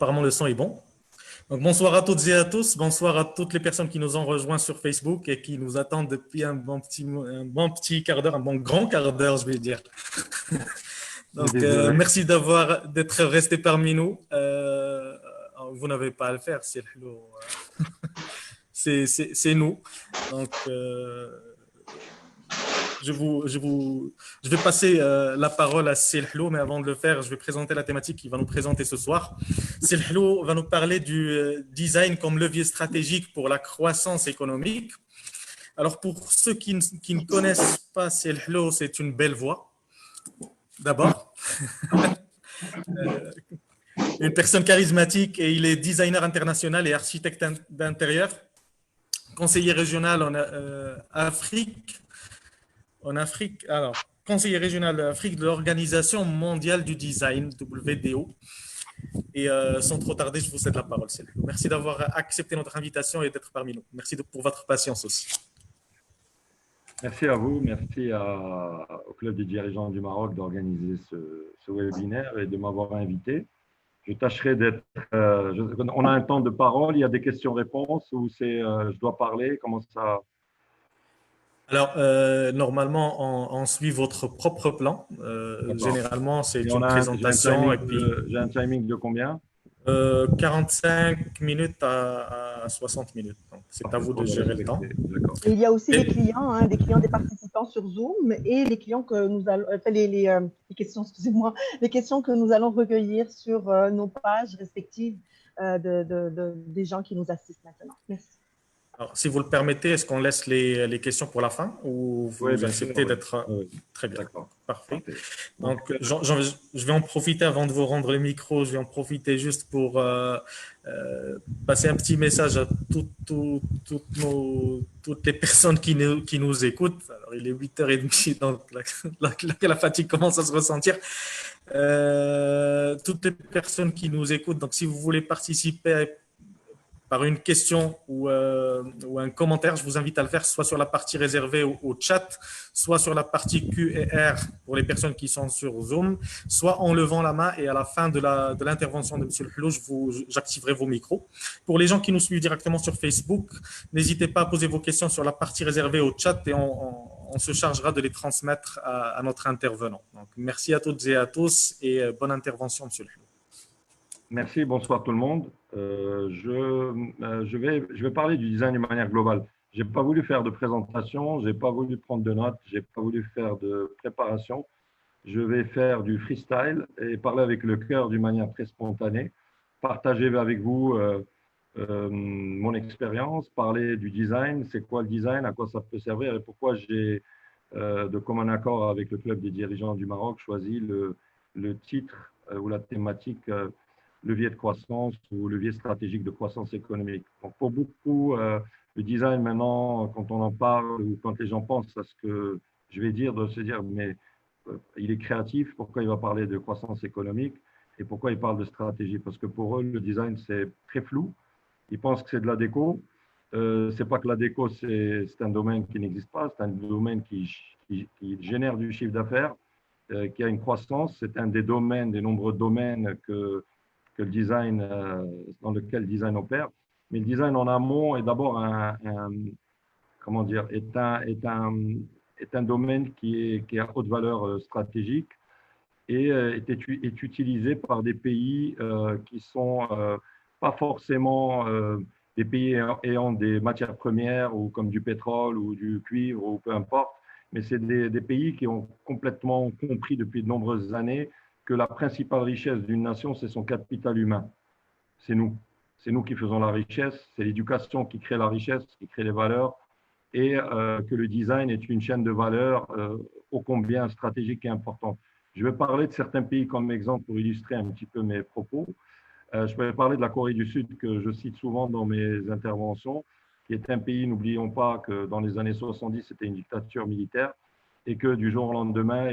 apparemment, le son est bon. Donc, bonsoir à toutes et à tous. Bonsoir à toutes les personnes qui nous ont rejoints sur Facebook et qui nous attendent depuis un bon petit quart d'heure, un bon grand quart d'heure, je vais dire. Donc, Désolé. merci d'être resté parmi nous. Vous n'avez pas à le faire, c'est nous. Donc, je vais passer la parole à Selhlo, mais avant de le faire, je vais présenter la thématique qu'il va nous présenter ce soir. Selhlo va nous parler du design comme levier stratégique pour la croissance économique. Alors, pour ceux qui ne connaissent pas Selhlo, c'est une belle voix, d'abord. Une personne charismatique et il est designer international et architecte d'intérieur, conseiller régional en Afrique, alors, conseiller régional d'Afrique de l'Organisation mondiale du design, WDO. Et sans trop tarder, je vous cède la parole. Merci d'avoir accepté notre invitation et d'être parmi nous. Merci pour votre patience aussi. Merci à vous, merci au Club des dirigeants du Maroc d'organiser ce webinaire et de m'avoir invité. Je tâcherai d'être… on a un temps de parole, il y a des questions-réponses ou c'est je dois parler, comment ça… Alors, normalement, on suit votre propre plan. Généralement, c'est une présentation et puis… J'ai un timing de combien? 45 minutes à 60 minutes. C'est à vous de gérer le temps. Et il y a aussi des clients, des clients des participants sur Zoom et les clients que nous allons, enfin, les questions, excusez-moi, les questions que nous allons recueillir sur nos pages respectives des gens qui nous assistent maintenant. Merci. Alors, si vous le permettez, est-ce qu'on laisse les questions pour la fin ou vous acceptez d'être… Très bien, parfait. Donc, je vais en profiter avant de vous rendre le micro, je vais en profiter juste pour passer un petit message à toutes les personnes qui nous écoutent. Alors, il est 8h30, donc la fatigue commence à se ressentir. Toutes les personnes qui nous écoutent, donc si vous voulez participer par une question ou un commentaire, je vous invite à le faire soit sur la partie réservée au chat, soit sur la partie Q&R pour les personnes qui sont sur Zoom, soit en levant la main et à la fin de l'intervention de M. Hello, j'activerai vos micros. Pour les gens qui nous suivent directement sur Facebook, n'hésitez pas à poser vos questions sur la partie réservée au chat et on se chargera de les transmettre à notre intervenant. Donc, merci à toutes et à tous et bonne intervention, M. Hello. Merci, bonsoir tout le monde. Je vais parler du design de manière globale. Je n'ai pas voulu faire de présentation, je n'ai pas voulu prendre de notes, je n'ai pas voulu faire de préparation. Je vais faire du freestyle et parler avec le cœur d'une manière très spontanée, partager avec vous mon expérience, parler du design, c'est quoi le design, à quoi ça peut servir et pourquoi j'ai, de commun accord avec le Club des dirigeants du Maroc, choisi le titre ou la thématique levier de croissance ou levier stratégique de croissance économique. Donc pour beaucoup, le design maintenant, quand on en parle ou quand les gens pensent à ce que je vais dire, de se dire mais il est créatif, pourquoi il va parler de croissance économique et pourquoi il parle de stratégie? Parce que pour eux, le design, c'est très flou. Ils pensent que c'est de la déco. C'est pas que la déco, c'est un domaine qui n'existe pas, c'est un domaine qui génère du chiffre d'affaires, qui a une croissance. C'est un des domaines, des nombreux domaines que le design, dans lequel le design opère. Mais le design en amont est d'abord comment dire, est un domaine qui est à haute valeur stratégique et est utilisé par des pays qui sont pas forcément des pays ayant des matières premières ou comme du pétrole ou du cuivre ou peu importe, mais c'est des pays qui ont complètement compris depuis de nombreuses années que la principale richesse d'une nation, c'est son capital humain. C'est nous. C'est nous qui faisons la richesse, c'est l'éducation qui crée la richesse, qui crée les valeurs, et que le design est une chaîne de valeur ô combien stratégique et importante. Je vais parler de certains pays comme exemple pour illustrer un petit peu mes propos. Je vais parler de la Corée du Sud que je cite souvent dans mes interventions, qui est un pays, n'oublions pas que dans les années 70, c'était une dictature militaire et que du jour au lendemain,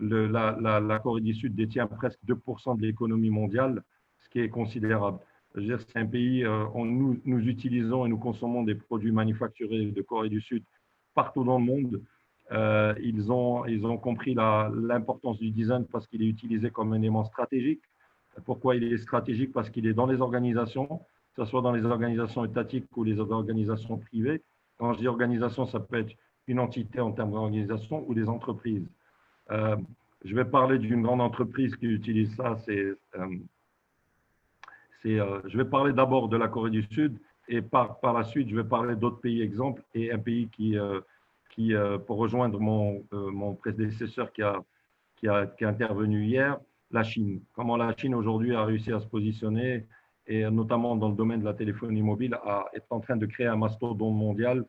la Corée du Sud détient presque 2% de l'économie mondiale, ce qui est considérable. C'est un pays où nous utilisons et nous consommons des produits manufacturés de Corée du Sud partout dans le monde. Ils ont compris l'importance du design parce qu'il est utilisé comme un élément stratégique Pourquoi il est stratégique? Parce qu'il est dans les organisations, que ce soit dans les organisations étatiques ou les organisations privées. Quand je dis organisation, ça peut être une entité en termes d'organisation ou des entreprises. Je vais parler d'une grande entreprise qui utilise ça. Je vais parler d'abord de la Corée du Sud et par la suite, je vais parler d'autres pays exemples et un pays pour rejoindre mon prédécesseur qui est intervenu hier, la Chine. Comment la Chine aujourd'hui a réussi à se positionner et notamment dans le domaine de la téléphonie mobile est en train de créer un mastodonte mondial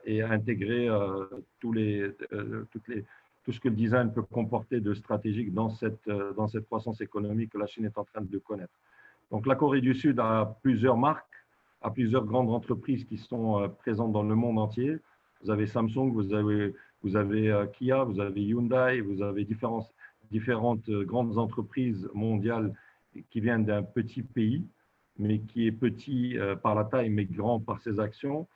et à intégrer tout ce que le design peut comporter de stratégique dans cette croissance économique que la Chine est en train de connaître. Donc la Corée du Sud a plusieurs marques, a plusieurs grandes entreprises qui sont présentes dans le monde entier. Vous avez Samsung, vous avez Kia, vous avez Hyundai, vous avez différentes grandes entreprises mondiales qui viennent d'un petit pays, mais qui est petit par la taille, mais grand par ses actions,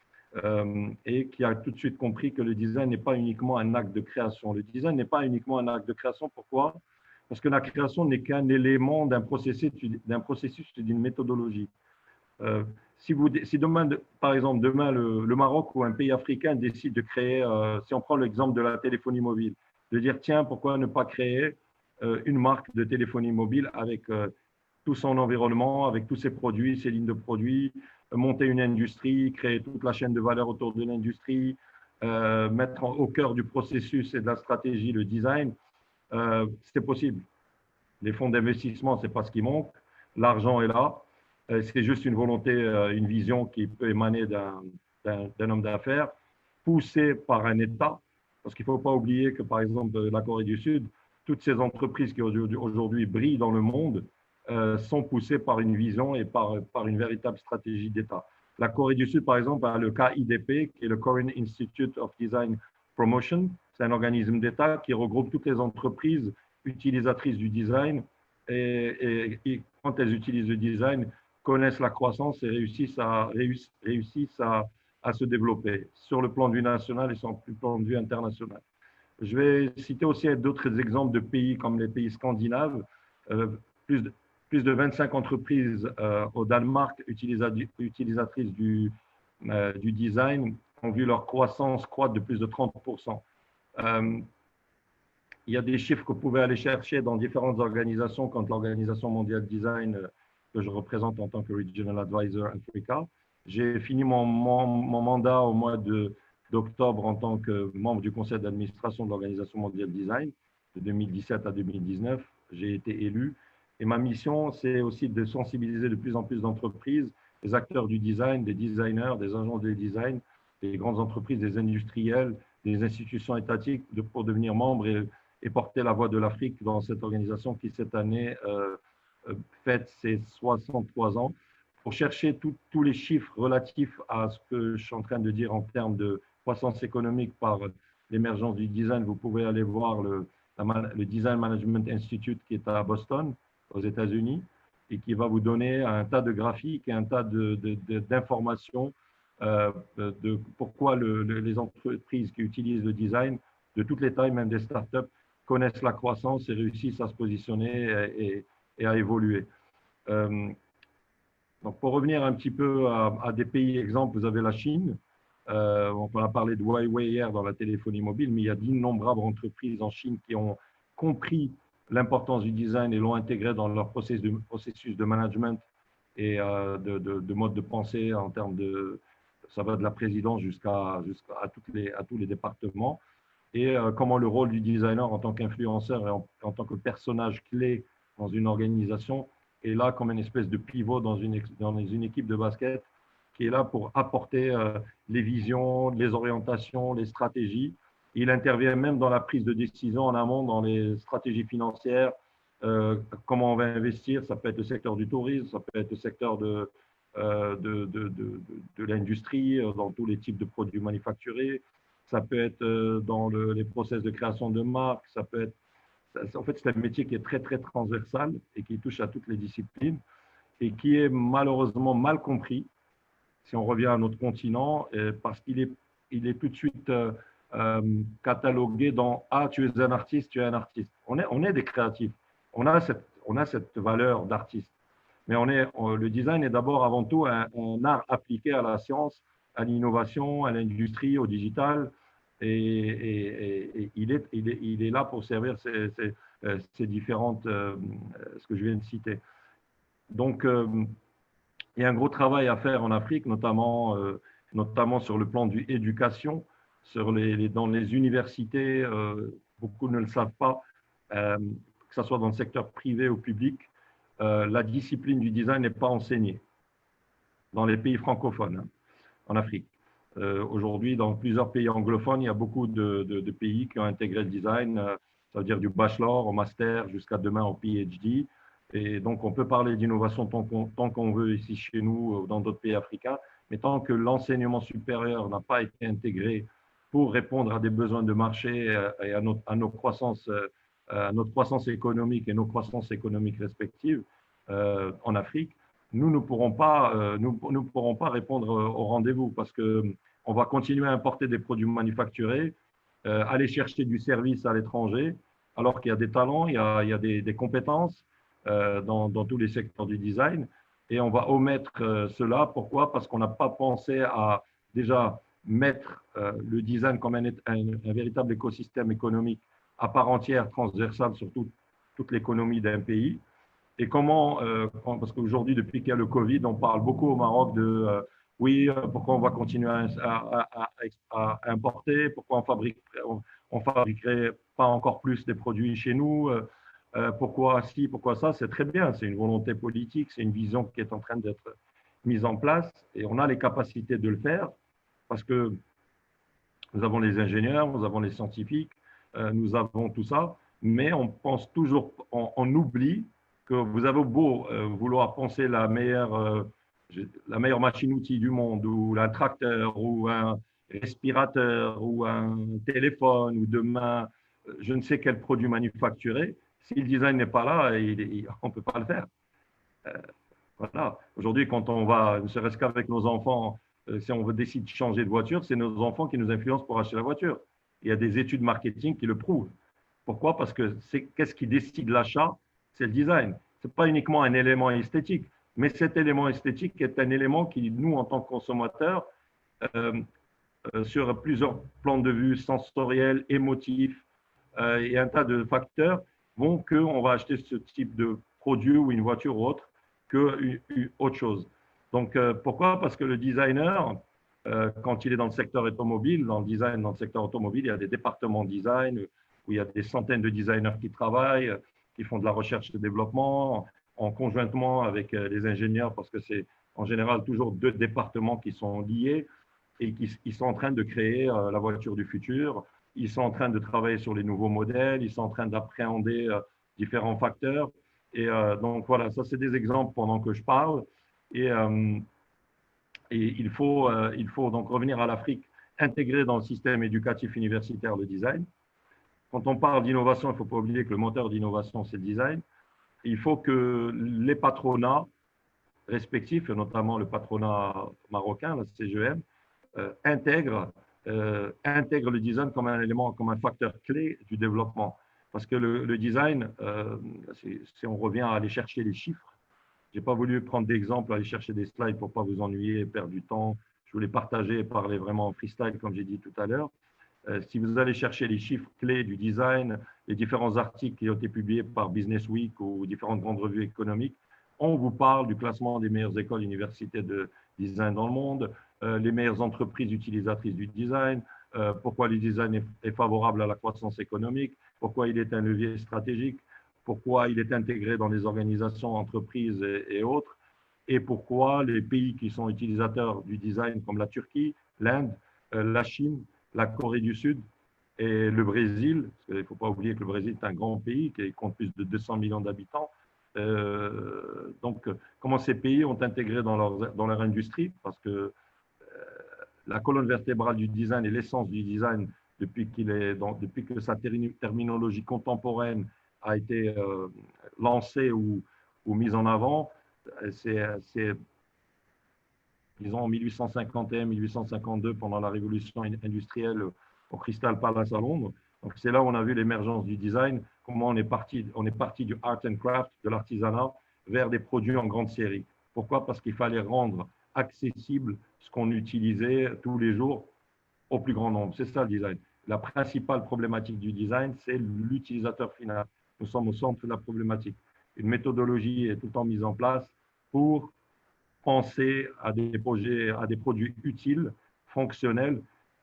et qui a tout de suite compris que le design n'est pas uniquement un acte de création. Le design n'est pas uniquement un acte de création. Pourquoi? Parce que la création n'est qu'un élément d'un processus, d'une méthodologie. Si demain, par exemple, demain, le Maroc ou un pays africain décide de créer, si on prend l'exemple de la téléphonie mobile, de dire, tiens, pourquoi ne pas créer une marque de téléphonie mobile avec tout son environnement, avec tous ses produits, ses lignes de produits, monter une industrie, créer toute la chaîne de valeur autour de l'industrie, mettre au cœur du processus et de la stratégie le design, c'est possible. Les fonds d'investissement, ce n'est pas ce qui manque. L'argent est là. C'est juste une volonté, une vision qui peut émaner d'un homme d'affaires, poussé par un État. Parce qu'il ne faut pas oublier que, par exemple, la Corée du Sud, toutes ces entreprises qui aujourd'hui brillent dans le monde sont poussées par une vision et par une véritable stratégie d'État. La Corée du Sud, par exemple, a le KIDP, qui est le Korean Institute of Design Promotion. C'est un organisme d'État qui regroupe toutes les entreprises utilisatrices du design et quand elles utilisent le design, connaissent la croissance et réussissent à se développer sur le plan de vue national et sur le plan de vue international. Je vais citer aussi d'autres exemples de pays comme les pays scandinaves. Plus de 25 entreprises au Danemark utilisatrices du design ont vu leur croissance croître de plus de 30%. Il y a des chiffres que vous pouvez aller chercher dans différentes organisations, comme l'Organisation mondiale design que je représente en tant que Regional Advisor Africa. J'ai fini mon mandat au mois d'octobre en tant que membre du conseil d'administration de l'Organisation mondiale design de 2017 à 2019. J'ai été élu. Et ma mission, c'est aussi de sensibiliser de plus en plus d'entreprises, des acteurs du design, des designers, des agents de design, des grandes entreprises, des industriels, des institutions étatiques pour devenir membres et porter la voix de l'Afrique dans cette organisation qui, cette année, fête ses 63 ans. Pour chercher tous les chiffres relatifs à ce que je suis en train de dire en termes de croissance économique par l'émergence du design, vous pouvez aller voir le Design Management Institute qui est à Boston, aux États-Unis, et qui va vous donner un tas de graphiques et un tas d'informations de pourquoi les entreprises qui utilisent le design, de toutes les tailles, même des startups, connaissent la croissance et réussissent à se positionner et à évoluer. Donc, pour revenir un petit peu à des pays exemples, vous avez la Chine. On a parlé de Huawei hier dans la téléphonie mobile, mais il y a d'innombrables entreprises en Chine qui ont compris l'importance du design et l'ont intégré dans leur processus de management et de mode de pensée en termes de, ça va de la présidence jusqu'à tous les départements. Et comment le rôle du designer en tant qu'influenceur et en tant que personnage clé dans une organisation est là comme une espèce de pivot dans une équipe de basket qui est là pour apporter les visions, les orientations, les stratégies. Il intervient même dans la prise de décision en amont, dans les stratégies financières, comment on va investir. Ça peut être le secteur du tourisme, ça peut être le secteur de l'industrie, dans tous les types de produits manufacturés. Ça peut être dans les process de création de marques. Ça peut être, en fait, c'est un métier qui est très, très transversal et qui touche à toutes les disciplines et qui est malheureusement mal compris, si on revient à notre continent, parce qu'il est tout de suite catalogué dans « Ah, tu es un artiste, tu es un artiste ». On est des créatifs. On on a cette valeur d'artiste. Mais le design est d'abord avant tout un art appliqué à la science, à l'innovation, à l'industrie, au digital. Et il est là pour servir ces différentes, ce que je viens de citer. Donc, il y a un gros travail à faire en Afrique, notamment sur le plan de l'éducation, dans les universités. Beaucoup ne le savent pas, que ce soit dans le secteur privé ou public. La discipline du design n'est pas enseignée dans les pays francophones, hein, en Afrique. Aujourd'hui, dans plusieurs pays anglophones, il y a beaucoup de pays qui ont intégré le design, ça veut dire du bachelor au master jusqu'à demain au PhD. Et donc, on peut parler d'innovation tant qu'on veut ici chez nous ou dans d'autres pays africains, mais tant que l'enseignement supérieur n'a pas été intégré pour répondre à des besoins de marché et à notre croissance économique et nos croissances économiques respectives en Afrique, nous ne pourrons pas répondre au rendez-vous parce qu'on va continuer à importer des produits manufacturés, aller chercher du service à l'étranger, alors qu'il y a des talents, il y a des compétences dans tous les secteurs du design. Et on va omettre cela. Pourquoi? Parce qu'on n'a pas pensé à déjà mettre le design comme un véritable écosystème économique à part entière, transversale sur toute l'économie d'un pays. Et comment, parce qu'aujourd'hui, depuis qu'il y a le Covid, on parle beaucoup au Maroc de oui, pourquoi on va continuer à importer, pourquoi on fabriquerait pas encore plus des produits chez nous, pourquoi ci, pourquoi ça, c'est très bien, c'est une volonté politique, c'est une vision qui est en train d'être mise en place et on a les capacités de le faire parce que nous avons les ingénieurs, nous avons les scientifiques, nous avons tout ça, mais on pense toujours, on oublie que vous avez beau vouloir penser la meilleure machine-outil du monde, ou un tracteur, ou un respirateur, ou un téléphone, ou demain, je ne sais quel produit manufacturé, si le design n'est pas là, on ne peut pas le faire. Voilà. Aujourd'hui, quand on va, ne serait-ce qu'avec nos enfants, si on décide de changer de voiture, c'est nos enfants qui nous influencent pour acheter la voiture. Il y a des études marketing qui le prouvent. Pourquoi? Parce que qu'est-ce qui décide l'achat? C'est le design. Ce n'est pas uniquement un élément esthétique, mais cet élément esthétique est un élément qui, nous, en tant que consommateurs, sur plusieurs plans de vue sensoriels, émotifs et un tas de facteurs, vont qu'on va acheter ce type de produit ou une voiture ou autre que autre chose. Donc, pourquoi? Parce que le designer, quand il est dans le secteur automobile, dans le design, dans le secteur automobile, il y a des départements design où il y a des centaines de designers qui travaillent, qui font de la recherche et développement en conjointement avec les ingénieurs parce que c'est en général toujours deux départements qui sont liés et qui sont en train de créer la voiture du futur. Ils sont en train de travailler sur les nouveaux modèles, ils sont en train d'appréhender différents facteurs. Et donc voilà, ça c'est des exemples pendant que je parle. Et il faut donc revenir à l'Afrique, intégrer dans le système éducatif universitaire le design. Quand on parle d'innovation, il ne faut pas oublier que le moteur d'innovation, c'est le design. Il faut que les patronats respectifs, notamment le patronat marocain, la CGM, intègrent le design comme un élément, comme un facteur clé du développement. Parce que le design, si on revient à aller chercher les chiffres, je n'ai pas voulu prendre d'exemple, aller chercher des slides pour ne pas vous ennuyer et perdre du temps. Je voulais partager et parler vraiment en freestyle, comme j'ai dit tout à l'heure. Si vous allez chercher les chiffres clés du design, les différents articles qui ont été publiés par Business Week ou différentes grandes revues économiques, on vous parle du classement des meilleures écoles universités de design dans le monde, les meilleures entreprises utilisatrices du design, pourquoi le design est favorable à la croissance économique, pourquoi il est un levier stratégique, pourquoi il est intégré dans les organisations, entreprises et autres, et pourquoi les pays qui sont utilisateurs du design comme la Turquie, l'Inde, la Chine, la Corée du Sud et le Brésil, parce qu'il ne faut pas oublier que le Brésil est un grand pays qui compte plus de 200 millions d'habitants. Donc, comment ces pays ont intégré dans leur industrie, parce que la colonne vertébrale du design et l'essence du design, depuis que sa terminologie contemporaine a été lancée ou mise en avant, c'est disons en 1851-1852, pendant la révolution industrielle au Crystal Palace à Londres. Donc, c'est là où on a vu l'émergence du design, comment on est parti du art and craft, de l'artisanat, vers des produits en grande série. Pourquoi? Parce qu'il fallait rendre accessible ce qu'on utilisait tous les jours au plus grand nombre. C'est ça le design. La principale problématique du design, c'est l'utilisateur final. Nous sommes au centre de la problématique. Une méthodologie est tout le temps mise en place pour penser à des projets, à des produits utiles, fonctionnels,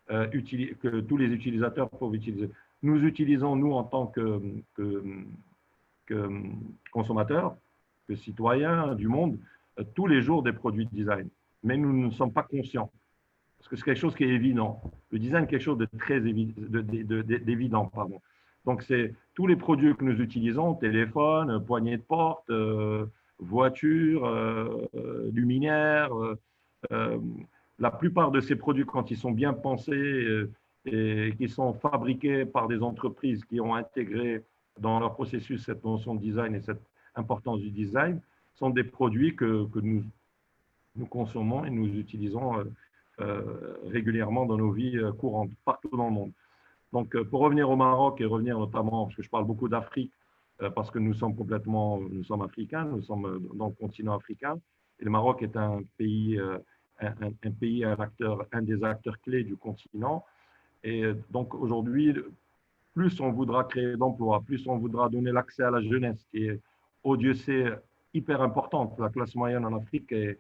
que tous les utilisateurs peuvent utiliser. Nous utilisons, nous, en tant que consommateurs, que citoyens du monde, tous les jours des produits de design. Mais nous ne sommes pas conscients. Parce que c'est quelque chose qui est évident. Le design est quelque chose de très évident. Pardon. Donc, c'est tous les produits que nous utilisons, téléphone, poignée de porte, voiture, luminaire. La plupart de ces produits, quand ils sont bien pensés et qui sont fabriqués par des entreprises qui ont intégré dans leur processus cette notion de design et cette importance du design, sont des produits que nous consommons et nous utilisons régulièrement dans nos vies courantes, partout dans le monde. Donc, pour revenir au Maroc et revenir notamment, parce que je parle beaucoup d'Afrique, parce que nous sommes africains, nous sommes dans le continent africain, et le Maroc est un pays, un des acteurs clés du continent. Et donc, aujourd'hui, plus on voudra créer d'emplois, plus on voudra donner l'accès à la jeunesse, qui est, oh Dieu sait, hyper importante. La classe moyenne en Afrique est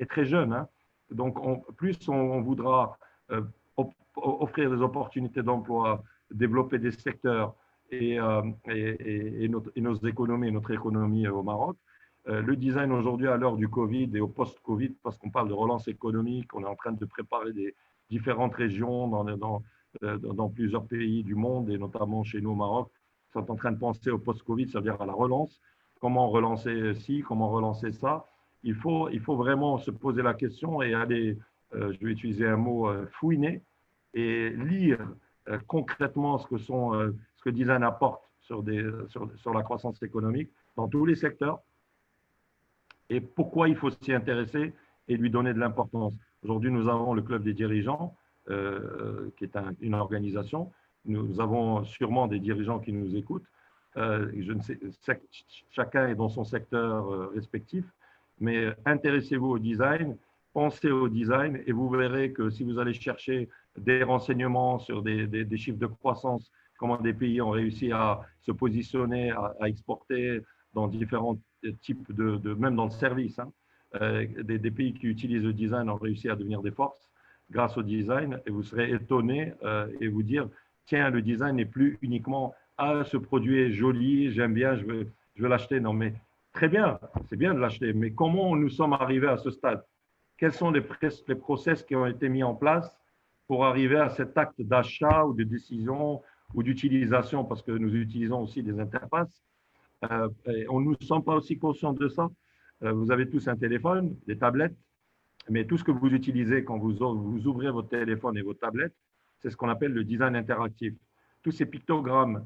très jeune. Hein. Donc, plus on voudra offrir des opportunités d'emploi, développer des secteurs et nos économies, notre économie au Maroc. Le design aujourd'hui, à l'heure du Covid et au post-Covid, parce qu'on parle de relance économique, on est en train de préparer des différentes régions dans plusieurs pays du monde, et notamment chez nous au Maroc, sont en train de penser au post-Covid, c'est-à-dire à la relance. Comment relancer ci, comment relancer ça. Il faut vraiment se poser la question et aller, je vais utiliser un mot, fouiner et lire concrètement ce que design apporte sur la croissance économique dans tous les secteurs et pourquoi il faut s'y intéresser et lui donner de l'importance. Aujourd'hui, nous avons le Club des dirigeants, qui est une organisation. Nous avons sûrement des dirigeants qui nous écoutent. Je ne sais, chacun est dans son secteur respectif, mais intéressez-vous au design, pensez au design et vous verrez que si vous allez chercher des renseignements sur des chiffres de croissance, comment des pays ont réussi à se positionner, à exporter dans différents types même dans le service, hein, des pays qui utilisent le design ont réussi à devenir des forces grâce au design, et vous serez étonné et vous dire, tiens, le design n'est plus uniquement ah, ce produit est joli, j'aime bien, je veux l'acheter. Non, mais très bien, c'est bien de l'acheter, mais comment nous sommes arrivés à ce stade? Quels sont les process qui ont été mis en place pour arriver à cet acte d'achat ou de décision ou d'utilisation, parce que nous utilisons aussi des interfaces. On ne nous sent pas aussi conscients de ça. Vous avez tous un téléphone, des tablettes, mais tout ce que vous utilisez quand vous ouvrez votre téléphone et vos tablettes, c'est ce qu'on appelle le design interactif. Tous ces pictogrammes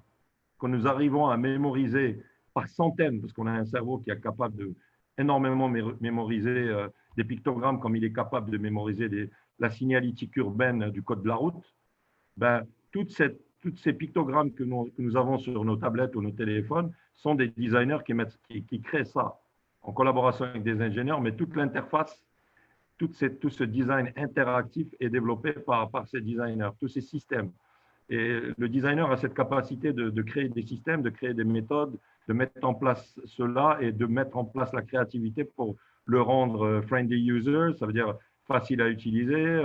que nous arrivons à mémoriser par centaines, parce qu'on a un cerveau qui est capable de énormément mémoriser des pictogrammes comme il est capable de mémoriser la signalétique urbaine du code de la route, ben, toutes ces pictogrammes que nous avons sur nos tablettes ou nos téléphones sont des designers qui créent ça en collaboration avec des ingénieurs, mais toute l'interface, tout ce design interactif est développé par ces designers, tous ces systèmes. Et le designer a cette capacité de créer des systèmes, de créer des méthodes, de mettre en place cela et de mettre en place la créativité pour le rendre friendly user, ça veut dire facile à utiliser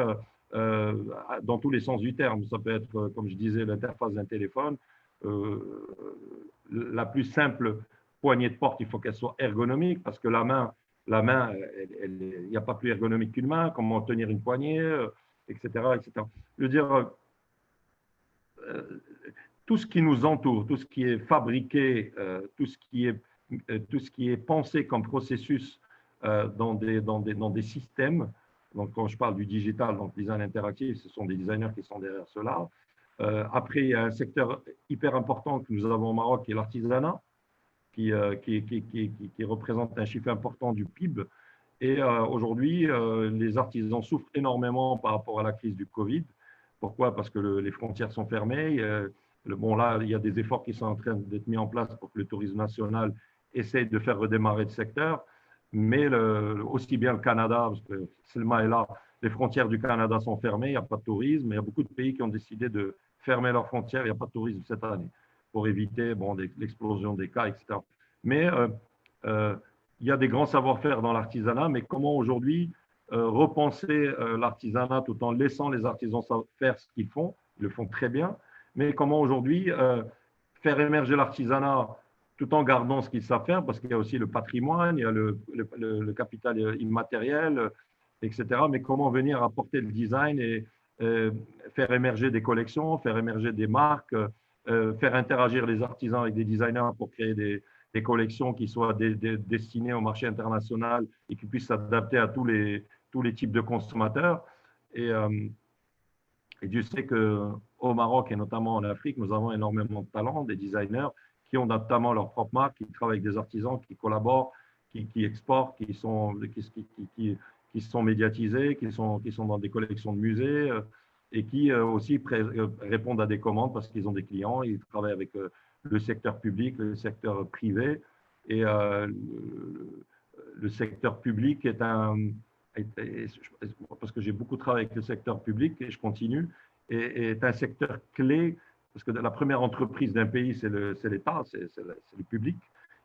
dans tous les sens du terme. Ça peut être, comme je disais, l'interface d'un téléphone. La plus simple poignée de porte, il faut qu'elle soit ergonomique parce que la main, il n'y a pas plus ergonomique qu'une main. Comment tenir une poignée, etc., etc. Je veux dire, tout ce qui nous entoure, tout ce qui est fabriqué, tout ce qui est pensé comme processus dans des systèmes. Donc, quand je parle du digital, donc design interactif, ce sont des designers qui sont derrière cela. Après, il y a un secteur hyper important que nous avons au Maroc, qui est l'artisanat, qui représente un chiffre important du PIB. Et aujourd'hui, les artisans souffrent énormément par rapport à la crise du Covid. Pourquoi? Parce que les frontières sont fermées. Bon, là, il y a des efforts qui sont en train d'être mis en place pour que le tourisme national essaye de faire redémarrer le secteur. Mais aussi bien le Canada, parce que Selma est là, les frontières du Canada sont fermées, il n'y a pas de tourisme. Il y a beaucoup de pays qui ont décidé de fermer leurs frontières, il n'y a pas de tourisme cette année, pour éviter bon, l'explosion des cas, etc. Mais il y a des grands savoir-faire dans l'artisanat, mais comment aujourd'hui repenser l'artisanat tout en laissant les artisans faire ce qu'ils font, ils le font très bien, mais comment aujourd'hui faire émerger l'artisanat tout en gardant ce qu'ils savent faire, parce qu'il y a aussi le patrimoine, il y a le capital immatériel, etc. Mais comment venir apporter le design et faire émerger des collections, faire émerger des marques, faire interagir les artisans avec des designers pour créer des collections qui soient destinées au marché international et qui puissent s'adapter à tous les types de consommateurs. Et Dieu sait qu'au Maroc et notamment en Afrique, nous avons énormément de talents, des designers qui ont notamment leur propre marque, qui travaillent avec des artisans, qui collaborent, qui exportent, qui sont médiatisés, qui sont dans des collections de musées et qui aussi répondent à des commandes parce qu'ils ont des clients, ils travaillent avec le secteur public, le secteur privé. Et le secteur public est parce que j'ai beaucoup travaillé avec le secteur public et je continue, est un secteur clé, parce que la première entreprise d'un pays, c'est l'État, c'est le public,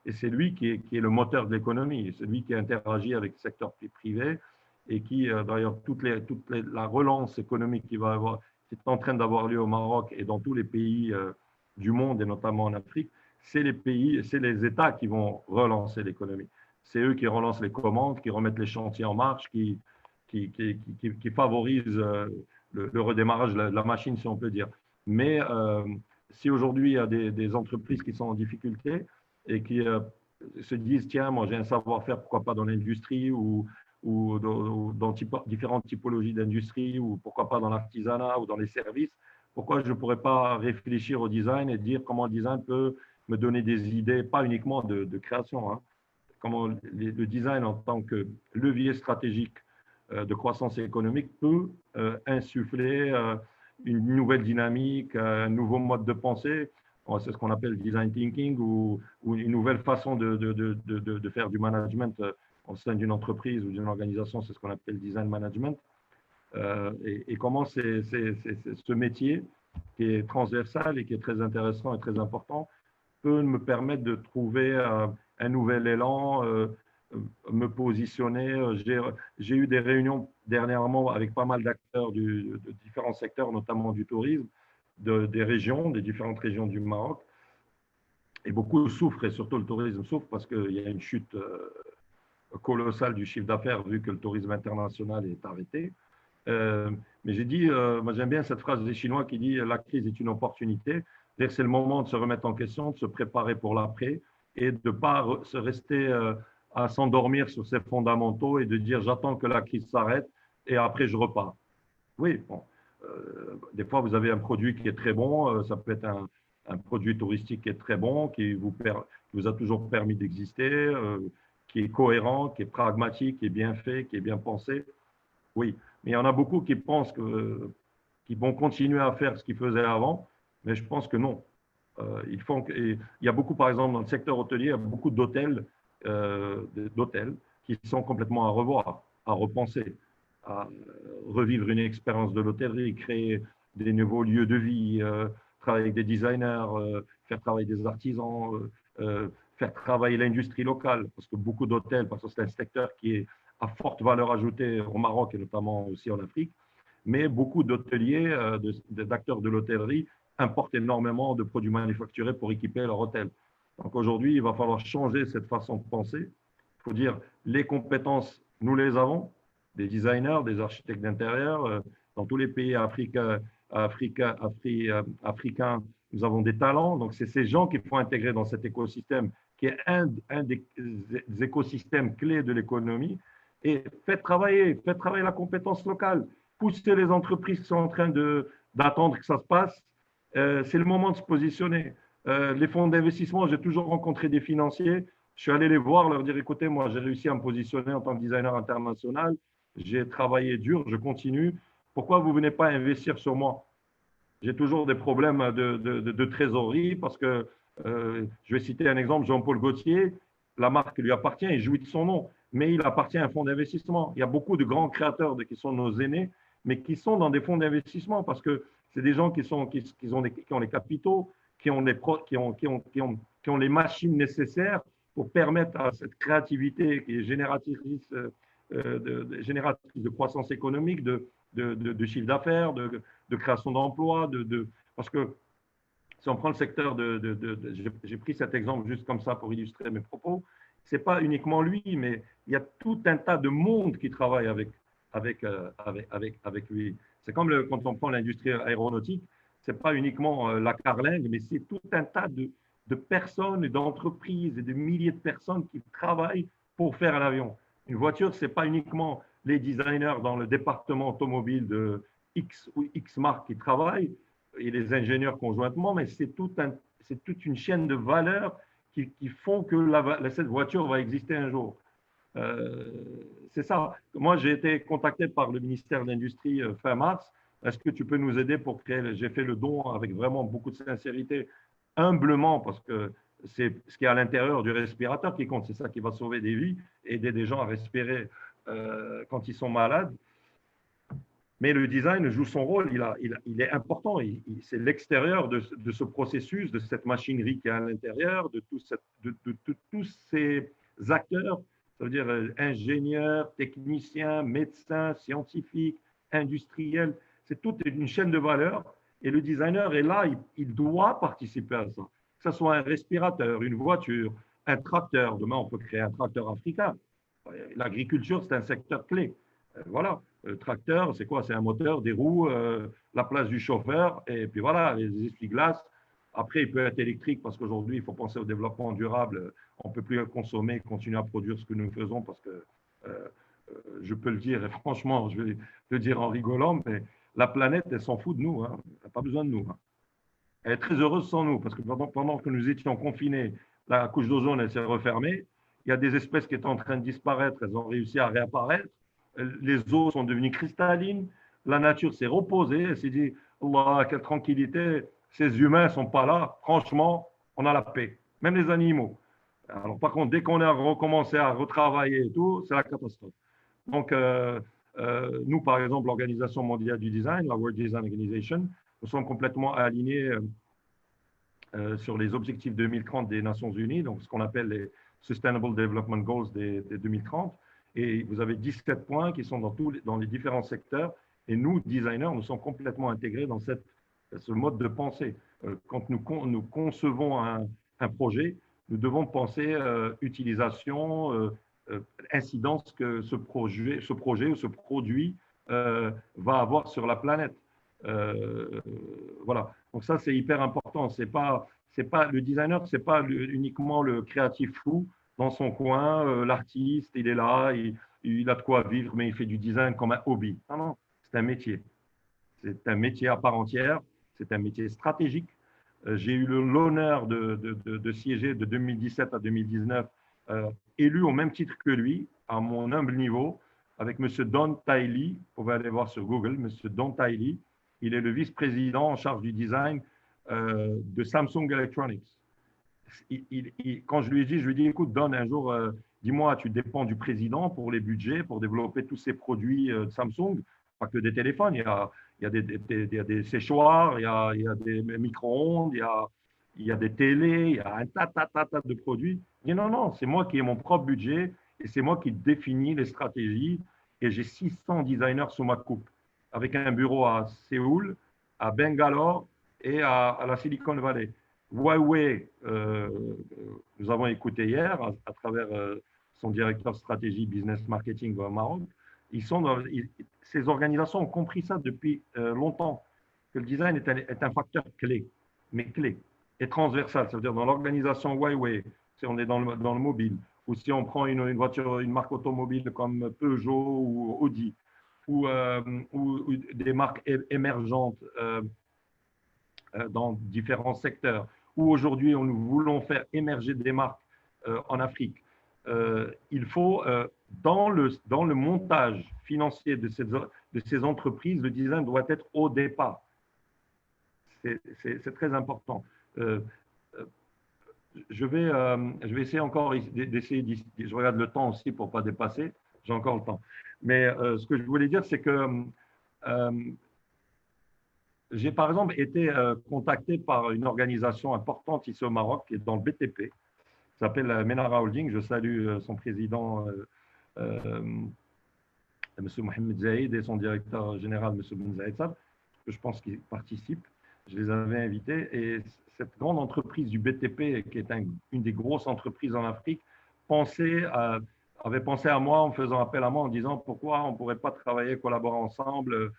et c'est lui qui est le moteur de l'économie, c'est lui qui interagit avec le secteur privé, et qui, d'ailleurs, la relance économique qui est en train d'avoir lieu au Maroc et dans tous les pays du monde, et notamment en Afrique, c'est les États qui vont relancer l'économie. C'est eux qui relancent les commandes, qui remettent les chantiers en marche, qui favorisent le redémarrage de la machine, si on peut dire. Mais si aujourd'hui, il y a des entreprises qui sont en difficulté et qui se disent, tiens, moi j'ai un savoir-faire, pourquoi pas dans l'industrie ou dans différentes typologies d'industrie, ou pourquoi pas dans l'artisanat ou dans les services, pourquoi je ne pourrais pas réfléchir au design et dire comment le design peut me donner des idées, pas uniquement de création, hein, comment le design en tant que levier stratégique de croissance économique peut insuffler une nouvelle dynamique, un nouveau mode de pensée. C'est ce qu'on appelle design thinking, ou une nouvelle façon de faire du management au sein d'une entreprise ou d'une organisation, c'est ce qu'on appelle design management. Et comment ce métier qui est transversal et qui est très intéressant et très important peut me permettre de trouver un nouvel élan, me positionner. J'ai eu des réunions dernièrement avec pas mal d'acteurs de différents secteurs, notamment du tourisme, des différentes régions du Maroc. Et beaucoup souffrent, et surtout le tourisme souffre parce qu'il y a une chute colossale du chiffre d'affaires vu que le tourisme international est arrêté. Mais j'ai dit, moi j'aime bien cette phrase des Chinois qui dit « la crise est une opportunité ». C'est le moment de se remettre en question, de se préparer pour l'après et de ne pas se rester à s'endormir sur ses fondamentaux et de dire j'attends que la crise s'arrête et après je repars. Oui, bon, des fois vous avez un produit qui est très bon, ça peut être un produit touristique qui est très bon, qui vous a toujours permis d'exister, qui est cohérent, qui est pragmatique, qui est bien fait, qui est bien pensé. Oui, mais il y en a beaucoup qui pensent qu'ils vont continuer à faire ce qu'ils faisaient avant, mais je pense que non. Il y a beaucoup, par exemple, dans le secteur hôtelier, il y a beaucoup d'hôtels qui sont complètement à revoir, à repenser, à revivre une expérience de l'hôtellerie, créer des nouveaux lieux de vie, travailler avec des designers, faire travailler des artisans, faire travailler l'industrie locale, parce que beaucoup d'hôtels, parce que c'est un secteur qui est à forte valeur ajoutée au Maroc et notamment aussi en Afrique, mais beaucoup d'hôteliers, d'acteurs de l'hôtellerie importent énormément de produits manufacturés pour équiper leur hôtel. Donc aujourd'hui, il va falloir changer cette façon de penser. Il faut dire, les compétences, nous les avons, des designers, des architectes d'intérieur. Dans tous les pays africains, nous avons des talents. Donc c'est ces gens qu'il faut intégrer dans cet écosystème, qui est un des écosystèmes clés de l'économie. Et faites travailler la compétence locale. Poussez les entreprises qui sont en train d'attendre que ça se passe. C'est le moment de se positionner. Les fonds d'investissement, j'ai toujours rencontré des financiers. Je suis allé les voir, leur dire, écoutez, moi, j'ai réussi à me positionner en tant que designer international. J'ai travaillé dur, je continue. Pourquoi vous ne venez pas investir sur moi? J'ai toujours des problèmes de trésorerie parce que, je vais citer un exemple, Jean-Paul Gaultier, la marque lui appartient, il jouit de son nom, mais il appartient à un fonds d'investissement. Il y a beaucoup de grands créateurs qui sont nos aînés, mais qui sont dans des fonds d'investissement parce que c'est des gens qui ont les capitaux, qui ont les machines nécessaires pour permettre à cette créativité qui est génératrice de croissance économique, de chiffre d'affaires, de création d'emplois, parce que si on prend le secteur j'ai pris cet exemple juste comme ça pour illustrer mes propos, ce n'est pas uniquement lui, mais il y a tout un tas de monde qui travaille avec lui. C'est comme quand on prend l'industrie aéronautique, ce n'est pas uniquement la carlingue, mais c'est tout un tas de personnes, d'entreprises et de milliers de personnes qui travaillent pour faire un avion. Une voiture, ce n'est pas uniquement les designers dans le département automobile de X ou X marque qui travaillent et les ingénieurs conjointement, mais c'est toute une chaîne de valeurs qui font que cette voiture va exister un jour. C'est ça. Moi, j'ai été contacté par le ministère de l'Industrie fin mars. Est-ce que tu peux nous aider pour créer? J'ai fait le don avec vraiment beaucoup de sincérité, humblement, parce que c'est ce qui est à l'intérieur du respirateur qui compte. C'est ça qui va sauver des vies, aider des gens à respirer quand ils sont malades. Mais le design joue son rôle, il est important. C'est l'extérieur de ce processus, de cette machinerie qui est à l'intérieur, de tous ces acteurs, ça veut dire ingénieurs, techniciens, médecins, scientifiques, industriels. C'est toute une chaîne de valeur. Et le designer est là, il doit participer à ça. Que ce soit un respirateur, une voiture, un tracteur. Demain, on peut créer un tracteur africain. L'agriculture, c'est un secteur clé. Voilà. Le tracteur, c'est quoi? C'est un moteur, des roues, la place du chauffeur, et puis voilà, les essuie-glaces. Après, il peut être électrique parce qu'aujourd'hui, il faut penser au développement durable. On ne peut plus consommer, continuer à produire ce que nous faisons parce que, je peux le dire, et franchement, je vais le dire en rigolant, mais la planète, elle s'en fout de nous. Hein. Elle n'a pas besoin de nous. Hein. Elle est très heureuse sans nous parce que pendant que nous étions confinés, la couche d'ozone, elle s'est refermée. Il y a des espèces qui étaient en train de disparaître, elles ont réussi à réapparaître. Les eaux sont devenues cristallines, la nature s'est reposée, elle s'est dit, Allah, quelle tranquillité, ces humains ne sont pas là, franchement, on a la paix, même les animaux. Alors par contre, dès qu'on a recommencé à retravailler et tout, c'est la catastrophe. Donc, nous, par exemple, l'Organisation mondiale du design, la World Design Organization, nous sommes complètement alignés sur les objectifs 2030 des Nations Unies, donc ce qu'on appelle les Sustainable Development Goals des 2030. Et vous avez 17 points qui sont dans les différents secteurs. Et nous, designers, nous sommes complètement intégrés dans ce mode de pensée. Quand nous concevons un projet, nous devons penser utilisation, incidence que ce projet ou ce produit va avoir sur la planète. Voilà. Donc ça, c'est hyper important. Le designer, c'est pas uniquement le créatif fou dans son coin, l'artiste, il est là, il a de quoi vivre, mais il fait du design comme un hobby. Non, non, c'est un métier. C'est un métier à part entière, c'est un métier stratégique. J'ai eu l'honneur de siéger de 2017 à 2019, élu au même titre que lui, à mon humble niveau, avec M. Don Taili. Vous pouvez aller voir sur Google, M. Don Taili. Il est le vice-président en charge du design de Samsung Electronics. Quand je lui ai dit, écoute, Don, un jour, dis-moi, tu dépends du président pour les budgets, pour développer tous ces produits de Samsung, pas que des téléphones, il y a des séchoirs, il y a des micro-ondes, il y a des télés, il y a un tas de produits. Il dit, non, c'est moi qui ai mon propre budget et c'est moi qui définis les stratégies et j'ai 600 designers sous ma coupe, avec un bureau à Séoul, à Bangalore et à la Silicon Valley. Huawei, nous avons écouté hier à travers son directeur stratégie business marketing au Maroc. Ces organisations ont compris ça depuis longtemps, que le design est un facteur clé, mais clé, et transversal. Ça veut dire dans l'organisation Huawei, si on est dans le mobile, ou si on prend une voiture, une marque automobile comme Peugeot ou Audi, ou des marques émergentes dans différents secteurs, où aujourd'hui nous voulons faire émerger des marques en Afrique. il faut, dans le montage financier de ces entreprises, le design doit être au départ. C'est très important. Je vais essayer encore d'essayer, je regarde le temps aussi pour ne pas dépasser, j'ai encore le temps. Mais ce que je voulais dire, c'est que j'ai par exemple été contacté par une organisation importante ici au Maroc qui est dans le BTP, qui s'appelle Menara Holding. Je salue son président, M. Mohamed Zaïd, et son directeur général, M. Ben Zaïd Sab, que je pense qu'ils participent. Je les avais invités et cette grande entreprise du BTP, qui est une des grosses entreprises en Afrique, avait pensé à moi en faisant appel à moi en disant pourquoi on ne pourrait pas travailler, collaborer ensemble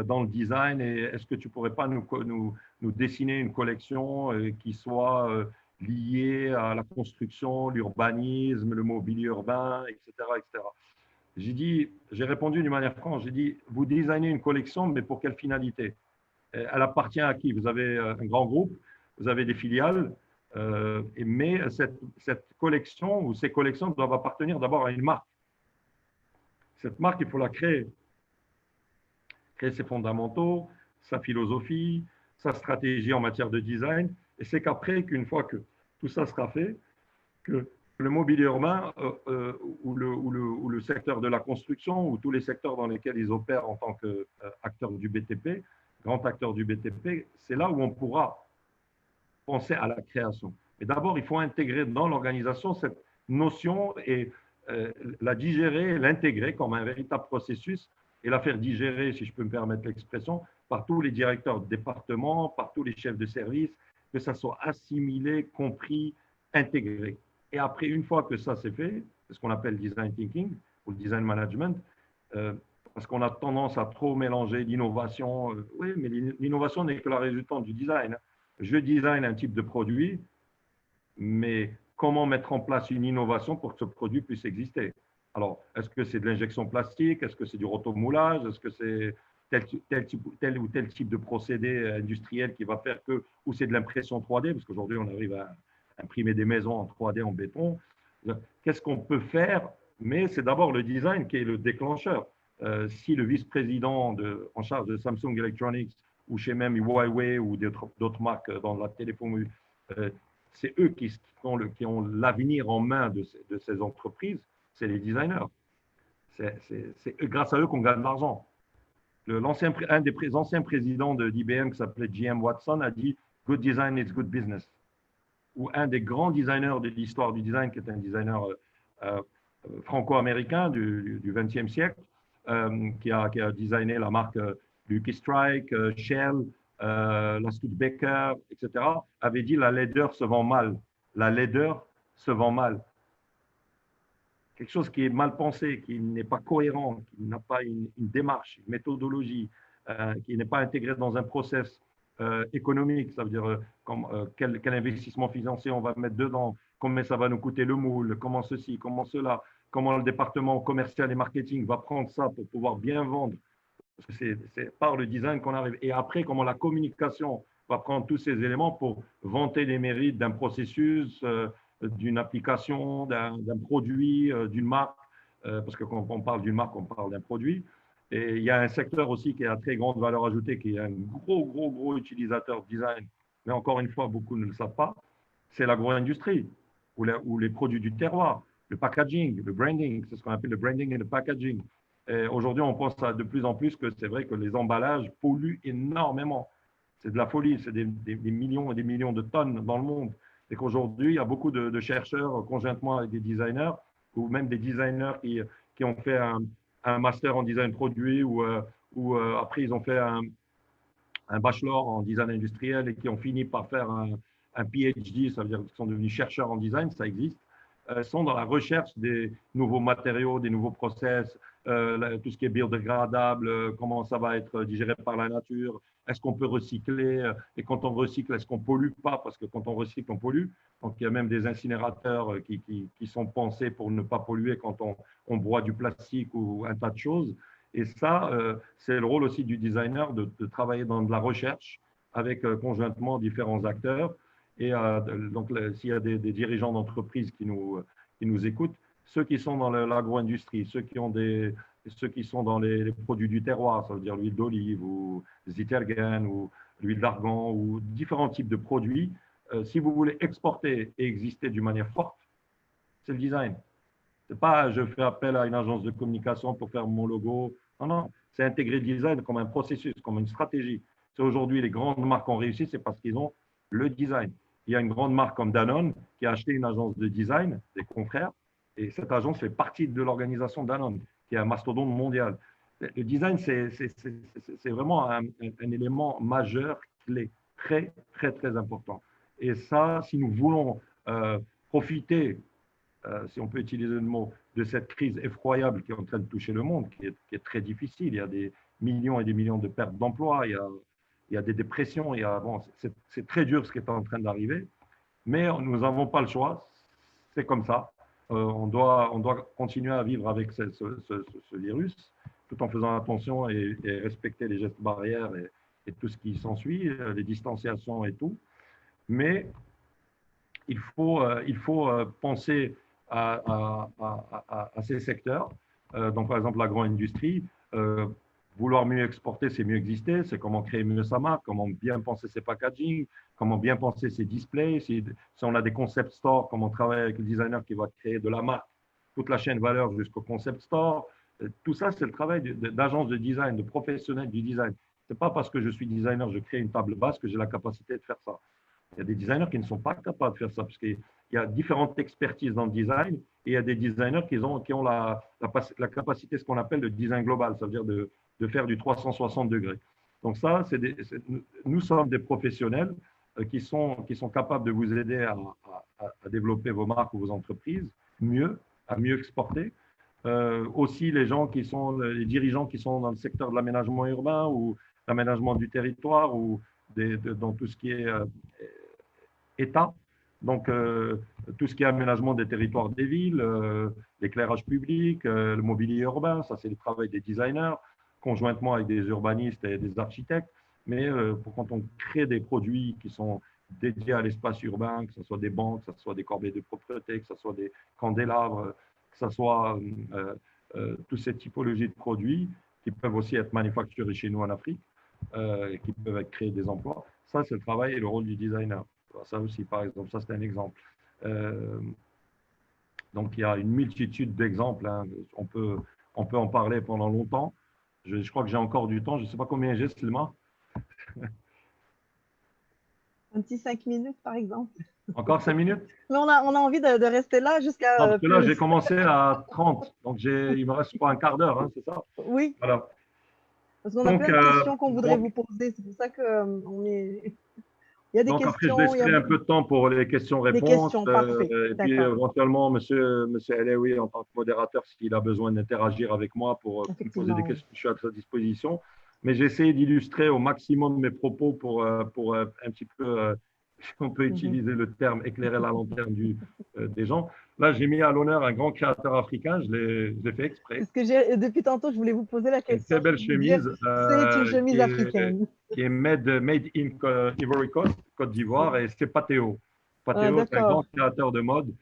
dans le design, et est-ce que tu ne pourrais pas nous dessiner une collection qui soit liée à la construction, l'urbanisme, le mobilier urbain, etc. etc. J'ai répondu d'une manière franche, j'ai dit, vous designez une collection, mais pour quelle finalité? Elle appartient à qui? Vous avez un grand groupe, vous avez des filiales, mais cette collection ou ces collections doivent appartenir d'abord à une marque. Cette marque, il faut la créer. Créer ses fondamentaux, sa philosophie, sa stratégie en matière de design. Et c'est qu'après, qu'une fois que tout ça sera fait, que le mobilier urbain ou le secteur de la construction ou tous les secteurs dans lesquels ils opèrent en tant qu'acteurs du BTP, grand acteur du BTP, c'est là où on pourra penser à la création. Mais d'abord, il faut intégrer dans l'organisation cette notion et la digérer, l'intégrer comme un véritable processus et la faire digérer, si je peux me permettre l'expression, par tous les directeurs de département, par tous les chefs de service, que ça soit assimilé, compris, intégré. Et après, une fois que ça c'est fait, c'est ce qu'on appelle design thinking ou design management, parce qu'on a tendance à trop mélanger l'innovation. Oui, mais l'innovation n'est que la résultante du design. Je design un type de produit, mais comment mettre en place une innovation pour que ce produit puisse exister? Alors, est-ce que c'est de l'injection plastique? Est-ce que c'est du rotomoulage? Est-ce que c'est tel ou tel type de procédé industriel qui va faire que, ou c'est de l'impression 3D, parce qu'aujourd'hui, on arrive à imprimer des maisons en 3D, en béton. Qu'est-ce qu'on peut faire? Mais c'est d'abord le design qui est le déclencheur. Si le vice-président en charge de Samsung Electronics ou chez même Huawei ou d'autres marques dans la téléphonie, c'est eux qui ont l'avenir en main de ces entreprises, c'est les designers. C'est grâce à eux qu'on gagne de l'argent. Un des anciens présidents d'IBM qui s'appelait J.M. Watson a dit « Good design is good business ». Ou un des grands designers de l'histoire du design, qui est un designer franco-américain du XXe siècle, qui a designé la marque Lucky Strike, Shell, la Studebaker, etc., avait dit la laideur se vend mal. La laideur se vend mal. Quelque chose qui est mal pensé, qui n'est pas cohérent, qui n'a pas une démarche, une méthodologie, qui n'est pas intégré dans un process économique, ça veut dire quel investissement financier on va mettre dedans, combien ça va nous coûter le moule, comment ceci, comment cela, comment le département commercial et marketing va prendre ça pour pouvoir bien vendre. Parce que c'est par le design qu'on arrive. Et après, comment la communication va prendre tous ces éléments pour vanter les mérites d'un processus, d'une application, d'un produit, d'une marque. Parce que quand on parle d'une marque, on parle d'un produit. Et il y a un secteur aussi qui a très grande valeur ajoutée, qui est un gros utilisateur de design. Mais encore une fois, beaucoup ne le savent pas. C'est l'agro-industrie ou les produits du terroir, le packaging, le branding. C'est ce qu'on appelle le branding et le packaging. Aujourd'hui, on pense de plus en plus que c'est vrai que les emballages polluent énormément. C'est de la folie, c'est des millions et des millions de tonnes dans le monde. Et qu'aujourd'hui, il y a beaucoup de chercheurs conjointement avec des designers ou même des designers qui ont fait un master en design produit ou après ils ont fait un bachelor en design industriel et qui ont fini par faire un PhD, ça veut dire qu'ils sont devenus chercheurs en design, ça existe, sont dans la recherche des nouveaux matériaux, des nouveaux process, tout ce qui est biodégradable, comment ça va être digéré par la nature, est-ce qu'on peut recycler, et quand on recycle, est-ce qu'on ne pollue pas, parce que quand on recycle, on pollue. Donc, il y a même des incinérateurs qui sont pensés pour ne pas polluer quand on broie du plastique ou un tas de choses. Et ça, c'est le rôle aussi du designer de travailler dans de la recherche avec conjointement différents acteurs. Et donc, s'il y a des dirigeants d'entreprise qui nous écoutent, ceux qui sont dans l'agro-industrie, ceux qui sont dans les produits du terroir, ça veut dire l'huile d'olive ou zitergen ou l'huile d'argan ou différents types de produits. Si vous voulez exporter et exister d'une manière forte, c'est le design. C'est pas je fais appel à une agence de communication pour faire mon logo. Non, non, c'est intégrer le design comme un processus, comme une stratégie. C'est aujourd'hui les grandes marques ont réussi, c'est parce qu'ils ont le design. Il y a une grande marque comme Danone qui a acheté une agence de design, des confrères, et cette agence fait partie de l'organisation Danone, qui est un mastodonte mondial. Le design, c'est vraiment un élément majeur, clé, très, très, très important. Et ça, si nous voulons profiter, si on peut utiliser le mot, de cette crise effroyable qui est en train de toucher le monde, qui est très difficile. Il y a des millions et des millions de pertes d'emplois, il y a des dépressions, bon, c'est très dur ce qui est en train d'arriver, mais nous n'avons pas le choix, c'est comme ça. On doit continuer à vivre avec ce virus, tout en faisant attention et respecter les gestes barrières et tout ce qui s'ensuit, les distanciations et tout. Mais il faut penser à ces secteurs. Donc, par exemple, l'agro-industrie, vouloir mieux exporter, c'est mieux exister, c'est comment créer mieux sa marque, comment bien penser ses packaging, comment bien penser ses displays. Si on a des concept stores, comment travailler avec le designer qui va créer de la marque, toute la chaîne valeur jusqu'au concept store. Tout ça, c'est le travail d'agence de design, de professionnels du design. Ce n'est pas parce que je suis designer, je crée une table basse que j'ai la capacité de faire ça. Il y a des designers qui ne sont pas capables de faire ça, parce qu'il y a différentes expertises dans le design, et il y a des designers qui ont la capacité, ce qu'on appelle le design global, ça veut dire de faire du 360 degrés. Donc ça, nous sommes des professionnels qui sont capables de vous aider à développer vos marques ou vos entreprises à mieux exporter. Aussi les gens les dirigeants qui sont dans le secteur de l'aménagement urbain ou l'aménagement du territoire ou dans tout ce qui est État. Donc, tout ce qui est aménagement des territoires des villes, l'éclairage public, le mobilier urbain, ça c'est le travail des designers, conjointement avec des urbanistes et des architectes. Mais quand on crée des produits qui sont dédiés à l'espace urbain, que ce soit des bancs, que ce soit des corbeilles de propreté, que ce soit des candélabres, que ce soit toutes ces typologies de produits qui peuvent aussi être manufacturés chez nous en Afrique, et qui peuvent créer des emplois, ça c'est le travail et le rôle du designer. Ça aussi, par exemple, ça c'est un exemple. Donc, il y a une multitude d'exemples. Hein. On peut en parler pendant longtemps. Je crois que j'ai encore du temps. Je ne sais pas combien j'ai, Slima. Un petit 5 minutes, par exemple. Encore 5 minutes? Mais on a envie de rester là jusqu'à… Parce que là, j'ai commencé à 30. Donc, il me reste pas un quart d'heure, hein, c'est ça? Oui. Voilà. Parce qu'on a plein de questions qu'on voudrait vous poser. C'est pour ça qu'on est… Il y a des questions. Après, je laisserai un peu de temps pour les questions-réponses. Les questions, parfait. Et puis, éventuellement, monsieur Alaoui, en tant que modérateur, s'il a besoin d'interagir avec moi pour me poser des questions, je suis à sa disposition. Mais j'ai essayé d'illustrer au maximum mes propos pour un petit peu, si on peut utiliser le terme, éclairer la lanterne des gens. Là, j'ai mis à l'honneur un grand créateur africain, je l'ai fait exprès. Parce que depuis tantôt, je voulais vous poser la question. Une très belle chemise. C'est une chemise africaine. Qui est made in Ivory Coast, Côte d'Ivoire, et c'est Pateo. Pateo, c'est un grand créateur de mode.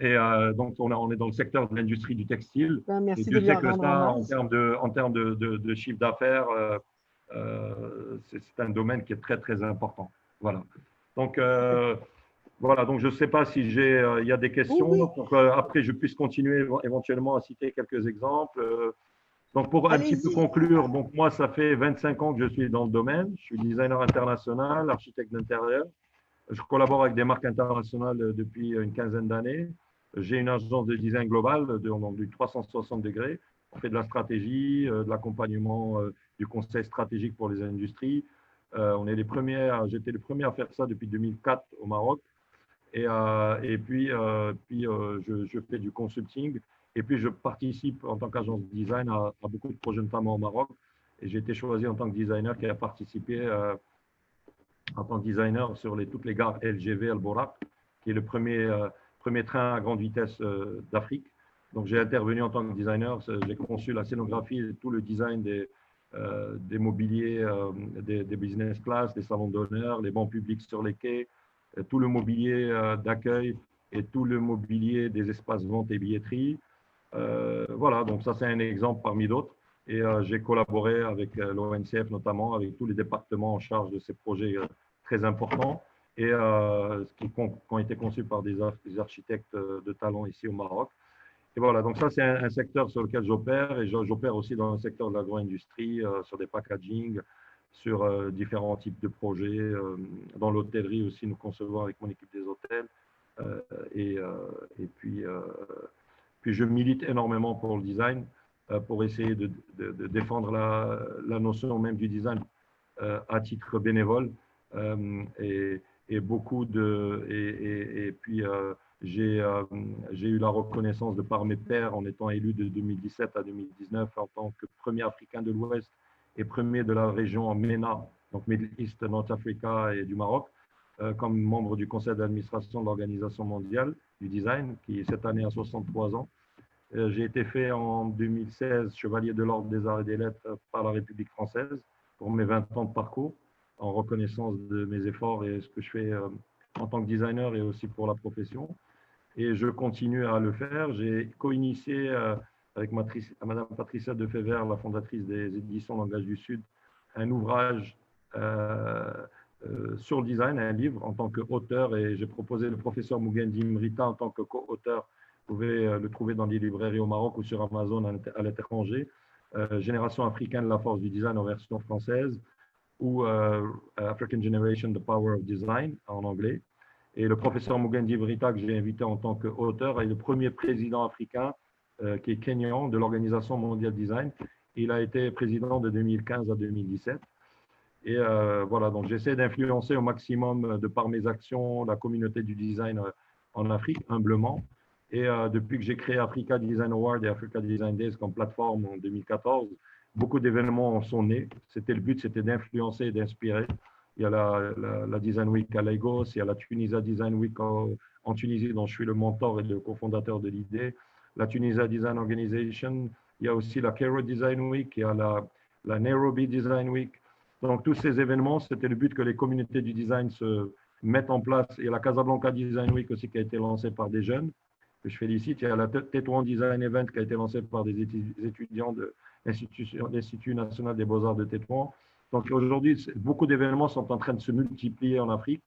Et donc, on est dans le secteur de l'industrie du textile. Merci et Dieu sait que ça, en termes de chiffre d'affaires, c'est un domaine qui est très, très important. Voilà. Donc, voilà, donc je ne sais pas si il y a des questions. Oui. Pour après, je puisse continuer éventuellement à citer quelques exemples. Donc, pour un petit peu conclure, donc moi, ça fait 25 ans que je suis dans le domaine. Je suis designer international, architecte d'intérieur. Je collabore avec des marques internationales depuis une quinzaine d'années. J'ai une agence de design global, donc du 360 degrés. On fait de la stratégie, de l'accompagnement, du conseil stratégique pour les industries. J'étais le premier à faire ça depuis 2004 au Maroc. Et puis, je fais du consulting. Et puis, je participe en tant qu'agence de design à beaucoup de projets, notamment au Maroc. Et j'ai été choisi en tant que designer qui a participé en tant que designer sur toutes les gares LGV Al Borak, qui est le premier train à grande vitesse d'Afrique. Donc, j'ai intervenu en tant que designer. J'ai conçu la scénographie et tout le design des mobiliers, des business class, des salons d'honneur, les bancs publics sur les quais, tout le mobilier d'accueil et tout le mobilier des espaces vente et billetterie. Voilà, donc ça c'est un exemple parmi d'autres. Et j'ai collaboré avec l'ONCF notamment, avec tous les départements en charge de ces projets très importants et qui ont été conçus par des architectes de talent ici au Maroc. Et voilà, donc ça c'est un secteur sur lequel j'opère et j'opère aussi dans le secteur de l'agro-industrie, sur des packaging, sur différents types de projets. Dans l'hôtellerie aussi, nous concevons avec mon équipe des hôtels. Euh, et, euh, et puis je milite énormément pour le design, pour essayer de défendre la notion même du design à titre bénévole. Et beaucoup de. Et puis, j'ai eu la reconnaissance de par mes pairs en étant élu de 2017 à 2019 en tant que premier Africain de l'Ouest et premier de la région MENA, donc Middle East, North Africa et du Maroc, comme membre du conseil d'administration de l'Organisation mondiale du design, qui cette année a 63 ans. J'ai été fait en 2016 chevalier de l'Ordre des Arts et des Lettres par la République française pour mes 20 ans de parcours, en reconnaissance de mes efforts et ce que je fais en tant que designer et aussi pour la profession. Et je continue à le faire. J'ai co-initié avec Madame Patricia Defever, la fondatrice des éditions Langage du Sud, un ouvrage sur le design, un livre en tant qu'auteur, et j'ai proposé le professeur Mugendi Mrita en tant que co-auteur. Vous pouvez le trouver dans des librairies au Maroc ou sur Amazon à l'étranger. Génération africaine, la force du design en version française, ou African Generation, The Power of Design en anglais. Et le professeur Mugendi Mrita, que j'ai invité en tant qu'auteur, est le premier président africain qui est kényan de l'Organisation mondiale design. Il a été président de 2015 à 2017. Et voilà, donc j'essaie d'influencer au maximum de par mes actions la communauté du design en Afrique, humblement. Et depuis que j'ai créé Africa Design Award et Africa Design Days comme plateforme en 2014, beaucoup d'événements en sont nés. C'était le but, c'était d'influencer et d'inspirer. Il y a la Design Week à Lagos, il y a la Tunisia Design Week en Tunisie, dont je suis le mentor et le cofondateur de l'idée. La Tunisia Design Organization, il y a aussi la Cairo Design Week, il y a la Nairobi Design Week. Donc, tous ces événements, c'était le but que les communautés du design se mettent en place. Il y a la Casablanca Design Week aussi qui a été lancée par des jeunes, que je félicite. Il y a la Tétouan Design Event qui a été lancée par des étudiants de l'Institut national des beaux-arts de Tétouan. Donc, aujourd'hui, beaucoup d'événements sont en train de se multiplier en Afrique.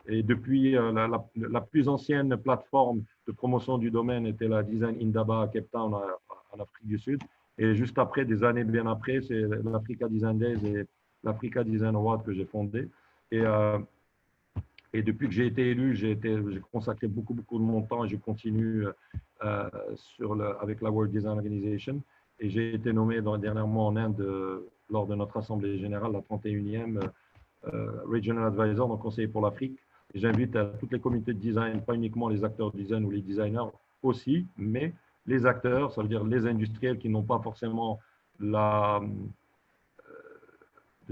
Et depuis la plus ancienne plateforme de promotion du domaine était la Design Indaba à Cape Town, en Afrique du Sud. Et juste après, des années bien après, c'est l'Africa Design Days et l'Africa Design Award que j'ai fondé. Et depuis que j'ai été élu, j'ai consacré beaucoup de mon temps et je continue avec la World Design Organization. Et j'ai été nommé dernièrement en Inde lors de notre Assemblée générale, la 31e Regional Advisor, donc conseiller pour l'Afrique. J'invite à toutes les communautés de design, pas uniquement les acteurs de design ou les designers aussi, mais les acteurs, ça veut dire les industriels qui n'ont pas forcément de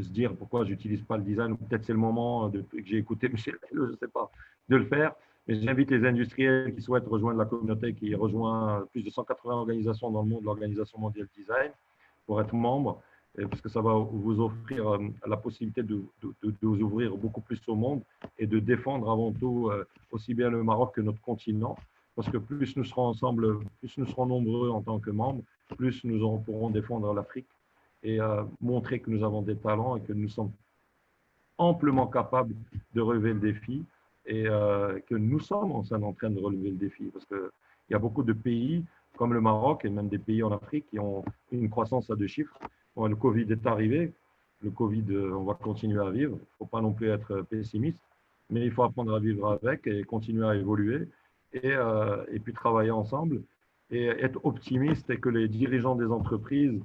se dire pourquoi je n'utilise pas le design, ou peut-être c'est le moment, depuis que j'ai écouté Michel Bello, je ne sais pas, de le faire. Mais j'invite les industriels qui souhaitent rejoindre la communauté, qui rejoint plus de 180 organisations dans le monde de l'Organisation mondiale du design, pour être membre, parce que ça va vous offrir la possibilité de vous ouvrir beaucoup plus au monde et de défendre avant tout aussi bien le Maroc que notre continent. Parce que plus nous serons ensemble, plus nous serons nombreux en tant que membres, plus nous pourrons défendre l'Afrique et montrer que nous avons des talents et que nous sommes amplement capables de relever le défi et que nous sommes en train de relever le défi. Parce qu'il y a beaucoup de pays comme le Maroc et même des pays en Afrique qui ont une croissance à 2 chiffres. Bon, le Covid est arrivé. Le Covid, on va continuer à vivre. Il ne faut pas non plus être pessimiste, mais il faut apprendre à vivre avec et continuer à évoluer et puis travailler ensemble et être optimiste et que les dirigeants des entreprises,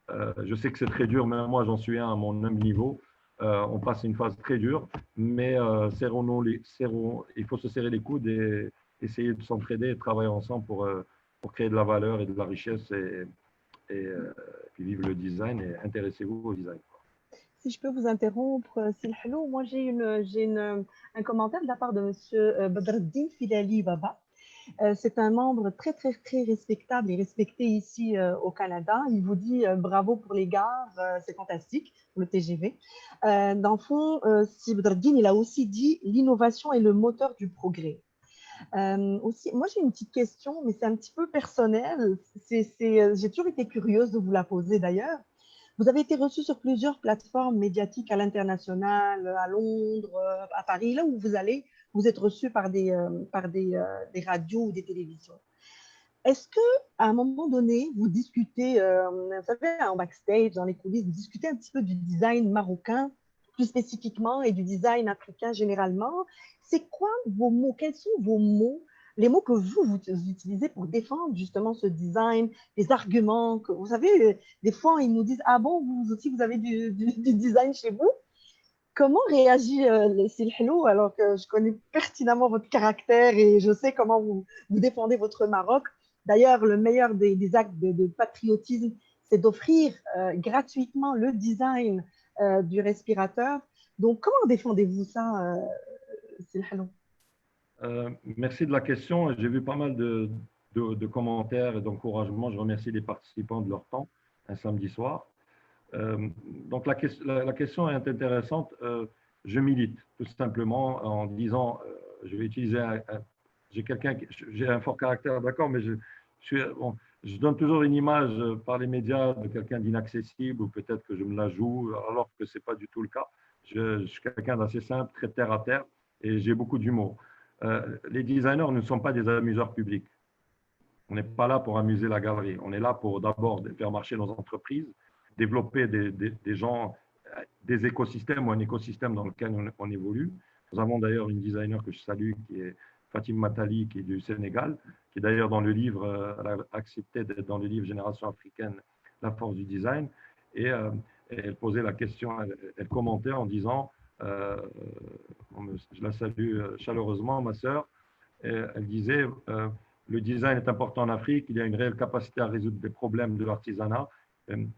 je sais que c'est très dur, même moi j'en suis un à mon humble niveau, on passe une phase très dure, mais il faut se serrer les coudes et essayer de s'entraider et de travailler ensemble pour créer de la valeur et de la richesse et puis vivre le design et intéressez-vous au design. Si je peux vous interrompre, Silhalou, moi j'ai un commentaire de la part de M. Badreddine Filali Baba. C'est un membre très, très, très respectable et respecté ici au Canada. Il vous dit bravo pour les gares, c'est fantastique, pour le TGV. Dans le fond, Si Badreddine, il a aussi dit l'innovation est le moteur du progrès. Aussi, moi, j'ai une petite question, mais c'est un petit peu personnel. J'ai toujours été curieuse de vous la poser d'ailleurs. Vous avez été reçu sur plusieurs plateformes médiatiques à l'international, à Londres, à Paris, là où vous allez, vous êtes reçu des radios ou des télévisions. Est-ce que à un moment donné, vous discutez, vous savez, en backstage, dans les coulisses, vous discutez un petit peu du design marocain, plus spécifiquement, et du design africain généralement? C'est quoi vos mots? Quels sont vos mots, les mots que vous utilisez pour défendre justement ce design, les arguments que vous savez, des fois, ils nous disent, ah bon, vous aussi, vous avez du design chez vous? Comment réagit Sil Hello alors que je connais pertinemment votre caractère et je sais comment vous défendez votre Maroc. D'ailleurs, le meilleur des actes de patriotisme, c'est d'offrir gratuitement le design du respirateur. Donc, comment défendez-vous ça, Sil Hello? Merci de la question. J'ai vu pas mal de commentaires et d'encouragements. Je remercie les participants de leur temps un samedi soir. Donc la question est intéressante. Je milite tout simplement en disant, je vais utiliser j'ai un fort caractère, d'accord, mais je donne toujours une image par les médias de quelqu'un d'inaccessible ou peut-être que je me la joue alors que c'est pas du tout le cas. Je suis quelqu'un d'assez simple, très terre à terre et j'ai beaucoup d'humour. Les designers ne sont pas des amuseurs publics. On n'est pas là pour amuser la galerie. On est là pour d'abord faire marcher nos entreprises, développer des gens, des écosystèmes ou un écosystème dans lequel on évolue. Nous avons d'ailleurs une designer que je salue qui est Fatim Matali, qui est du Sénégal, qui est d'ailleurs dans le livre, elle a accepté d'être dans le livre Génération africaine, la force du design. Et elle posait la question, elle commentait en disant, je la salue chaleureusement, ma sœur, elle disait, le design est important en Afrique, il y a une réelle capacité à résoudre des problèmes de l'artisanat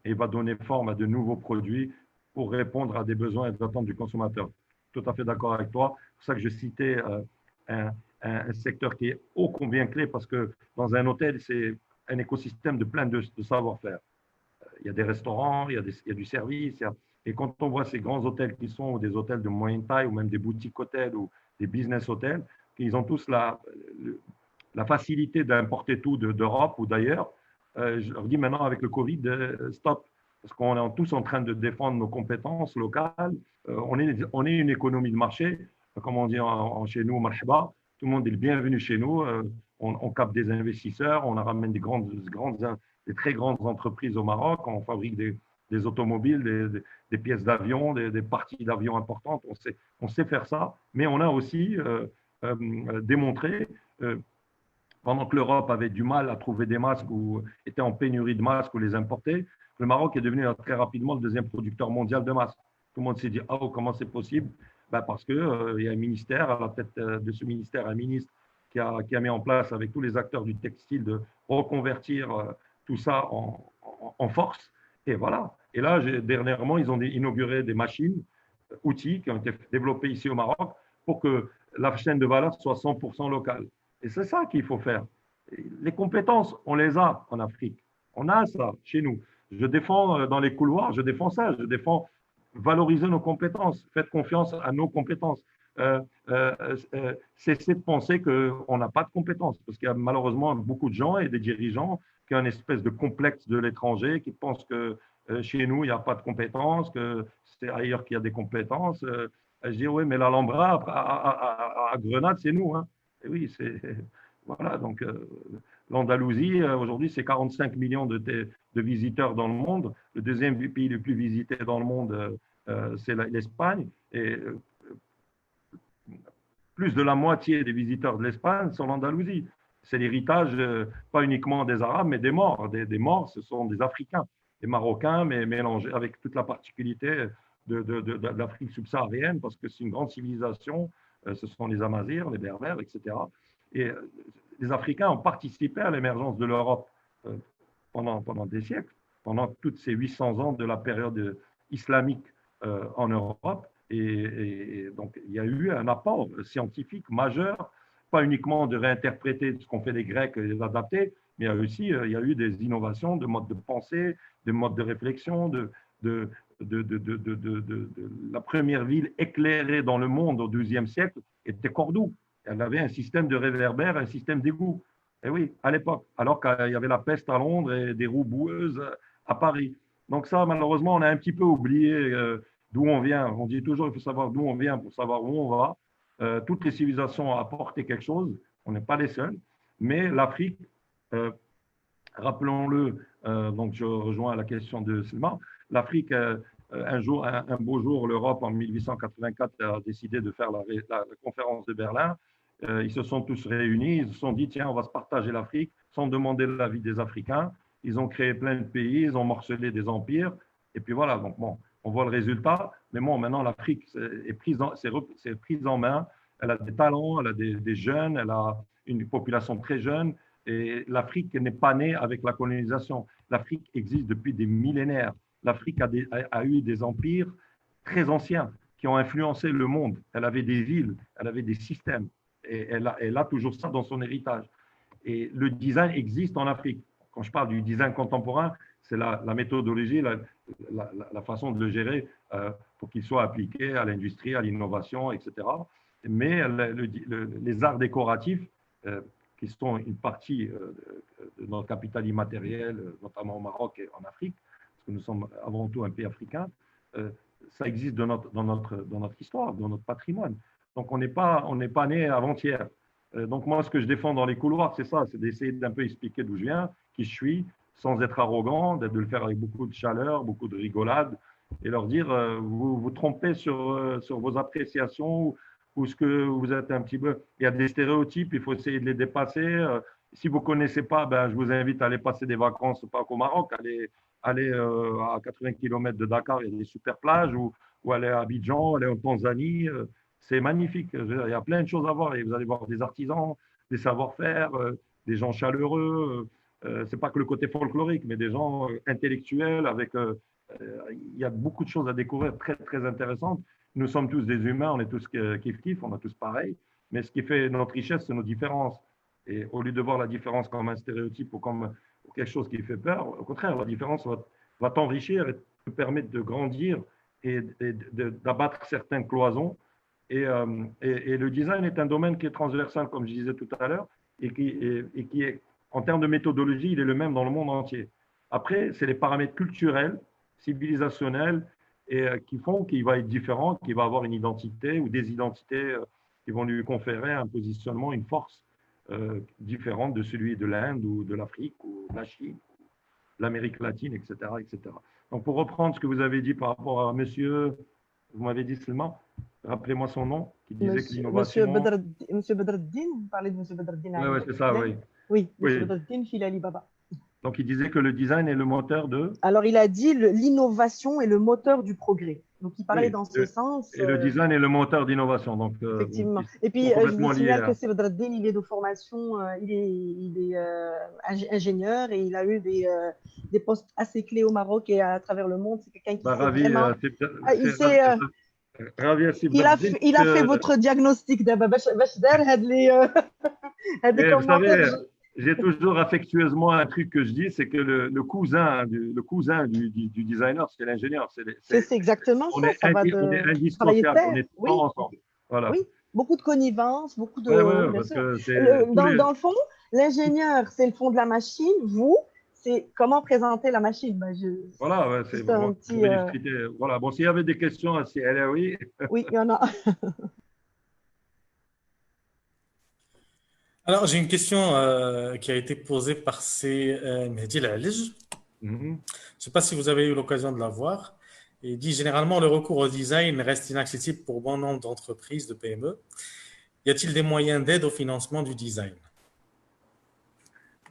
et va donner forme à de nouveaux produits pour répondre à des besoins et des attentes du consommateur. Tout à fait d'accord avec toi. C'est pour ça que je citais un secteur qui est ô combien clé parce que dans un hôtel, c'est un écosystème de plein de savoir-faire. Il y a des restaurants, il y a du service. Et quand on voit ces grands hôtels qui sont ou des hôtels de moyenne taille ou même des boutiques hôtels ou des business hôtels, ils ont tous la facilité d'importer tout d'Europe ou d'ailleurs. Je leur dis maintenant avec le Covid, stop, parce qu'on est tous en train de défendre nos compétences locales. On est une économie de marché, comme on dit chez nous, marhaba. Tout le monde est le bienvenu chez nous. On capte des investisseurs, on ramène des très grandes entreprises au Maroc. On fabrique des automobiles, des pièces d'avion, des parties d'avion importantes. On sait faire ça, mais on a aussi démontré pendant que l'Europe avait du mal à trouver des masques ou était en pénurie de masques ou les importer, le Maroc est devenu très rapidement le deuxième producteur mondial de masques. Tout le monde s'est dit, oh, comment c'est possible? Ben parce qu'il y a un ministère, à la tête de ce ministère, un ministre qui a mis en place avec tous les acteurs du textile de reconvertir tout ça en force. Et voilà. Et là, dernièrement, ils ont inauguré des machines, outils qui ont été développés ici au Maroc pour que la chaîne de valeur soit 100% locale. Et c'est ça qu'il faut faire. Les compétences, on les a en Afrique. On a ça chez nous. Je défends dans les couloirs, je défends ça. Je défends valoriser nos compétences. Faites confiance à nos compétences. Cessez de penser qu'on n'a pas de compétences. Parce qu'il y a malheureusement beaucoup de gens et des dirigeants qui ont une espèce de complexe de l'étranger, qui pensent que chez nous, il n'y a pas de compétences, que c'est ailleurs qu'il y a des compétences. Je dis, oui, mais l'Alhambra à Grenade, c'est nous. Hein. Et oui, c'est voilà. Donc, l'Andalousie, aujourd'hui, c'est 45 millions de visiteurs dans le monde. Le deuxième pays le plus visité dans le monde, c'est l'Espagne. Et plus de la moitié des visiteurs de l'Espagne sont l'Andalousie. C'est l'héritage, pas uniquement des Arabes, mais des morts. Des morts, ce sont des Africains, des Marocains, mais mélangés avec toute la particularité de l'Afrique subsaharienne, parce que c'est une grande civilisation. Ce sont les Amazirs, les Berbères, etc. Et les Africains ont participé à l'émergence de l'Europe pendant des siècles, pendant toutes ces 800 ans de la période islamique en Europe. Et donc, il y a eu un apport scientifique majeur, pas uniquement de réinterpréter ce qu'ont fait les Grecs et les adapter, mais il y a eu des innovations de modes de pensée, de modes de réflexion, la première ville éclairée dans le monde au XIIe siècle était Cordoue. Elle avait un système de réverbère, un système d'égout. Et oui, à l'époque, alors qu'il y avait la peste à Londres et des roues boueuses à Paris. Donc ça, malheureusement, on a un petit peu oublié d'où on vient. On dit toujours qu'il faut savoir d'où on vient pour savoir où on va. Toutes les civilisations ont apporté quelque chose. On n'est pas les seuls. Mais l'Afrique, rappelons-le, donc je rejoins la question de Selma, l'Afrique, un beau jour, l'Europe, en 1884, a décidé de faire la conférence de Berlin. Ils se sont tous réunis, ils se sont dit, tiens, on va se partager l'Afrique sans demander l'avis des Africains. Ils ont créé plein de pays, ils ont morcelé des empires. Et puis voilà, donc bon, on voit le résultat. Mais bon, maintenant, l'Afrique est prise en main. Elle a des talents, elle a des jeunes, elle a une population très jeune. Et l'Afrique n'est pas née avec la colonisation. L'Afrique existe depuis des millénaires. L'Afrique a eu des empires très anciens qui ont influencé le monde. Elle avait des villes, elle avait des systèmes. Et elle a toujours ça dans son héritage. Et le design existe en Afrique. Quand je parle du design contemporain, c'est la méthodologie, la façon de le gérer pour qu'il soit appliqué à l'industrie, à l'innovation, etc. Mais les arts décoratifs, qui sont une partie de notre capital immatériel, notamment au Maroc et en Afrique, parce que nous sommes avant tout un pays africain, ça existe dans notre histoire, dans notre patrimoine. Donc, on n'est pas né avant-hier. Donc, moi, ce que je défends dans les couloirs, c'est ça, c'est d'essayer d'un peu expliquer d'où je viens, qui je suis, sans être arrogant, de le faire avec beaucoup de chaleur, beaucoup de rigolade, et leur dire, vous vous trompez sur vos appréciations, ou ce que vous êtes un petit peu… Il y a des stéréotypes, il faut essayer de les dépasser. Si vous ne connaissez pas, ben, je vous invite à aller passer des vacances, pas qu'au Maroc, aller à 80 km de Dakar, il y a des super plages, ou aller à Abidjan, aller en Tanzanie. C'est magnifique. Il y a plein de choses à voir. Et vous allez voir des artisans, des savoir-faire, des gens chaleureux. C'est pas que le côté folklorique, mais des gens intellectuels. Il y a beaucoup de choses à découvrir très, très intéressantes. Nous sommes tous des humains, on est tous kiff-kiff, on est tous pareils. Mais ce qui fait notre richesse, c'est nos différences. Et au lieu de voir la différence comme un stéréotype ou comme quelque chose qui fait peur, au contraire, la différence va t'enrichir et te permettre de grandir et d'abattre certaines cloisons. Et le design est un domaine qui est transversal, comme je disais tout à l'heure, et qui est, en termes de méthodologie, il est le même dans le monde entier. Après, c'est les paramètres culturels, civilisationnels, et qui font qu'il va être différent, qu'il va avoir une identité ou des identités qui vont lui conférer un positionnement, une force différente de celui de l'Inde ou de l'Afrique ou de la Chine, l'Amérique latine, etc., etc. Donc, pour reprendre ce que vous avez dit par rapport à monsieur, vous m'avez dit seulement, rappelez-moi son nom, qui disait que l'innovation… Monsieur Bedreddine, vous parlez de Monsieur Bedreddine. Oui, c'est ça, oui. Oui, Monsieur Oui. Bedreddine Filali Baba. Donc, il disait que le design est le moteur de… Alors, il a dit l'innovation est le moteur du progrès. Donc, il parlait dans ce sens. Et le design est le moteur d'innovation. Donc, effectivement. Et puis, je vous signale que c'est Bedreddine, il est de formation, il est ingénieur et il a eu des postes assez clés au Maroc et à travers le monde. C'est quelqu'un qui ravi, vraiment… il a fait votre diagnostic d'abord. Vous savez, j'ai toujours affectueusement un truc que je dis, c'est que le cousin du designer, c'est l'ingénieur. C'est exactement ça. On est indissociables, on est tous ensemble. Voilà. Oui, beaucoup de connivence, beaucoup de… Ouais, parce que dans le fond, l'ingénieur, c'est le fond de la machine. Vous, c'est comment présenter la machine. Voilà, ouais, c'est un petit… Voilà, bon, s'il y avait des questions, oui. Oui, il y en a. Alors, j'ai une question qui a été posée par Mehdi Lalij. Je ne sais pas si vous avez eu l'occasion de la voir. Il dit généralement le recours au design reste inaccessible pour bon nombre d'entreprises, de PME. Y a-t-il des moyens d'aide au financement du design?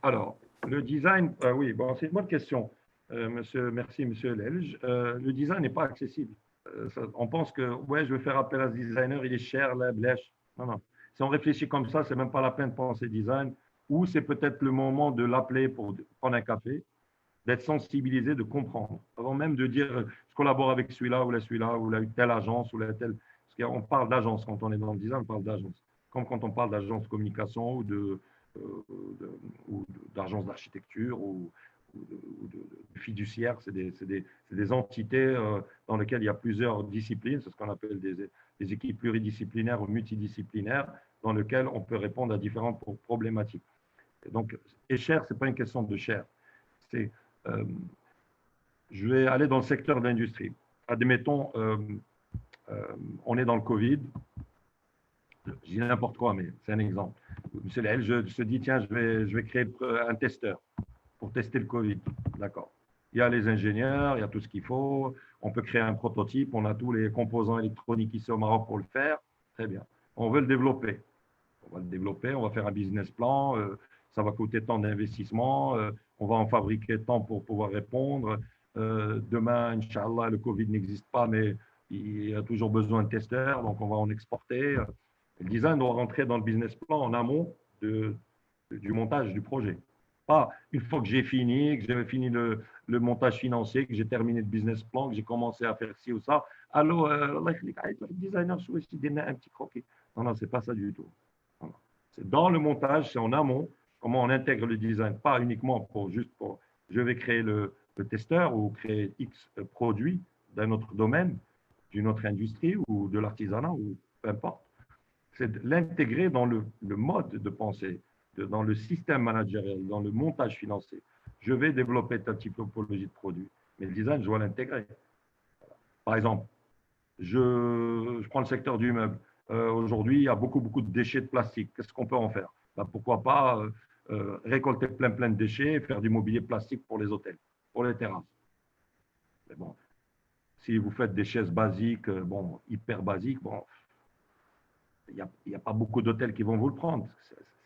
Alors, le design, oui, bon, c'est une bonne question. Merci, monsieur Lelge. Le design n'est pas accessible. On pense que, ouais, je vais faire appel à ce designer, il est cher, la blèche. Non, non. Si on réfléchit comme ça, c'est même pas la peine de penser design. Ou c'est peut-être le moment de l'appeler pour prendre un café, d'être sensibilisé, de comprendre. Avant même de dire, je collabore avec celui-là, ou telle agence, ou telle… Parce qu'on parle d'agence quand on est dans le design, on parle d'agence. Comme quand on parle d'agence communication ou d'agence d'architecture ou de fiduciaires, c'est des entités dans lesquelles il y a plusieurs disciplines, c'est ce qu'on appelle des équipes pluridisciplinaires ou multidisciplinaires, dans lesquelles on peut répondre à différentes problématiques. Et donc, et cher, ce n'est pas une question de cher. C'est, je vais aller dans le secteur de l'industrie. Admettons, on est dans le Covid. Je dis n'importe quoi, mais c'est un exemple. Monsieur Lehel, je se dis, tiens, je vais créer un testeur pour tester le Covid. D'accord. Il y a les ingénieurs, il y a tout ce qu'il faut. On peut créer un prototype. On a tous les composants électroniques ici au Maroc pour le faire. Très bien. On veut le développer. On va le développer, on va faire un business plan. Ça va coûter tant d'investissement. On va en fabriquer tant pour pouvoir répondre. Demain, Inch'Allah, le Covid n'existe pas, mais il y a toujours besoin de testeurs. Donc, on va en exporter. Le design doit rentrer dans le business plan en amont du montage du projet. Pas une fois que j'ai fini, que j'ai fini le montage financier, que j'ai terminé le business plan, que j'ai commencé à faire ci ou ça. Allô, le designer, je vais un petit croquis. Non, non, ce n'est pas ça du tout. C'est dans le montage, c'est en amont, comment on intègre le design, pas uniquement juste pour je vais créer le testeur ou créer X produit d'un autre domaine, d'une autre industrie ou de l'artisanat ou peu importe. C'est de l'intégrer dans le mode de pensée, dans le système managériel, dans le montage financier. Je vais développer ta typologie de produit, mais le design, je dois l'intégrer. Par exemple, je prends le secteur du meuble. Aujourd'hui, il y a beaucoup de déchets de plastique. Qu'est-ce qu'on peut en faire? Ben, pourquoi pas récolter plein de déchets et faire du mobilier plastique pour les hôtels, pour les terrasses. Mais bon, si vous faites des chaises basiques, bon, hyper basiques, bon, il n'y a pas beaucoup d'hôtels qui vont vous le prendre.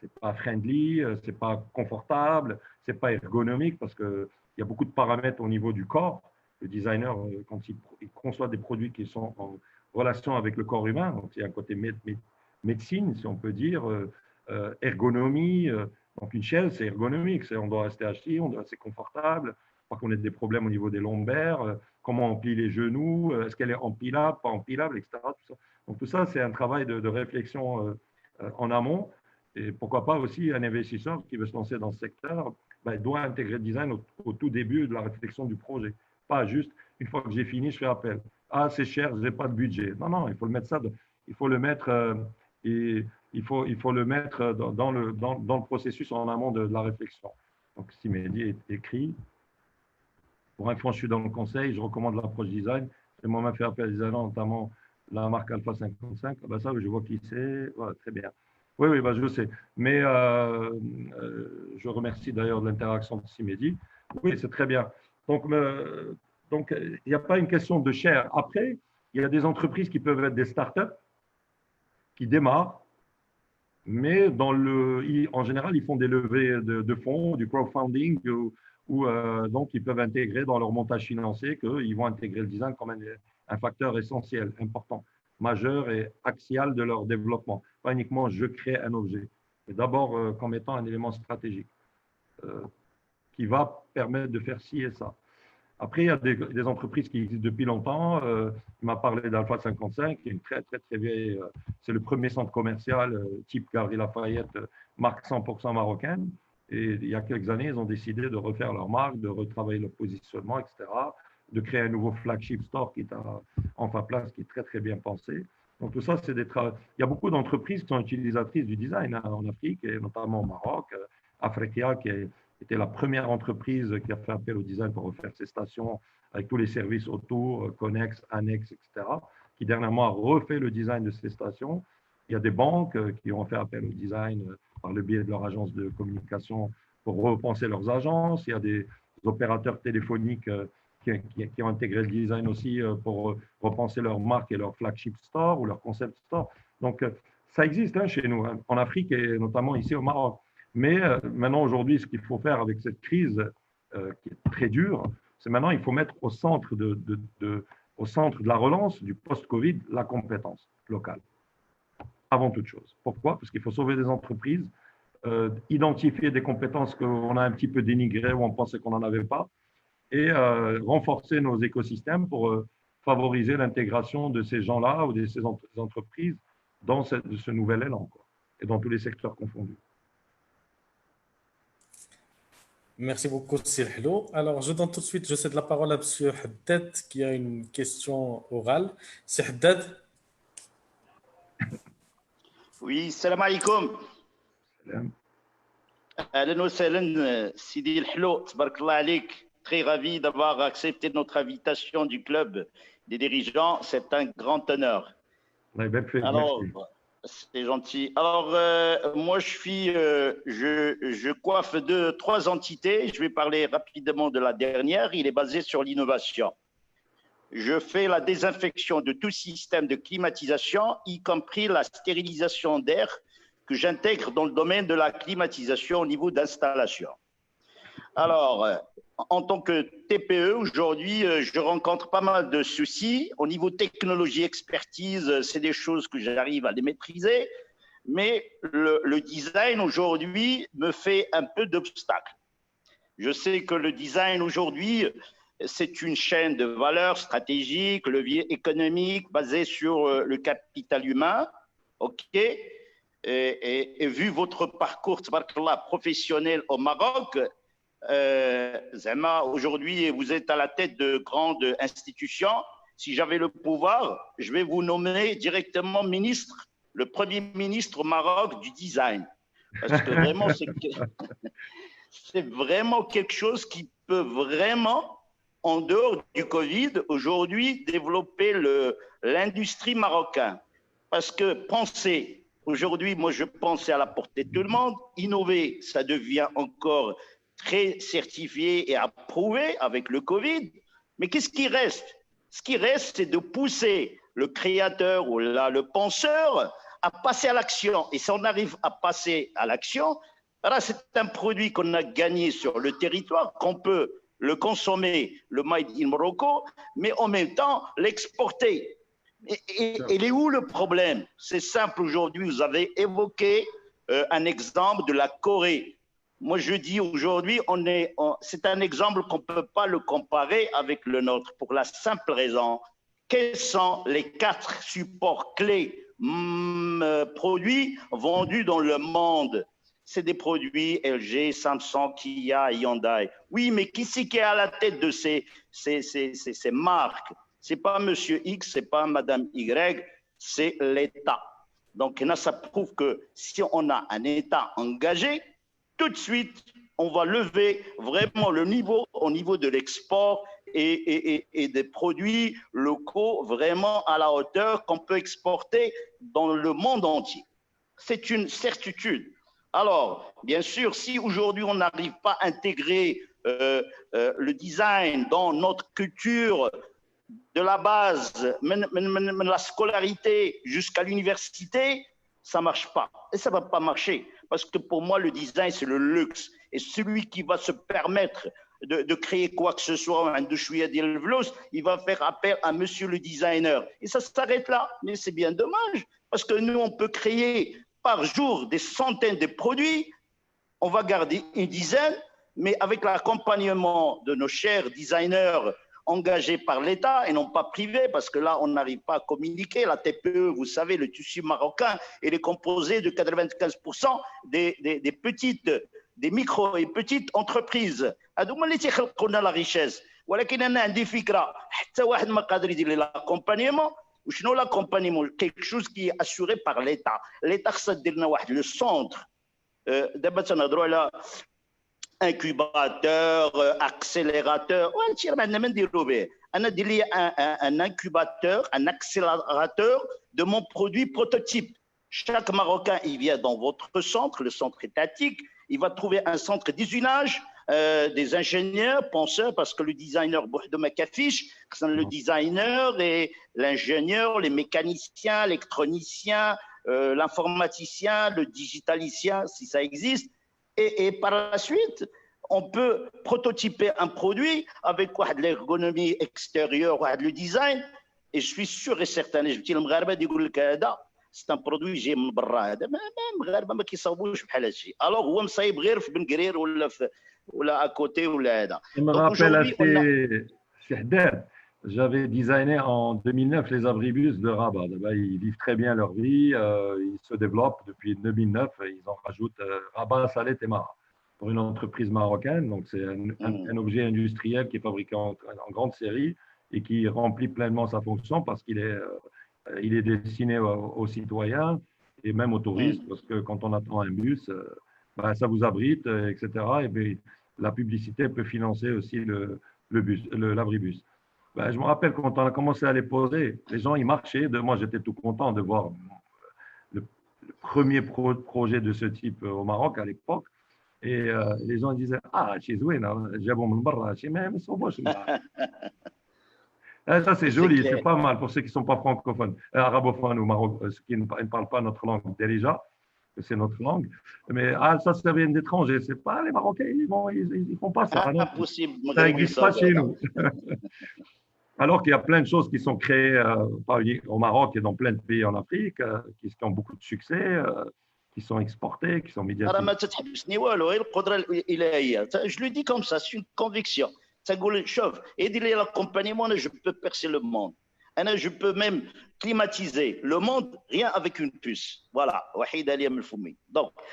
C'est pas friendly, c'est pas confortable, c'est pas ergonomique parce qu'il y a beaucoup de paramètres au niveau du corps. Le designer, quand il conçoit des produits qui sont en relation avec le corps humain, donc il y a un côté médecine, si on peut dire, ergonomie. Donc une chaise, c'est ergonomique, on doit rester assis, c'est confortable, pas qu'on ait des problèmes au niveau des lombaires, comment on plie les genoux, est-ce qu'elle est empilable, pas empilable, etc. Tout ça. Donc tout ça, c'est un travail de réflexion en amont. Et pourquoi pas aussi un investisseur qui veut se lancer dans ce secteur, ben, doit intégrer le design au tout début de la réflexion du projet. Pas juste, une fois que j'ai fini, je fais appel. Ah, c'est cher, je n'ai pas de budget. Non, non, il faut le mettre il faut le mettre, il faut le mettre dans le processus en amont de la réflexion. Donc, si Mehdi est écrit, pour info, je suis dans le conseil, je recommande l'approche design. J'ai moi-même fait appel à des designers, notamment la marque Alpha 55. Ah ben ça, je vois qui c'est. Voilà, très bien. Oui, ben je sais. Mais je remercie d'ailleurs de l'interaction de Simedi. Oui, c'est très bien. Donc, il n'y a pas une question de cher. Après, il y a des entreprises qui peuvent être des startups qui démarrent, mais en général, ils font des levées de fonds, du crowdfunding, donc ils peuvent intégrer dans leur montage financier qu'ils vont intégrer le design comme un facteur essentiel, important, majeur et axial de leur développement. Pas uniquement je crée un objet, mais d'abord comme étant un élément stratégique qui va permettre de faire ci et ça. Après, il y a des entreprises qui existent depuis longtemps. Il m'a parlé d'Alpha 55, qui est une très vieille. C'est le premier centre commercial type Galeries Lafayette, marque 100% marocaine. Et il y a quelques années, ils ont décidé de refaire leur marque, de retravailler leur positionnement, etc. De créer un nouveau flagship store qui est en place, qui est très bien pensé. Donc tout ça, c'est des travaux. Il y a beaucoup d'entreprises qui sont utilisatrices du design en Afrique, et notamment au Maroc. Africa, qui était la première entreprise qui a fait appel au design pour refaire ses stations avec tous les services autour, connexes, annexes, etc., qui dernièrement a refait le design de ces stations. Il y a des banques qui ont fait appel au design par le biais de leur agence de communication pour repenser leurs agences. Il y a des opérateurs téléphoniques qui ont intégré le design aussi pour repenser leur marque et leur flagship store ou leur concept store. Donc, ça existe chez nous, en Afrique et notamment ici au Maroc. Mais maintenant, aujourd'hui, ce qu'il faut faire avec cette crise qui est très dure, c'est maintenant il faut mettre au centre au centre de la relance du post-Covid la compétence locale, avant toute chose. Pourquoi? Parce qu'il faut sauver des entreprises, identifier des compétences qu'on a un petit peu dénigrées ou on pensait qu'on n'en avait pas, et renforcer nos écosystèmes pour favoriser l'intégration de ces gens-là ou de ces entreprises dans ce nouvel élan, quoi, et dans tous les secteurs confondus. Merci beaucoup, c'est Hello. Alors, je donne tout de suite, je cède la parole à Monsieur Haddad qui a une question orale. C'est Haddad. Oui, salam alaikum. Salam. Ahlan wa sahlan, Sidi El Hello, tabarakallah alik. Très ravi d'avoir accepté notre invitation du club des dirigeants. C'est un grand honneur. Allah يبارك فيك. Alors, Merci. c'est gentil. Alors, moi, je coiffe trois entités. Je vais parler rapidement de la dernière. Il est basé sur l'innovation. Je fais la désinfection de tout système de climatisation, y compris la stérilisation d'air que j'intègre dans le domaine de la climatisation au niveau d'installation. Alors, en tant que TPE, aujourd'hui, je rencontre pas mal de soucis. Au niveau technologie, expertise, c'est des choses que j'arrive à les maîtriser. Mais le design aujourd'hui me fait un peu d'obstacles. Je sais que le design aujourd'hui, c'est une chaîne de valeur stratégique, levier économique basé sur le capital humain. OK. Et vu votre parcours professionnel au Maroc, Zema, aujourd'hui, vous êtes à la tête de grandes institutions. Si j'avais le pouvoir, je vais vous nommer directement ministre, le premier ministre au Maroc du design. Parce que vraiment, c'est vraiment quelque chose qui peut vraiment, en dehors du Covid, aujourd'hui, développer l'industrie marocaine. Parce que penser, aujourd'hui, moi, je pensais à la portée de tout le monde. Innover, ça devient encore très certifié et approuvé avec le Covid. Mais qu'est-ce qui reste? Ce qui reste, c'est de pousser le créateur ou le penseur à passer à l'action. Et si on arrive à passer à l'action, c'est un produit qu'on a gagné sur le territoire, qu'on peut le consommer, le Made in Morocco, mais en même temps l'exporter. Et il est où le problème? C'est simple aujourd'hui, vous avez évoqué un exemple de la Corée. Moi, je dis aujourd'hui, c'est un exemple qu'on ne peut pas le comparer avec le nôtre pour la simple raison. Quels sont les 4 supports clés produits vendus dans le monde? C'est des produits LG, Samsung, Kia, Hyundai. Oui, mais qui c'est qui est à la tête de ces marques? Ce n'est pas Monsieur X, ce n'est pas Madame Y, c'est l'État. Donc là, ça prouve que si on a un État engagé, tout de suite, on va lever vraiment le niveau au niveau de l'export et des produits locaux vraiment à la hauteur qu'on peut exporter dans le monde entier. C'est une certitude. Alors, bien sûr, si aujourd'hui on n'arrive pas à intégrer le design dans notre culture de la base, la scolarité jusqu'à l'université, ça ne marche pas. Et ça ne va pas marcher. Parce que pour moi, le design, c'est le luxe. Et celui qui va se permettre de créer quoi que ce soit, il va faire appel à monsieur le designer. Et ça s'arrête là. Mais c'est bien dommage. Parce que nous, on peut créer par jour des centaines de produits. On va garder une dizaine. Mais avec l'accompagnement de nos chers designers engagés par l'État et non pas privés, parce que là, on n'arrive pas à communiquer. La TPE, vous savez, le tissu marocain, il est composé de 95% des petites, des micro et petites entreprises. هذوما اللي تيخلقوا لنا la richesse. ولكن انا عندي فكره حتى واحد ما قادر يدير لي l'accompagnement. وشنو l'accompagnement? Quelque chose qui est assuré par l'État. l'État خصها دير لنا واحد le centre. دابا تنهضروا على incubateur, accélérateur. Un incubateur, un accélérateur de mon produit prototype. Chaque Marocain, il vient dans votre centre, le centre étatique, il va trouver un centre d'usinage, des ingénieurs, penseurs, parce que le designer, le designer et l'ingénieur, les mécaniciens, l'électronicien, l'informaticien, le digitalicien, si ça existe. Et par la suite, on peut prototyper un produit avec l'ergonomie extérieure, le design. Et je suis sûr et certain, c'est un produit j'ai alors هو مصايب غير في بن قرير ولا à côté ولا هذا. Il me rappelle assez, Haddad, j'avais designé en 2009 les abribus de Rabat. Ils vivent très bien leur vie, ils se développent depuis 2009, ils en rajoutent Rabat, Salet et Mara. pour une entreprise marocaine. Donc, c'est un objet industriel qui est fabriqué en grande série et qui remplit pleinement sa fonction parce qu'il est, il est destiné aux citoyens et même aux touristes, parce que quand on attend un bus, ben, ça vous abrite, etc. Et bien, la publicité peut financer aussi l'abribus. Ben, je me rappelle quand on a commencé à les poser, les gens, ils marchaient. Moi, j'étais tout content de voir le premier projet de ce type au Maroc à l'époque. Et les gens disaient, ah, chez Zouina, j'abon من برا, chez même, ils sont beaux. Ça, c'est joli, c'est pas mal pour ceux qui ne sont pas francophones, arabophones ou maroc, ceux qui ne parlent pas notre langue déjà, c'est notre langue. Mais ça vient d'étrangers. C'est pas les Marocains, ils font pas ça. Impossible. Ça n'existe pas chez nous. Alors qu'il y a plein de choses qui sont créées au Maroc et dans plein de pays en Afrique, qui ont beaucoup de succès, qui sont exportés, qui sont médiatisés. Je lui dis comme ça, c'est une conviction. Aider l'accompagnement, je peux percer le monde. Je peux même climatiser le monde rien avec une puce. Voilà. Donc,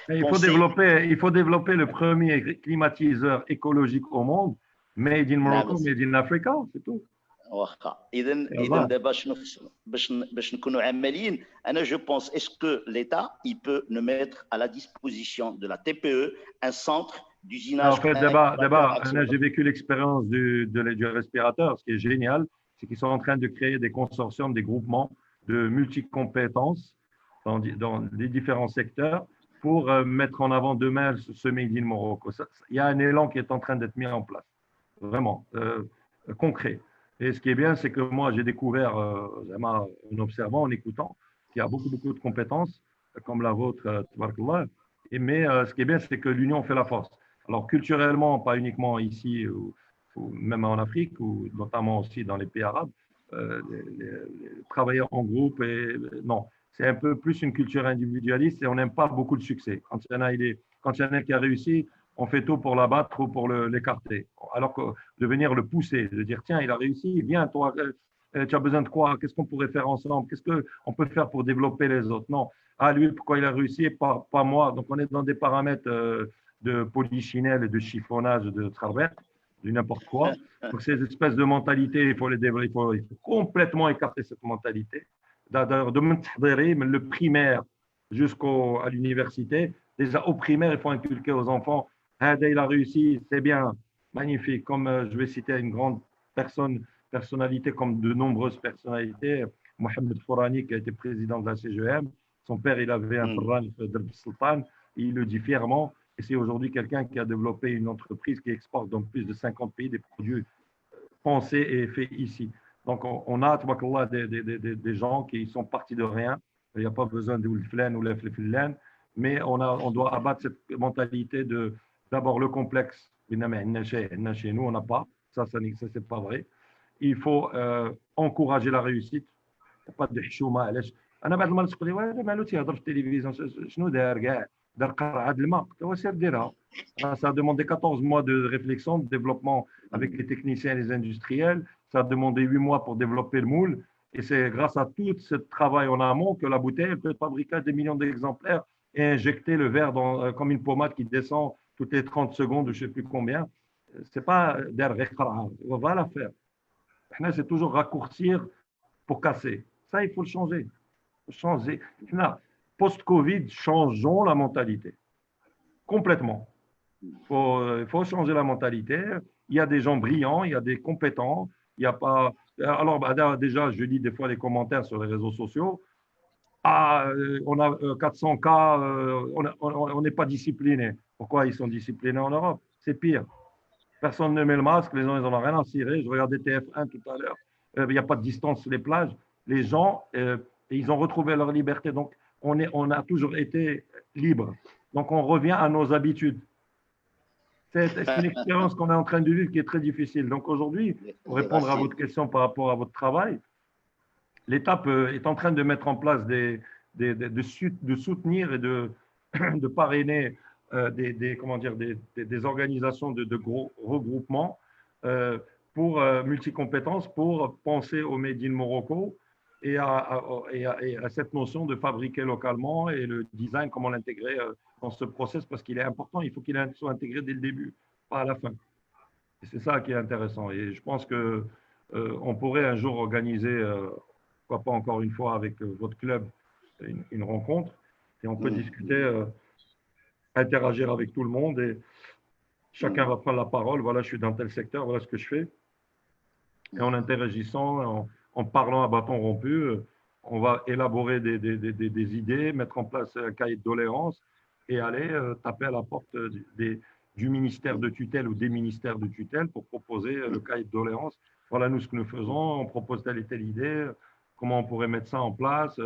il faut développer le premier climatiseur écologique au monde, made in Morocco, made in Africa, c'est tout. إذا دابا باش نكونوا عمليين je pense est-ce que l'État il peut nous mettre à la disposition de la TPE un centre d'usinage. En fait, d'abord, j'ai vécu l'expérience du respirateur. Ce qui est génial, c'est qu'ils sont en train de créer des consortiums, des groupements de multicompétences dans les différents secteurs pour mettre en avant demain ce Made in Morocco. Il y a un élan qui est en train d'être mis en place, vraiment concret. Et ce qui est bien, c'est que moi, j'ai découvert, en observant, en écoutant, qu'il y a beaucoup de compétences, comme la vôtre, mais ce qui est bien, c'est que l'union fait la force. Alors, culturellement, pas uniquement ici, ou même en Afrique, ou notamment aussi dans les pays arabes, travailler en groupe, non, c'est un peu plus une culture individualiste et on n'aime pas beaucoup le succès. Quand il y en a qui a réussi, on fait tout pour l'abattre ou pour l'écarter. Alors que de venir le pousser, de dire, tiens, il a réussi, viens, toi, tu as besoin de quoi? Qu'est-ce qu'on pourrait faire ensemble? Qu'est-ce qu'on peut faire pour développer les autres? Non. Ah, lui, pourquoi il a réussi, pas moi. Donc, on est dans des paramètres de polichinelle et de chiffonnage, de travers, de n'importe quoi. Donc, ces espèces de mentalités, il faut les développer, il faut complètement écarter cette mentalité. De le primaire jusqu'à l'université. Déjà, au primaire, il faut inculquer aux enfants. Il a réussi, c'est bien, magnifique. Comme je vais citer une grande personnalité, comme de nombreuses personnalités, Mohamed Fourani, qui a été président de la CGM. Son père, il avait un Ferran de Sultan, il le dit fièrement. Et c'est aujourd'hui quelqu'un qui a développé une entreprise qui exporte dans plus de 50 pays des produits pensés et faits ici. Donc, on a des gens qui sont partis de rien. Il n'y a pas besoin de l'flen ou l'flen, mais on doit abattre cette mentalité de d'abord le complexe. Chez nous, on n'a pas. Ça c'est pas vrai. Il faut encourager la réussite. Pas de حشومه علاش انا بعض المرات تقول لي مالو تيهضر في التلفزيون شنو دار كاع دار قرعه د الماء هو سير ديرها. Ça a demandé 14 mois de réflexion, de développement avec les techniciens et les industriels. Ça a demandé 8 mois pour développer le moule. Et c'est grâce à tout ce travail en amont que la bouteille peut fabriquer des millions d'exemplaires et injecter le verre comme une pommade qui descend toutes les 30 secondes, je ne sais plus combien. Ce n'est pas derrière, on va la faire. C'est toujours raccourcir pour casser. Ça, il faut le changer. Changer. Post-Covid, changeons la mentalité. Complètement. Il faut changer la mentalité. Il y a des gens brillants, il y a des compétents. Il y a pas. Alors, déjà, je lis des fois les commentaires sur les réseaux sociaux. Ah, on a 400 cas, on n'est pas discipliné. Pourquoi ils sont disciplinés en Europe? C'est pire. Personne ne met le masque, les gens, ils n'en ont rien à cirer. Je regardais TF1 tout à l'heure. Il n'y a pas de distance sur les plages. Les gens, ils ont retrouvé leur liberté. Donc, on a toujours été libre. Donc, on revient à nos habitudes. C'est une expérience qu'on est en train de vivre qui est très difficile. Donc, aujourd'hui, pour répondre à votre question par rapport à votre travail, l'État est en train de mettre en place de soutenir et de parrainer des organisations de gros regroupements pour multicompétences, pour penser au Made in Morocco et à cette notion de fabriquer localement et le design, comment l'intégrer dans ce process parce qu'il est important. Il faut qu'il soit intégré dès le début, pas à la fin. Et c'est ça qui est intéressant. Et je pense que on pourrait un jour organiser, pourquoi pas encore une fois avec votre club, une rencontre et on peut discuter, interagir avec tout le monde et chacun va prendre la parole. Voilà, je suis dans tel secteur, voilà ce que je fais. Et en interagissant, en parlant à bâton rompu, on va élaborer des idées, mettre en place un cahier de doléances et aller taper à la porte du ministère de tutelle ou des ministères de tutelle pour proposer le cahier de doléances. Voilà, nous, ce que nous faisons, on propose telle et telle idée, comment on pourrait mettre ça en place,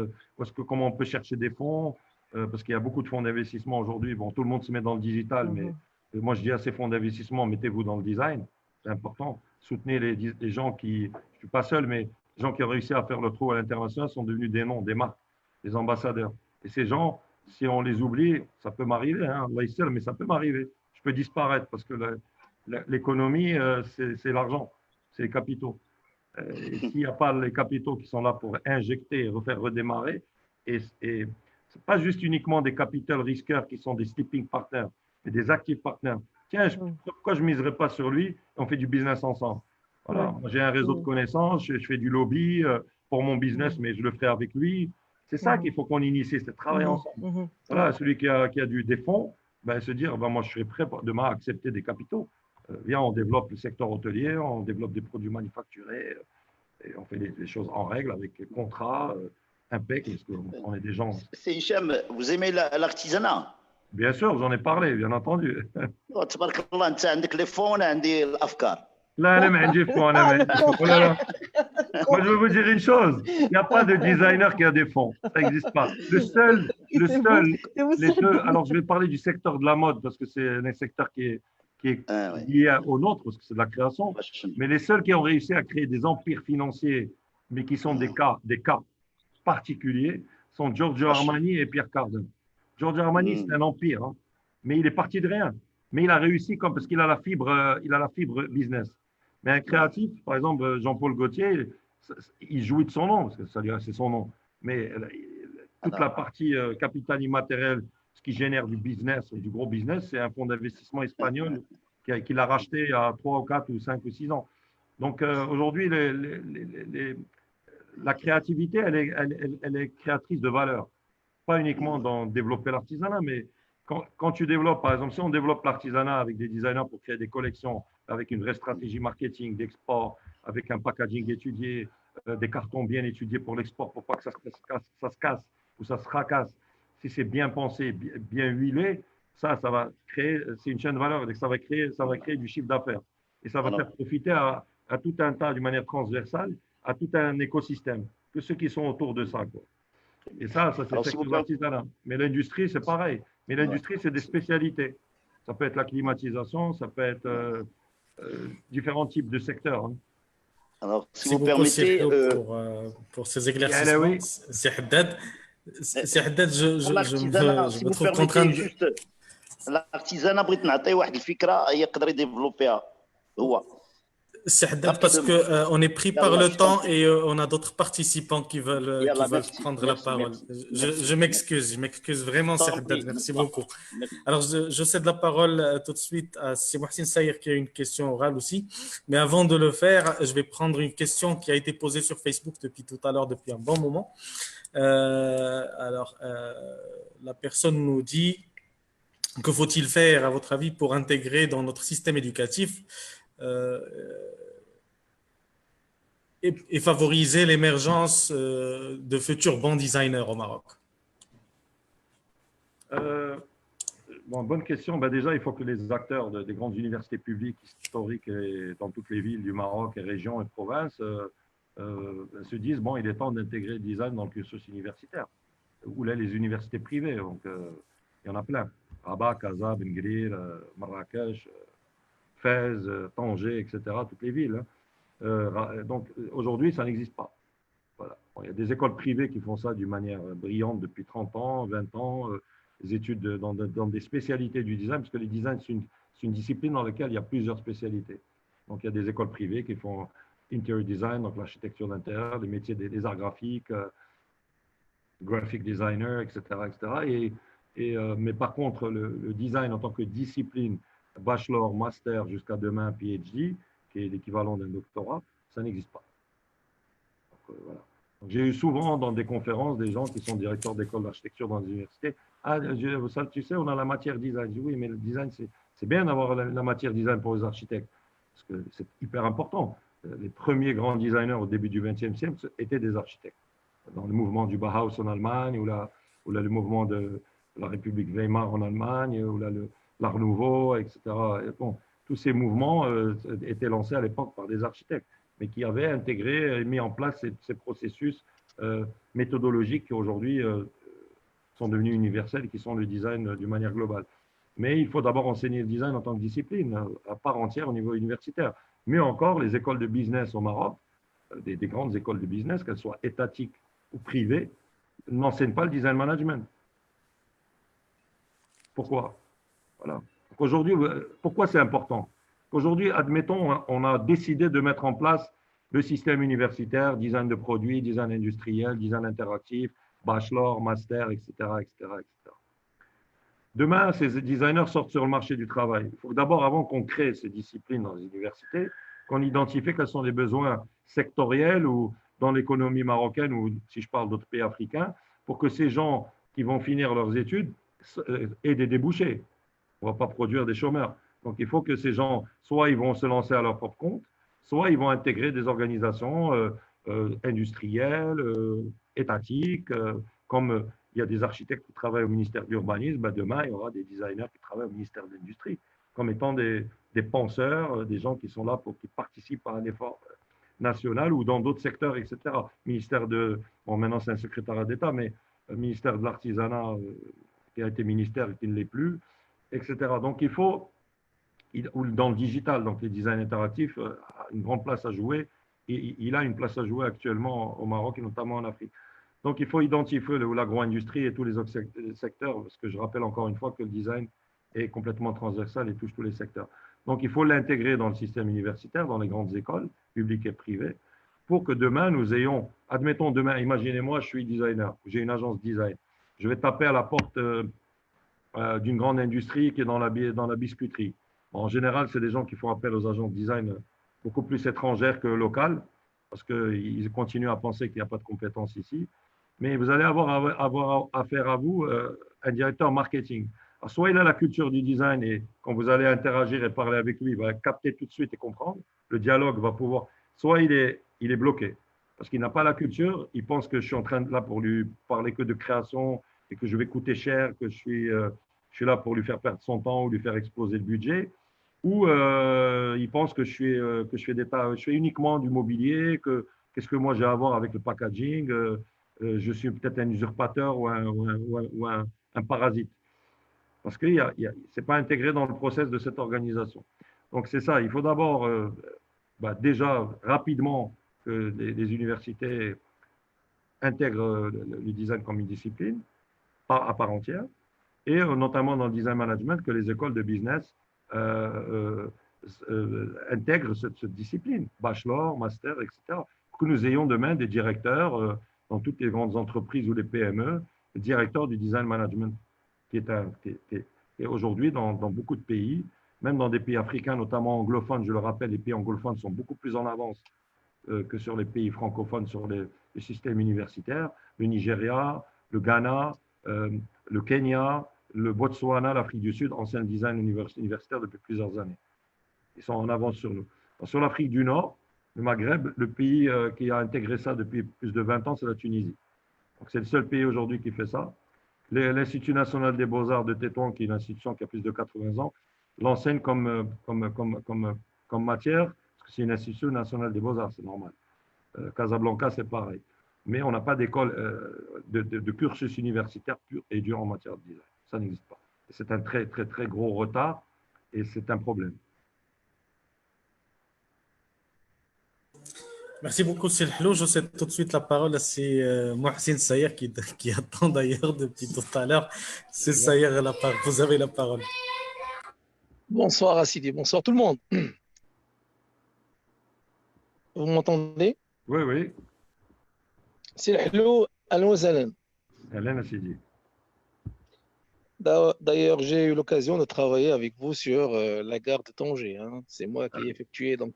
comment on peut chercher des fonds, parce qu'il y a beaucoup de fonds d'investissement aujourd'hui. Bon, tout le monde se met dans le digital, mais moi, je dis à ces fonds d'investissement, mettez-vous dans le design, c'est important. Soutenez les gens qui, je ne suis pas seul, mais les gens qui ont réussi à faire le trou à l'international sont devenus des noms, des marques, des ambassadeurs. Et ces gens, si on les oublie, ça peut m'arriver, hein, mais ça peut m'arriver. Je peux disparaître parce que l'économie, c'est l'argent, c'est les capitaux. Et s'il n'y a pas les capitaux qui sont là pour injecter et refaire redémarrer, et ce n'est pas juste uniquement des capital risqueurs qui sont des sleeping partners, mais des active partners. Tiens, pourquoi je ne miserais pas sur lui et on fait du business ensemble? Voilà. J'ai un réseau de connaissances, je fais du lobby pour mon business, mais je le ferai avec lui. C'est ça qu'il faut qu'on initie, c'est de travailler ensemble. Voilà, celui qui a des fonds, ben, se dire, ben, moi je serai prêt demain à accepter des capitaux. Viens, on développe le secteur hôtelier, on développe des produits manufacturés et on fait les choses en règle avec les contrats impeccables, parce qu'on est des gens. C'est Hicham, vous aimez l'artisanat? Bien sûr, j'en ai parlé, bien entendu. تبارك الله انت عندك لي فون عندي الافكار. Là, moi, je veux vous dire une chose. Il n'y a pas de designer qui a des fonds. Ça n'existe pas. Alors, je vais parler du secteur de la mode parce que c'est un secteur qui est lié au nôtre parce que c'est de la création. Mais les seuls qui ont réussi à créer des empires financiers, mais qui sont des cas particuliers, sont Giorgio Armani et Pierre Cardin. Giorgio Armani, c'est un empire, hein, mais il est parti de rien. Mais il a réussi parce qu'il a la fibre business. Mais un créatif, par exemple, Jean-Paul Gaultier, il jouit de son nom, parce que c'est son nom. Mais toute la partie capital immatériel, ce qui génère du business, du gros business, c'est un fonds d'investissement espagnol qui l'a racheté il y a 3 ou 4 ou 5 ou 6 ans. Donc aujourd'hui, la créativité, elle est créatrice de valeur. Pas uniquement dans développer l'artisanat, mais quand tu développes, par exemple, si on développe l'artisanat avec des designers pour créer des collections, avec une vraie stratégie marketing, d'export, avec un packaging étudié, des cartons bien étudiés pour l'export, pour pas que ça se casse ou ça se fracasse. Si c'est bien pensé, bien huilé, ça va créer, c'est une chaîne de valeur, ça va créer du chiffre d'affaires. Et ça va faire profiter à tout un tas, d'une manière transversale, à tout un écosystème, que ceux qui sont autour de ça, quoi. Et ça c'est le secteur de l'artisanat. Mais l'industrie, c'est pareil. Mais l'industrie, c'est des spécialités. Ça peut être la climatisation, ça peut être différents types de secteurs. Hein. Alors, si vous permettez… pour ces éclaircissements, c'est Haddad. Je me trouve contraint juste l'artisanat بغيت نعطيه واحد الفكرة يقدر يديفلوبيها هو. C'est Haddad parce qu'on est pris par le temps et on a d'autres participants qui veulent prendre la parole. Je m'excuse vraiment, c'est Haddad. Merci beaucoup. Alors, je cède la parole tout de suite à Mohsin Saïr qui a une question orale aussi. Mais avant de le faire, je vais prendre une question qui a été posée sur Facebook depuis tout à l'heure, depuis un bon moment. La personne nous dit que faut-il faire, à votre avis, pour intégrer dans notre système éducatif et favoriser l'émergence de futurs bons designers au Maroc? Bonne question. Déjà, il faut que les acteurs des grandes universités publiques historiques dans toutes les villes du Maroc, et régions et provinces se disent, il est temps d'intégrer le design dans le cursus universitaire. Ou là, les universités privées, donc il y en a plein. Rabat, Casa, Ben Gurir, Marrakech, Fès, Tanger, etc., toutes les villes. Donc aujourd'hui, ça n'existe pas. Voilà. Il y a des écoles privées qui font ça d'une manière brillante depuis 30 ans, 20 ans, des études dans des spécialités du design, parce que le design, c'est une discipline dans laquelle il y a plusieurs spécialités. Donc il y a des écoles privées qui font interior design, donc l'architecture d'intérieur, les métiers des arts graphiques, graphic designer, etc., etc. Et Mais par contre, le design en tant que discipline, bachelor, master, jusqu'à demain PhD, qui est l'équivalent d'un doctorat, ça n'existe pas. Voilà. J'ai eu souvent dans des conférences des gens qui sont directeurs d'école d'architecture dans les universités. Ah, ça, tu sais, on a la matière design. Je dis, oui, mais le design, c'est bien d'avoir la matière design pour les architectes, parce que c'est hyper important. Les premiers grands designers au début du XXe siècle étaient des architectes. Dans le mouvement du Bauhaus en Allemagne, ou le mouvement de la République Weimar en Allemagne, ou l'Art Nouveau, etc. Et bon, tous ces mouvements étaient lancés à l'époque par des architectes, mais qui avaient intégré et mis en place ces processus méthodologiques qui aujourd'hui sont devenus universels et qui sont le design d'une manière globale. Mais il faut d'abord enseigner le design en tant que discipline, à part entière au niveau universitaire. Mieux encore, les écoles de business au Maroc, des grandes écoles de business, qu'elles soient étatiques ou privées, n'enseignent pas le design management. Pourquoi? Voilà. Aujourd'hui, pourquoi c'est important? Aujourd'hui, admettons, on a décidé de mettre en place le système universitaire, design de produits, design industriel, design interactif, bachelor, master, etc., etc., etc. Demain, ces designers sortent sur le marché du travail. Il faut d'abord, avant qu'on crée ces disciplines dans les universités, qu'on identifie quels sont les besoins sectoriels ou dans l'économie marocaine ou si je parle d'autres pays africains, pour que ces gens qui vont finir leurs études aient des débouchés. On ne va pas produire des chômeurs. Donc, il faut que ces gens, soit ils vont se lancer à leur propre compte, soit ils vont intégrer des organisations industrielles, étatiques, comme il y a des architectes qui travaillent au ministère de l'Urbanisme, ben demain, il y aura des designers qui travaillent au ministère de l'Industrie, comme étant des penseurs, des gens qui sont là pour qui participent à un effort national ou dans d'autres secteurs, etc. Ministère de, bon, maintenant c'est un secrétariat d'État, mais ministère de l'Artisanat, qui a été ministère et qui ne l'est plus, etc. Donc il faut, ou dans le digital, donc les designs interactifs, a une grande place à jouer. Et il a une place à jouer actuellement au Maroc et notamment en Afrique. Donc il faut identifier l'agro-industrie et tous les autres secteurs, parce que je rappelle encore une fois que le design est complètement transversal et touche tous les secteurs. Donc il faut l'intégrer dans le système universitaire, dans les grandes écoles, publiques et privées, pour que demain nous ayons, admettons demain, imaginez-moi, je suis designer, j'ai une agence design, je vais taper à la porte d'une grande industrie qui est dans la biscuiterie. En général, c'est des gens qui font appel aux agences de design beaucoup plus étrangères que locales, parce qu'ils continuent à penser qu'il n'y a pas de compétences ici. Mais vous allez avoir affaire à vous un directeur marketing. Alors, soit il a la culture du design et quand vous allez interagir et parler avec lui, il va capter tout de suite et comprendre. Le dialogue va pouvoir… Soit il est bloqué parce qu'il n'a pas la culture, il pense que je suis en train de là pour lui parler que de création et que je vais coûter cher, que je suis là pour lui faire perdre son temps ou lui faire exploser le budget. Ou il pense que je fais uniquement du mobilier, qu'est-ce que moi j'ai à voir avec le packaging, je suis peut-être un usurpateur ou un parasite. Parce que ce n'est pas intégré dans le process de cette organisation. Donc c'est ça, il faut d'abord déjà rapidement que les universités intègrent le design comme une discipline à part entière, et notamment dans le design management, que les écoles de business intègrent cette discipline, bachelor, master, etc. Pour que nous ayons demain des directeurs dans toutes les grandes entreprises ou les PME, directeurs du design management, qui est aujourd'hui dans beaucoup de pays, même dans des pays africains, notamment anglophones, je le rappelle, les pays anglophones sont beaucoup plus en avance que sur les pays francophones, sur les systèmes universitaires, le Nigeria, le Ghana, le Kenya, le Botswana, l'Afrique du Sud, ancien design universitaire depuis plusieurs années. Ils sont en avance sur nous. Sur l'Afrique du Nord, le Maghreb, le pays qui a intégré ça depuis plus de 20 ans, c'est la Tunisie. Donc c'est le seul pays aujourd'hui qui fait ça. L'Institut national des beaux-arts de Tétouan, qui est une institution qui a plus de 80 ans, l'enseigne comme matière, parce que c'est une institution nationale des beaux-arts, c'est normal. Casablanca, c'est pareil. Mais on n'a pas d'école de cursus universitaire pur et dur en matière de design. Ça n'existe pas. C'est un très, très, très gros retard et c'est un problème. Merci beaucoup, Sir Hello. Je cède tout de suite la parole à Mohsin Sayer qui attend d'ailleurs depuis tout à l'heure. C'est Sayer, vous avez la parole. Bonsoir Assidi, bonsoir tout le monde. Vous m'entendez? Oui, oui. Sir Hello, allons Zalen. Hélène Assidi. D'ailleurs, j'ai eu l'occasion de travailler avec vous sur la gare de Tanger, hein. C'est moi qui ai effectué donc,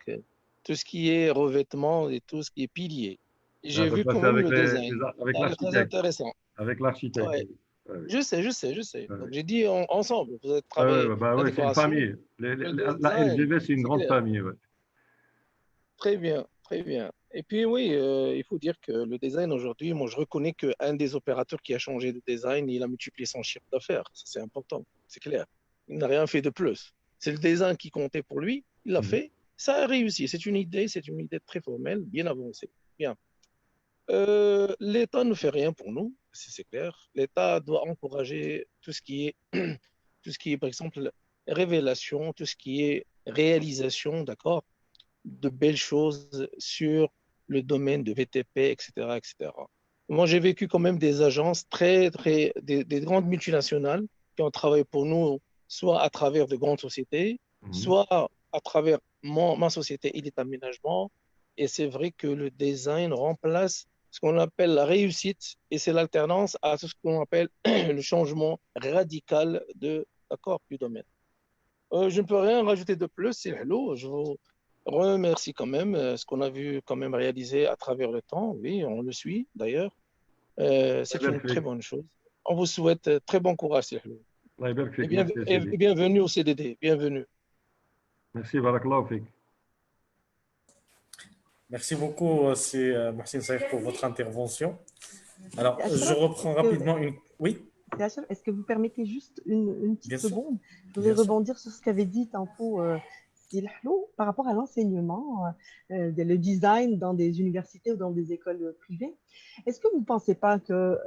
tout ce qui est revêtement et tout ce qui est pilier. J'ai vu Ça, quand c'est même avec le design. avec Ça a l'air très l'architecte. intéressant. Avec l'architecte. Ouais, Oui. Ouais, je sais. ouais. Donc, j'ai dit ensemble, vous avez Ouais, travaillé ouais, bah la ouais, c'est une décoration, famille. le La design, LGV, c'est une c'est grande clair. famille. Ouais. Très bien, très bien. Et puis oui, il faut dire que le design aujourd'hui, moi je reconnais qu'un des opérateurs qui a changé de design, il a multiplié son chiffre d'affaires. Ça, c'est important, c'est clair. Il n'a rien fait de plus. C'est le design qui comptait pour lui, il l'a Mhm. fait, ça a réussi. C'est une idée très formelle, bien avancée. Bien. L'État ne fait rien pour nous, c'est clair. L'État doit encourager tout ce qui est, tout ce qui est, par exemple, révélation, tout ce qui est réalisation, d'accord, de belles choses sur le domaine de VTP, etc., etc. Moi, j'ai vécu quand même des agences des grandes multinationales qui ont travaillé pour nous, soit à travers de grandes sociétés, Mhm. soit à travers ma société Elite Aménagement. Et c'est vrai que le design remplace ce qu'on appelle la réussite et c'est l'alternance à ce qu'on appelle le changement radical d'accord, du domaine. Je ne peux rien rajouter de plus, c'est hello. Je vous remercie quand même ce qu'on a vu quand même réaliser à travers le temps. Oui, on le suit d'ailleurs. الله C'est يبارك une très فيك. bonne chose. On vous souhaite très bon courage, c'est hello. الله يبارك Et, فيك. Merci يا سيدي. et bienvenue au CDD. Bienvenue. Merci, بارك الله فيك. Merci beaucoup, c'est Mohsin Saïf, pour votre intervention. Alors, je Achraf, reprends rapidement une. Oui, est-ce que vous permettez juste une petite bien sûr, seconde? Je voudrais bien sûr. rebondir sur ce qu'avait dit tantôt Sidi Hello par rapport à l'enseignement, le design dans des universités ou dans des écoles privées. Est-ce que vous ne pensez pas que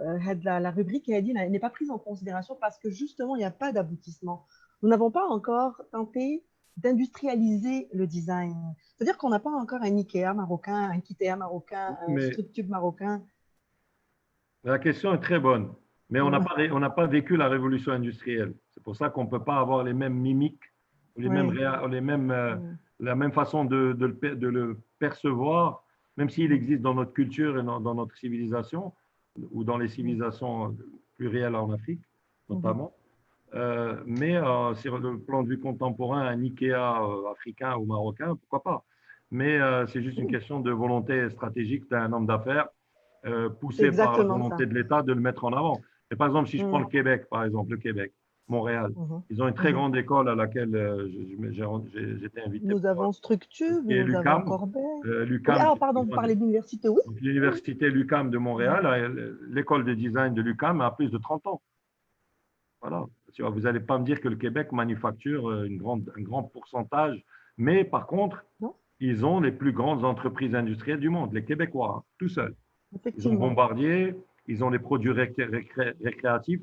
la rubrique dit n'est pas prise en considération parce que justement, il n'y a pas d'aboutissement? Nous n'avons pas encore tenté d'industrialiser le design. C'est-à-dire qu'on n'a pas encore un IKEA marocain, un Kitea marocain, un Mais Structube marocain. la question est très bonne. Mais on n'a pas vécu la révolution industrielle. C'est pour ça qu'on ne peut pas avoir les mêmes mimiques, ou Oui. la même façon de le percevoir, même s'il existe dans notre culture et dans notre civilisation, ou dans les civilisations plurielles en Afrique, notamment. Mais sur le plan de vue contemporain, un Ikea africain ou marocain, pourquoi pas? Mais c'est juste une question de volonté stratégique d'un homme d'affaires C'est poussé par la exactement volonté ça. de l'État de le mettre en avant. Et par exemple, si je prends le Mm, Québec, par exemple, le Québec, Montréal, mhm, ils ont une très mhm. grande école à laquelle j'étais invité Nous pour, avons Structube, qui est nous avons l'UQAM. Corbeil. Oui, L'UQAM, ah, pardon, vous parlez d'université, oui, donc oui. l'université l'UQAM de Mhm, Montréal, l'école de design de l'UQAM a plus de 30 ans. Voilà. Tu vois, vous n'allez pas me dire que le Québec manufacture un grand pourcentage, mais par contre, non, ils ont les plus grandes entreprises industrielles du monde, les Québécois, hein, tout seuls. Ils ont effectivement. Bombardier, ils ont les produits récréatifs,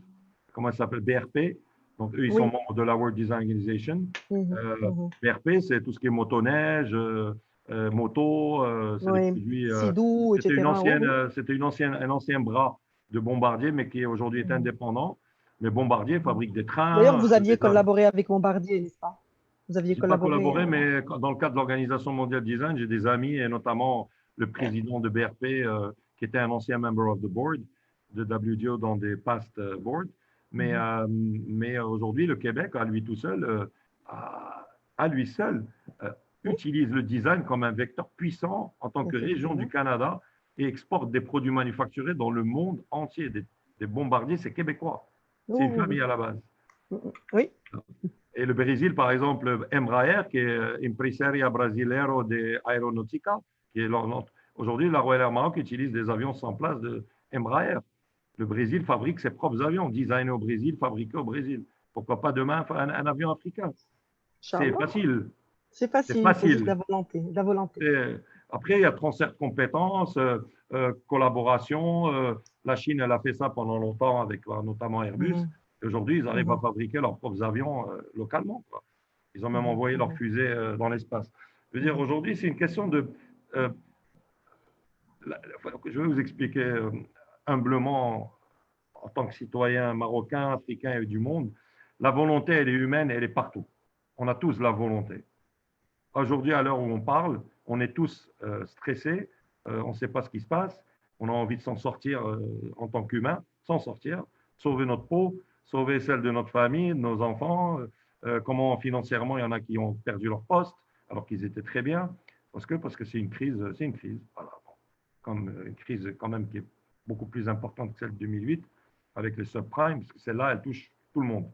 comment ça s'appelle, BRP. Donc, eux, ils sont Oui. membres de la World Design Organization. Mhm, mhm. BRP, c'est tout ce qui est motoneige, moto, c'est des Oui. produits. Sidou, etc. Oui, oui. C'était un ancien bras de Bombardier, mais qui aujourd'hui est Mhm, indépendant. Mais Bombardier mhm. fabrique des D'ailleurs, trains, vous aviez des avions. collaboré avec Bombardier, n'est-ce pas? Vous aviez Je n'ai pas collaboré. collaboré, mais dans le cadre de l'Organisation mondiale du design, j'ai des amis, et notamment le président de BRP, qui était un ancien member of the board de WDO dans des past boards. Mhm, Mais aujourd'hui, le Québec, à lui tout seul, à lui seul, oui, utilise le design comme un vecteur puissant en tant que région du effectivement. Canada et exporte des produits manufacturés dans le monde entier. Des bombardiers, c'est québécois. Oui, C'est une oui, famille oui. à la base. Mhm. Oui, Et le Brésil, par exemple, Embraer, qui est Empresaria Brasileiro de Aeronautica, qui est aujourd'hui la Royal Air Maroc utilise des avions sans place de Embraer. Le Brésil fabrique ses propres avions, designés au Brésil, fabriqués au Brésil. Pourquoi pas demain un avion africain? C'est Inch'Allah. facile, C'est c'est facile, il faut juste de facile. la volonté. De la volonté. Après, il y a transfert de compétences, collaboration. La Chine, elle a fait ça pendant longtemps avec notamment Airbus. Mhm, Aujourd'hui, ils arrivent à mhm, fabriquer leurs propres avions localement, quoi. Ils ont même mhm, envoyé leurs mhm, fusées dans l'espace. Je veux dire, mhm. aujourd'hui, c'est une question de. euh, je vais vous expliquer humblement, en tant que citoyen marocain, africain et du monde, la volonté, elle est humaine, elle est partout. On a tous la volonté. Aujourd'hui, à l'heure où on parle, on est tous stressés, on ne sait pas ce qui se passe, on a envie de s'en sortir en tant qu'humain, s'en sortir, sauver notre peau, sauver celle de notre famille, de nos enfants, comment financièrement il y en a qui ont perdu leur poste alors qu'ils étaient très bien, parce que c'est une crise, voilà. Bon. Comme une crise quand même qui est beaucoup plus importante que celle de 2008 avec les subprimes, parce que celle-là, elle touche tout le monde.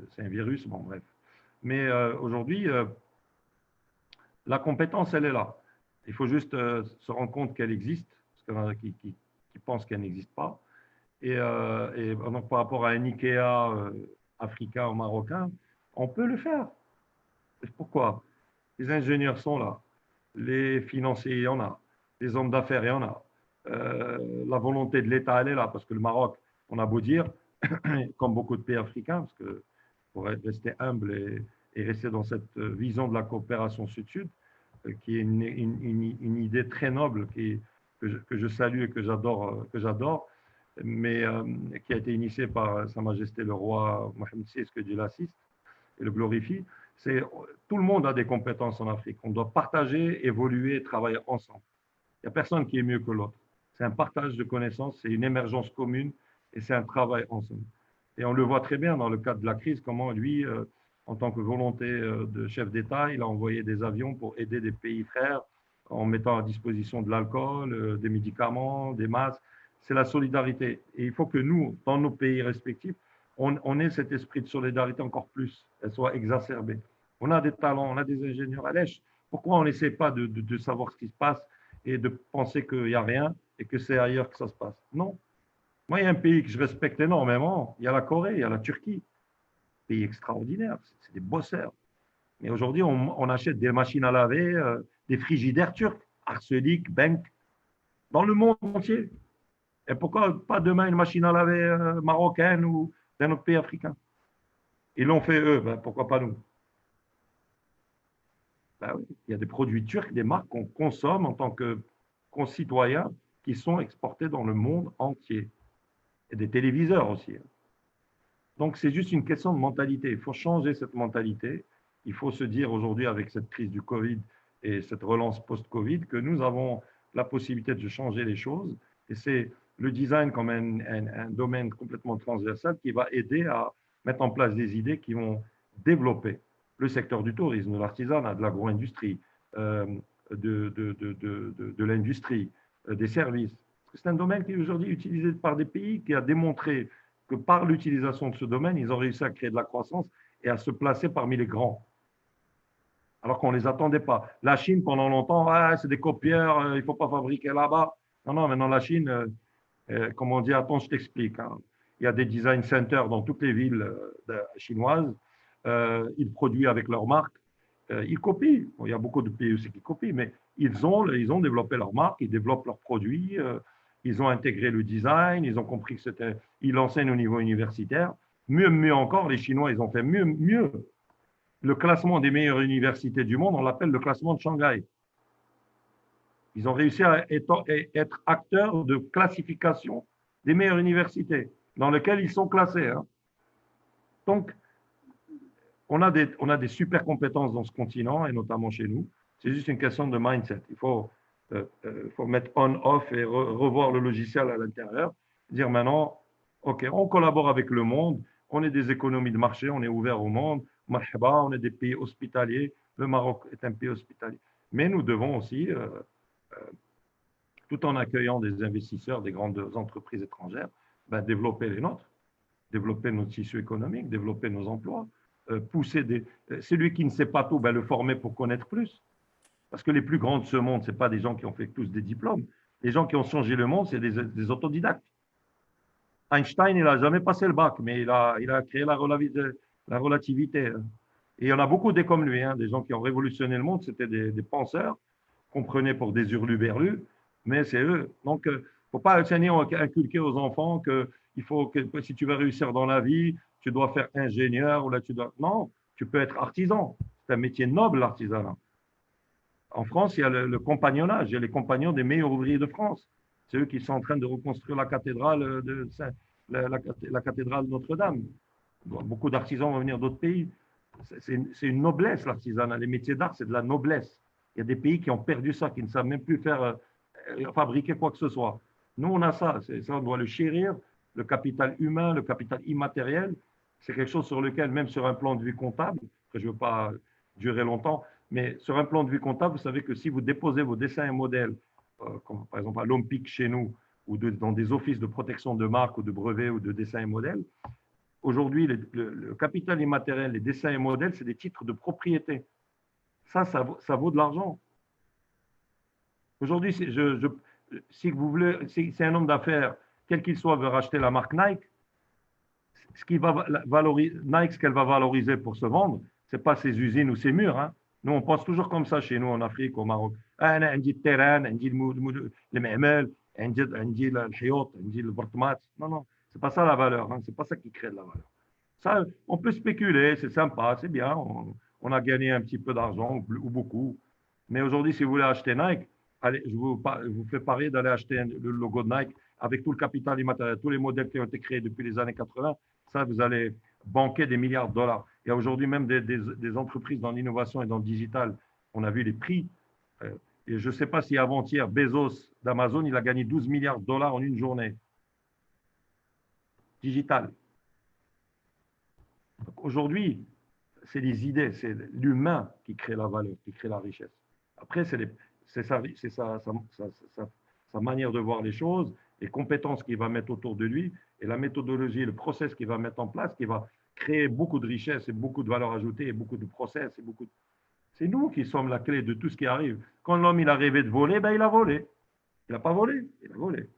C'est un virus, bon bref. Mais aujourd'hui, la compétence, elle est là. Il faut juste se rendre compte qu'elle existe, parce qu'il y en a qui pensent qu'elle n'existe pas. Et donc, par rapport à un IKEA africain ou marocain, on peut le faire. Pourquoi? Les ingénieurs sont là, les financiers, il y en a, les hommes d'affaires, il y en a. La volonté de l'État, elle est là, parce que le Maroc, on a beau dire, comme beaucoup de pays africains, parce que pour rester humble et rester dans cette vision de la coopération sud-sud, qui est une idée très noble que je salue et que j'adore, mais qui a été initiée par Sa Majesté le roi Mohamed VI, que Dieu l'assiste et le glorifie. C'est tout le monde a des compétences en Afrique. On doit partager, évoluer, travailler ensemble. Il n'y a personne qui est mieux que l'autre. C'est un partage de connaissances, c'est une émergence commune et c'est un travail ensemble. Et on le voit très bien dans le cadre de la crise, comment lui, en tant que volonté de chef d'État, il a envoyé des avions pour aider des pays frères en mettant à disposition de l'alcool, des médicaments, des masques. C'est la solidarité. Et il faut que nous, dans nos pays respectifs, on ait cet esprit de solidarité encore plus, elle soit exacerbée. On a des talents, on a des ingénieurs à l'èche. Pourquoi on n'essaie pas de savoir ce qui se passe et de penser qu'il n'y a rien et que c'est ailleurs que ça se passe? Non. Moi, il y a un pays que je respecte énormément. Il y a la Corée, il y a la Turquie. Pays extraordinaire, c'est des bosseurs. Mais aujourd'hui, on achète des machines à laver, des frigidaires turcs, Arçelik, Benk, dans le monde entier. Et pourquoi pas demain une machine à laver marocaine ou d'un autre pays africain? Ils l'ont fait eux, ben pourquoi pas nous? Ben oui, il y a des produits turcs, des marques qu'on consomme en tant que concitoyens qui sont exportés dans le monde entier. Et des téléviseurs aussi. Donc, c'est juste une question de mentalité. Il faut changer cette mentalité. Il faut se dire aujourd'hui, avec cette crise du Covid et cette relance post-Covid, que nous avons la possibilité de changer les choses. Et c'est le design comme un domaine complètement transversal qui va aider à mettre en place des idées qui vont développer le secteur du tourisme, de l'artisanat, de l'agro-industrie, de l'industrie, des services. C'est un domaine qui est aujourd'hui utilisé par des pays qui a démontré que par l'utilisation de ce domaine, ils ont réussi à créer de la croissance et à se placer parmi les grands. Alors qu'on ne les attendait pas. La Chine, pendant longtemps, ah, c'est des copieurs, il ne faut pas fabriquer là-bas. Non, non, maintenant la Chine, comme on dit, attends, je t'explique. Hein. Il y a des design centers dans toutes les villes chinoises. Ils produisent avec leur marque. Ils copient. Bon, il y a beaucoup de pays aussi qui copient, mais ils ont développé leur marque, ils développent leurs produits. Ils ont intégré le design, ils ont compris que c'était, ils l'enseignent au niveau universitaire. Mieux encore, les Chinois, ils ont fait mieux. Le classement des meilleures universités du monde, on l'appelle le classement de Shanghai. Ils ont réussi à être acteurs de classification des meilleures universités dans lesquelles ils sont classés. Hein. Donc, on a des super compétences dans ce continent et notamment chez nous. C'est juste une question de mindset. Il faut mettre on-off et revoir le logiciel à l'intérieur. Dire maintenant, OK, on collabore avec le monde, on est des économies de marché, on est ouvert au monde, marhaba, on est des pays hospitaliers, le Maroc est un pays hospitalier. Mais nous devons aussi, tout en accueillant des investisseurs, des grandes entreprises étrangères, ben, développer les nôtres, développer notre tissu économique, développer nos emplois, pousser celui qui ne sait pas tout, ben, le former pour connaître plus. Parce que les plus grands de ce monde, ce n'est pas des gens qui ont fait tous des diplômes. Les gens qui ont changé le monde, c'est des autodidactes. Einstein, il n'a jamais passé le bac, mais il a créé la relativité. Et il y en a beaucoup des comme lui, hein, des gens qui ont révolutionné le monde. C'était des penseurs qu'on prenait pour des hurluberlus, mais c'est eux. Donc, il ne faut pas enseigner, inculquer aux enfants que si tu veux réussir dans la vie, tu dois faire ingénieur. Non, tu peux être artisan. C'est un métier noble, l'artisanat. En France, il y a le compagnonnage, il y a les compagnons des meilleurs ouvriers de France. C'est eux qui sont en train de reconstruire la cathédrale la cathédrale Notre-Dame. Beaucoup d'artisans vont venir d'autres pays. C'est une noblesse, l'artisanat. Les métiers d'art, c'est de la noblesse. Il y a des pays qui ont perdu ça, qui ne savent même plus fabriquer quoi que ce soit. Nous, on a ça. Ça, on doit le chérir le capital humain, le capital immatériel, c'est quelque chose sur lequel, même sur un plan de vue comptable, que je ne veux pas durer longtemps, mais sur un plan de vue comptable, vous savez que si vous déposez vos dessins et modèles, comme par exemple à l'OMPIC chez nous, ou dans des offices de protection de marque ou de brevets ou de dessins et modèles, aujourd'hui, le capital immatériel, les dessins et modèles, c'est des titres de propriété. Ça vaut de l'argent. Aujourd'hui, si vous voulez, si un homme d'affaires, quel qu'il soit, veut racheter la marque Nike, ce qui va valoriser, Nike, ce qu'elle va valoriser pour se vendre, ce n'est pas ses usines ou ses murs. Hein. Nous, on pense toujours comme ça chez nous en Afrique, au Maroc. أنا عندي التيران, عندي المعمل, عندي الحيوط, عندي البرطمات. Non, c'est pas ça la valeur. Hein. C'est pas ça qui crée de la valeur. Ça, on peut spéculer, c'est sympa, c'est bien. On a gagné un petit peu d'argent ou beaucoup. Mais aujourd'hui, si vous voulez acheter Nike, allez, je vous fais parier d'aller acheter le logo de Nike avec tout le capital immatériel, tous les modèles qui ont été créés depuis les années 80. Ça, vous allez banquer des milliards de dollars. Il y a aujourd'hui même des entreprises dans l'innovation et dans le digital. On a vu les prix. Et je ne sais pas si avant-hier, Bezos d'Amazon, il a gagné 12 milliards de dollars en une journée. Digital. Aujourd'hui, c'est les idées, c'est l'humain qui crée la valeur, qui crée la richesse. Après, c'est sa manière de voir les choses, les compétences qu'il va mettre autour de lui et la méthodologie, le process qu'il va mettre en place qui va créer beaucoup de richesse et beaucoup de valeur ajoutée et beaucoup de process. C'est nous qui sommes la clé de tout ce qui arrive. Quand l'homme il a rêvé de voler, ben, il a volé. Il n'a pas volé, il a volé.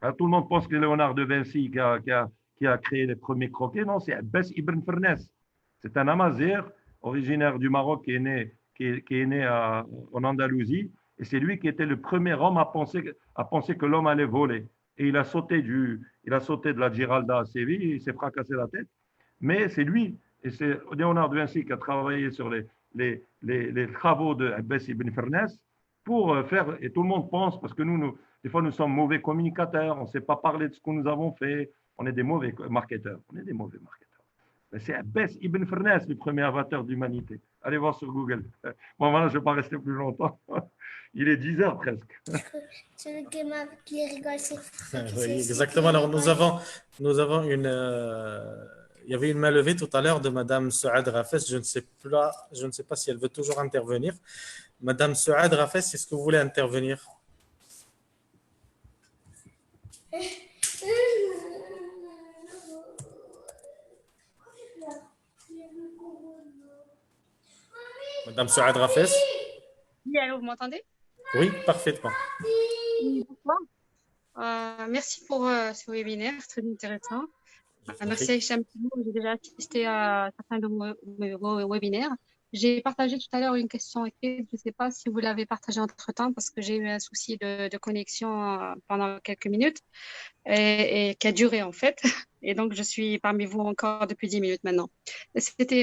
Alors, tout le monde pense que Léonard de Vinci qui a créé les premiers croquets. Non, c'est Abbas Ibn Firnas. C'est un Amazigh originaire du Maroc qui est né en Andalousie. Et c'est lui qui était le premier homme à penser que l'homme allait voler. Et il a sauté de la Giralda à Séville, il s'est fracassé la tête. Mais c'est lui, et c'est Léonard de Vinci qui a travaillé sur les travaux de Abbas Ibn Firnas pour faire, et tout le monde pense, parce que des fois nous sommes mauvais communicateurs, on ne sait pas parler de ce que nous avons fait, on est des mauvais marketeurs. Mais c'est Abbas Ibn Firnas, le premier avatar de l'humanité. Allez voir sur Google. Bon, voilà, je ne vais pas rester plus longtemps. Il est 10 heures presque. C'est le game avec les rigoles. Oui, exactement. Alors, nous avons il y avait une main levée tout à l'heure de Madame Souad Rafes. Je ne sais pas si elle veut toujours intervenir. Madame Souad Rafes, est-ce que vous voulez intervenir? Madame Souad Rafes? Oui, allô, vous m'entendez? Oui, parfaitement. Bonsoir. Merci pour ce webinaire, très intéressant. Merci à Hicham Tibo, j'ai déjà assisté à certains de vos webinaires. J'ai partagé tout à l'heure une question écrite, je ne sais pas si vous l'avez partagée entre-temps parce que j'ai eu un souci de connexion pendant quelques minutes et qui a duré en fait. Et donc, je suis parmi vous encore depuis 10 minutes maintenant.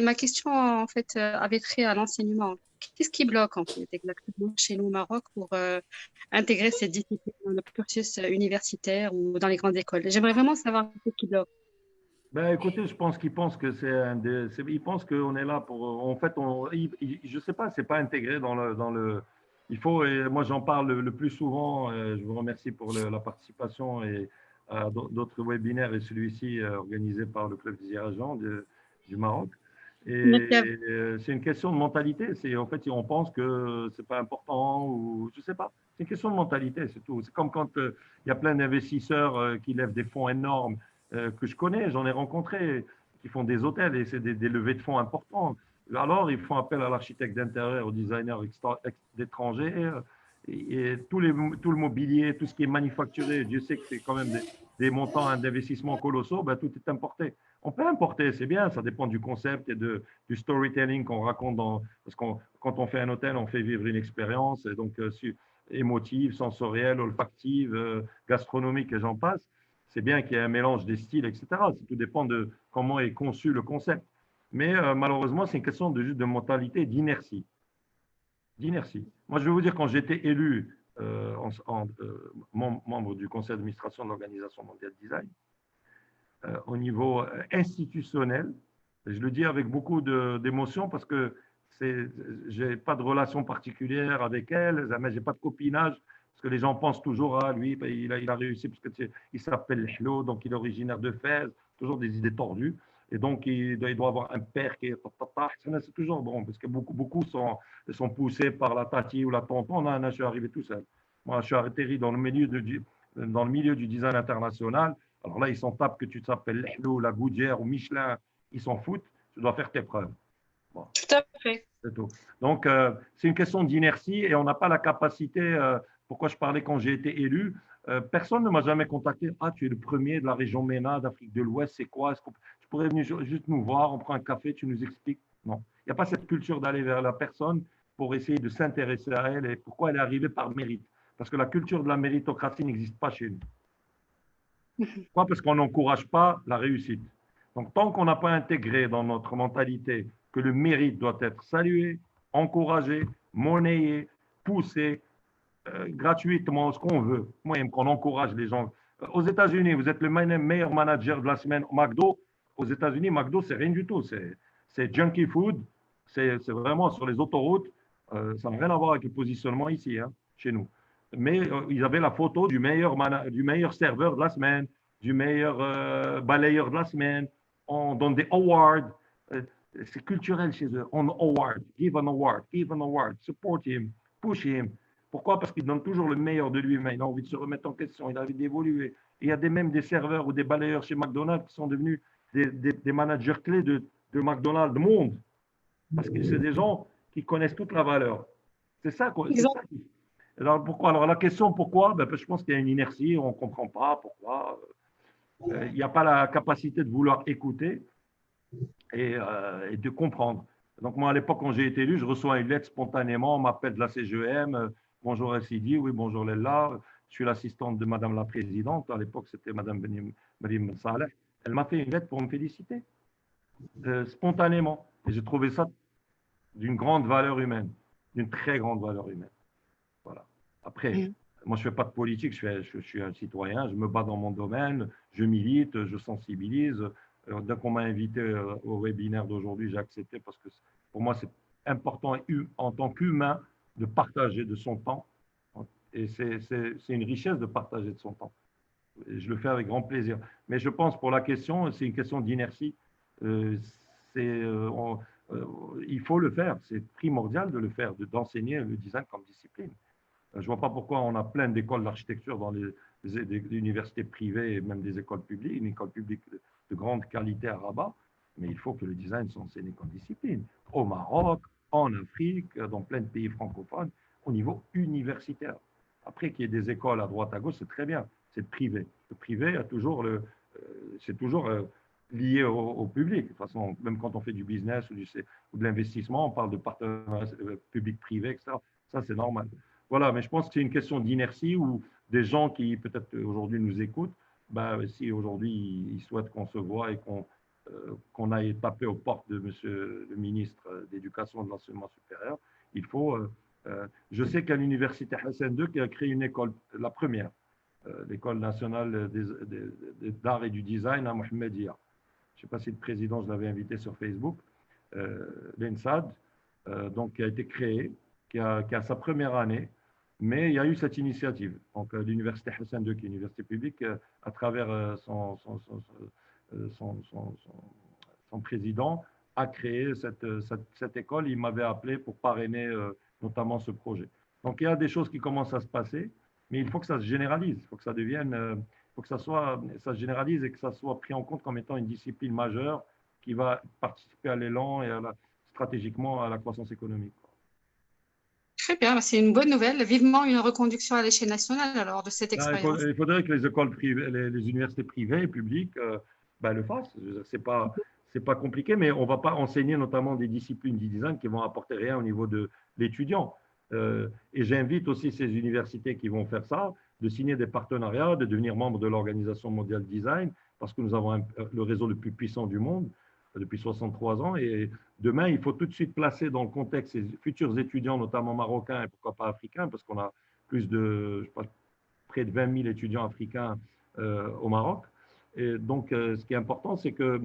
Ma question en fait avait trait à l'enseignement. Qu'est-ce qui bloque en fait exactement chez nous au Maroc pour intégrer cette discipline dans le cursus universitaire ou dans les grandes écoles? J'aimerais vraiment savoir ce qui bloque. Ben, écoutez, je pense qu'ils pensent que ils pensent qu'on est là pour. En fait, je sais pas, c'est pas intégré dans le. Il faut. Et moi, j'en parle le plus souvent. Je vous remercie pour la participation et d'autres webinaires et celui-ci organisé par le club des agents du Maroc. Et c'est une question de mentalité. En fait, on pense que c'est pas important ou je sais pas. C'est une question de mentalité, c'est tout. C'est comme quand il y a plein d'investisseurs qui lèvent des fonds énormes. Que je connais, j'en ai rencontré, qui font des hôtels et c'est des levées de fonds importants. Alors, ils font appel à l'architecte d'intérieur, aux designers d'étrangers et tout le mobilier, tout ce qui est manufacturé. Dieu sait que c'est quand même des montants d'investissement colossaux, ben, tout est importé. On peut importer, c'est bien, ça dépend du concept et du storytelling qu'on raconte. Parce que quand on fait un hôtel, on fait vivre une expérience, et donc émotive, sensorielle, olfactive, gastronomique et j'en passe. C'est bien qu'il y ait un mélange des styles, etc. Tout dépend de comment est conçu le concept. Mais malheureusement, c'est une question juste de mentalité, d'inertie. Moi, je vais vous dire, quand j'étais élu membre du conseil d'administration de l'Organisation mondiale du design, au niveau institutionnel, je le dis avec beaucoup d'émotion parce que je n'ai pas de relation particulière avec elle, je n'ai pas de copinage. Parce que les gens pensent toujours, ah, lui, ben, il a réussi parce qu'il s'appelle Hlo, donc il est originaire de Fès, toujours des idées tordues. Et donc, il doit avoir un père qui est c'est toujours bon, parce que beaucoup sont poussés par la tati ou la tonton. Non, non, je suis arrivé tout seul. Moi, je suis atterri dans le milieu du design international. Alors là, ils s'en tapent que tu t'appelles Hlo, la Goodyear ou Michelin, ils s'en foutent. Tu dois faire tes preuves. Bon. Tout à fait. C'est tout. Donc, c'est une question d'inertie et on n'a pas la capacité. Pourquoi je parlais quand j'ai été élu, personne ne m'a jamais contacté. Ah, tu es le premier de la région MENA, d'Afrique de l'Ouest, c'est quoi? Est-ce que tu pourrais venir juste nous voir, on prend un café, tu nous expliques? Non. Il n'y a pas cette culture d'aller vers la personne pour essayer de s'intéresser à elle et pourquoi elle est arrivée par mérite. Parce que la culture de la méritocratie n'existe pas chez nous. Pourquoi? Parce qu'on n'encourage pas la réussite. Donc, tant qu'on n'a pas intégré dans notre mentalité que le mérite doit être salué, encouragé, monnayé, poussé, gratuitement, ce qu'on veut. Moi, qu'on encourage les gens. Aux États-Unis, vous êtes le meilleur manager de la semaine au McDo. Aux États-Unis, McDo, c'est rien du tout. C'est junkie food. C'est vraiment sur les autoroutes. Ça n'a rien à voir avec le positionnement ici, hein, chez nous. Mais ils avaient la photo du meilleur serveur de la semaine, du meilleur balayeur de la semaine. On donne des awards. C'est culturel chez eux. On award, give an award, support him, push him. Pourquoi? Parce qu'il donne toujours le meilleur de lui-même. Il a envie de se remettre en question, il a envie d'évoluer. Et il y a même des serveurs ou des balayeurs chez McDonald's qui sont devenus des managers clés de McDonald's monde. Parce que c'est des gens qui connaissent toute la valeur. C'est ça. Alors, pourquoi? Alors, la question pourquoi? Ben, je pense qu'il y a une inertie, on ne comprend pas pourquoi. Il n'y a pas la capacité de vouloir écouter et de comprendre. Donc, moi, à l'époque, quand j'ai été élu, je reçois une lettre spontanément, on m'appelle de la CGM. Bonjour Sidi, oui, bonjour Lella. Je suis l'assistante de Madame la Présidente. À l'époque, c'était Madame Benim Saleh. Elle m'a fait une lettre pour me féliciter, spontanément. Et j'ai trouvé ça d'une grande valeur humaine, d'une très grande valeur humaine. Voilà. Après, moi, je ne fais pas de politique, je suis un citoyen, je me bats dans mon domaine, je milite, je sensibilise. Dès qu'on m'a invité au webinaire d'aujourd'hui, j'ai accepté parce que pour moi, c'est important en tant qu'humain de partager de son temps. Et c'est une richesse de partager de son temps. Et je le fais avec grand plaisir. Mais je pense pour la question, c'est une question d'inertie. Il faut le faire. C'est primordial de le faire, d'enseigner le design comme discipline. Je ne vois pas pourquoi on a plein d'écoles d'architecture dans les universités privées et même des écoles publiques, une école publique de grande qualité à Rabat. Mais il faut que le design soit enseigné comme discipline. Au Maroc, en Afrique, dans plein de pays francophones, au niveau universitaire. Après, qu'il y ait des écoles à droite, à gauche, c'est très bien. C'est le privé. Le privé c'est toujours lié au public. De toute façon, même quand on fait du business ou de l'investissement, on parle de partenariat public-privé, etc. Ça, c'est normal. Voilà, mais je pense que c'est une question d'inertie où des gens qui, peut-être aujourd'hui, nous écoutent, si aujourd'hui, ils souhaitent qu'on se voit et qu'on aille taper aux portes de Monsieur le ministre d'Éducation et de l'Enseignement supérieur, il faut… je sais qu'à l'université Hassan II qui a créé une école, la première, l'école nationale d'art et du design à Mohamedia. Je ne sais pas si le président, je l'avais invité sur Facebook, l'ENSAD, donc qui a été créée, qui a sa première année, mais il y a eu cette initiative. Donc l'université Hassan II, qui est une université publique, à travers son président, a créé cette école. Il m'avait appelé pour parrainer notamment ce projet. Donc il y a des choses qui commencent à se passer, mais il faut que ça se généralise, il faut que ça devienne, faut que ça se généralise et que ça soit pris en compte comme étant une discipline majeure qui va participer à l'élan et stratégiquement à la croissance économique. Très bien, c'est une bonne nouvelle. Vivement une reconduction à l'échelle nationale alors de cette expérience. Il faudrait que les écoles privées, les universités privées et publiques le fassent. C'est pas compliqué, mais on ne va pas enseigner notamment des disciplines du design qui vont apporter rien au niveau de l'étudiant. Et j'invite aussi ces universités qui vont faire ça, de signer des partenariats, de devenir membre de l'Organisation mondiale design, parce que nous avons le réseau le plus puissant du monde depuis 63 ans. Et demain, il faut tout de suite placer dans le contexte ces futurs étudiants, notamment marocains et pourquoi pas africains, parce qu'on a plus de, près de 20 000 étudiants africains au Maroc. Et donc, ce qui est important, c'est que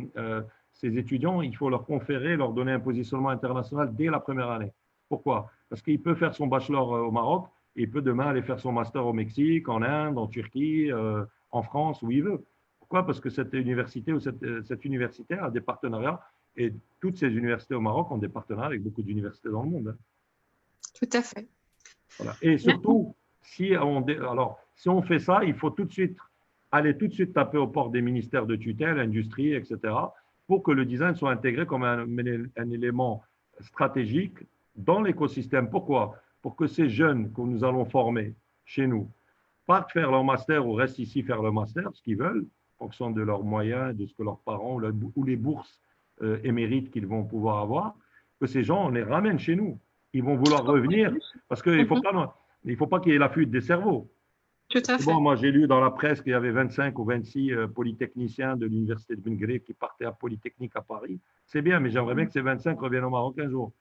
ces étudiants, il faut leur conférer, leur donner un positionnement international dès la première année. Pourquoi? Parce qu'il peut faire son bachelor au Maroc et il peut demain aller faire son master au Mexique, en Inde, en Turquie, en France, où il veut. Pourquoi? Parce que cette université ou cette université a des partenariats, et toutes ces universités au Maroc ont des partenariats avec beaucoup d'universités dans le monde. Tout à fait. Voilà. Et surtout, si on fait ça, il faut tout de suite aller taper aux portes des ministères de tutelle, industrie, etc., pour que le design soit intégré comme un élément stratégique dans l'écosystème. Pourquoi? Pour que ces jeunes que nous allons former chez nous partent faire leur master ou restent ici faire leur master, ce qu'ils veulent, en fonction de leurs moyens, de ce que leurs parents ou les bourses émérites qu'ils vont pouvoir avoir, que ces gens, on les ramène chez nous. Ils vont vouloir revenir parce qu'il ne faut pas qu'il y ait la fuite des cerveaux. Tout à fait. Bon, moi, j'ai lu dans la presse qu'il y avait 25 ou 26 polytechniciens de l'université de Ben Gurion qui partaient à Polytechnique à Paris. C'est bien, mais j'aimerais bien que ces 25 reviennent au Maroc un jour.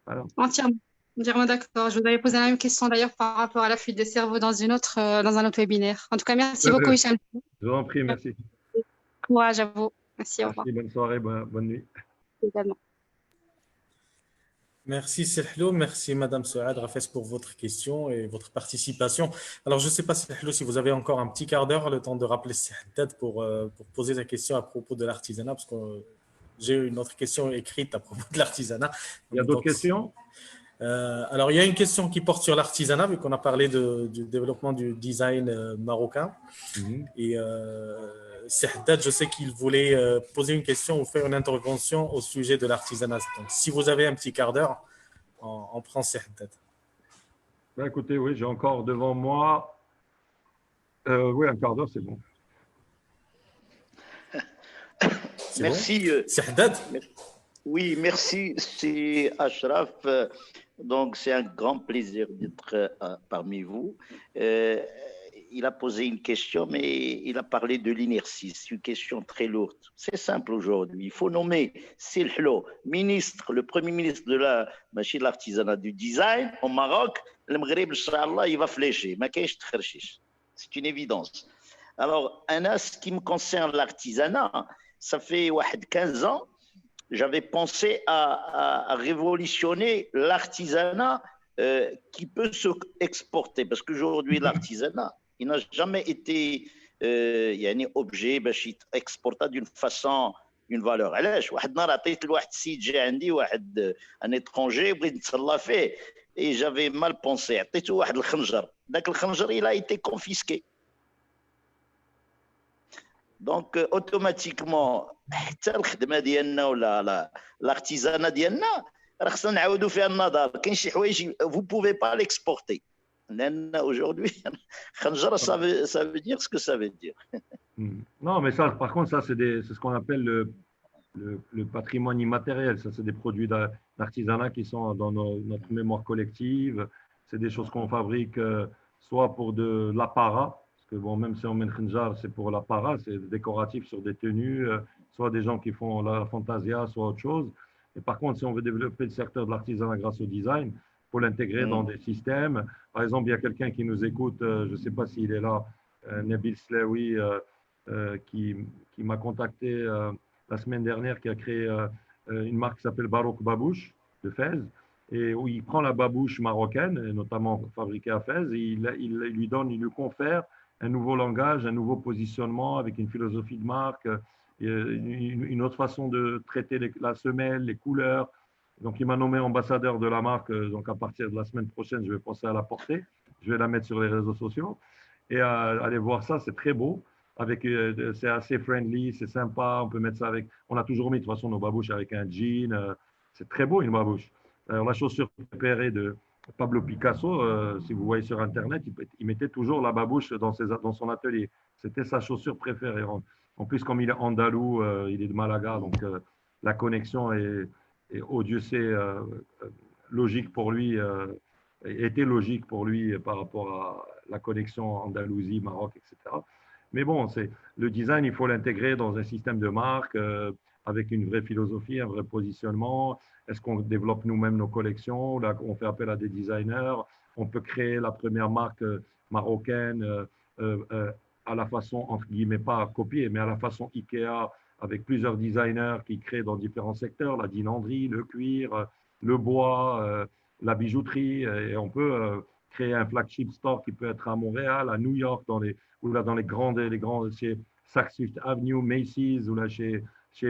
Voilà. Entièrement d'accord. Je vous avais posé la même question d'ailleurs par rapport à la fuite des cerveaux dans un autre webinaire. En tout cas, merci beaucoup, Hicham. Je vous en prie, merci. Courage à vous. Merci, au revoir. Merci, bonne soirée, bonne nuit. Également. Merci Selhlo, merci Madame Souad Rafes pour votre question et votre participation. Alors je ne sais pas Selhlo si vous avez encore un petit quart d'heure, le temps de rappeler Haddad pour poser la question à propos de l'artisanat, parce que j'ai une autre question écrite à propos de l'artisanat. Il y a d'autres questions? Alors il y a une question qui porte sur l'artisanat, vu qu'on a parlé du développement du design marocain. Et Haddad, je sais qu'il voulait poser une question ou faire une intervention au sujet de l'artisanat. Donc, si vous avez un petit quart d'heure, on prend Haddad. Ben, écoutez, oui, j'ai encore devant moi. Oui, un quart d'heure, c'est bon. Merci. C'est Haddad? Oui, merci, c'est Ashraf. Donc, c'est un grand plaisir d'être parmi vous. Il a posé une question, mais il a parlé de l'inertie. C'est une question très lourde. C'est simple aujourd'hui. Il faut nommer Selhlo, ministre, le premier ministre de l'artisanat du design au Maroc. Le Maghreb, Inch'Allah, il va flécher. C'est une évidence. Alors, ce qui me concerne l'artisanat, ça fait 15 ans, j'avais pensé à révolutionner l'artisanat qui peut s'exporter. Parce qu'aujourd'hui, l'artisanat, il n'a jamais été objet exporté d'une façon, une valeur. علاش واحد نهار عطيت لواحد السيد جا عندي واحد ان étranger بغيت نتسلى فيه et j'avais mal pensé عطيته واحد الخنجر ذاك الخنجر il a été confisqué. Donc automatiquement حتى الخدمه ديالنا ولا l'artisanat ديالنا راه خصنا نعاودوا فيها النظر. كاين شي حوايج vous pouvez pas l'exporter. Aujourd'hui, ça veut dire ce que ça veut dire. Non, mais ça, par contre, ça, c'est ce qu'on appelle le patrimoine immatériel. Ça, c'est des produits d'artisanat qui sont dans notre mémoire collective. C'est des choses qu'on fabrique soit pour de l'apparat, parce que bon, même si on met le khanjar, c'est pour l'apparat, c'est décoratif sur des tenues, soit des gens qui font la fantasia, soit autre chose. Et par contre, si on veut développer le secteur de l'artisanat grâce au design, il faut l'intégrer dans des systèmes. Par exemple, il y a quelqu'un qui nous écoute, je ne sais pas s'il est là, Nabil Slaoui, qui m'a contacté la semaine dernière, qui a créé une marque qui s'appelle Barouk Babouche de Fès, et où il prend la babouche marocaine, notamment fabriquée à Fès, et il lui confère un nouveau langage, un nouveau positionnement avec une philosophie de marque, une autre façon de traiter la semelle, les couleurs. Donc, il m'a nommé ambassadeur de la marque. Donc, à partir de la semaine prochaine, je vais penser à la porter. Je vais la mettre sur les réseaux sociaux. Et allez voir ça, c'est très beau. C'est assez friendly, c'est sympa. On peut mettre ça avec. On a toujours mis de toute façon nos babouches avec un jean. C'est très beau une babouche. La chaussure préférée de Pablo Picasso, si vous voyez sur Internet, il mettait toujours la babouche dans son atelier. C'était sa chaussure préférée. En plus, comme il est andalou, il est de Malaga, donc la connexion est. Et oh Dieu sait, logique pour lui, était logique pour lui par rapport à la connexion Andalousie, Maroc, etc. Mais bon, le design, il faut l'intégrer dans un système de marque avec une vraie philosophie, un vrai positionnement. Est-ce qu'on développe nous-mêmes nos collections? Là, on fait appel à des designers. On peut créer la première marque marocaine à la façon, entre guillemets, pas copier, mais à la façon Ikea, avec plusieurs designers qui créent dans différents secteurs, la dinanderie, le cuir, le bois, la bijouterie, et on peut créer un flagship store qui peut être à Montréal, à New York, ou là, dans les grandes, chez Saks Fifth Avenue, Macy's, ou là chez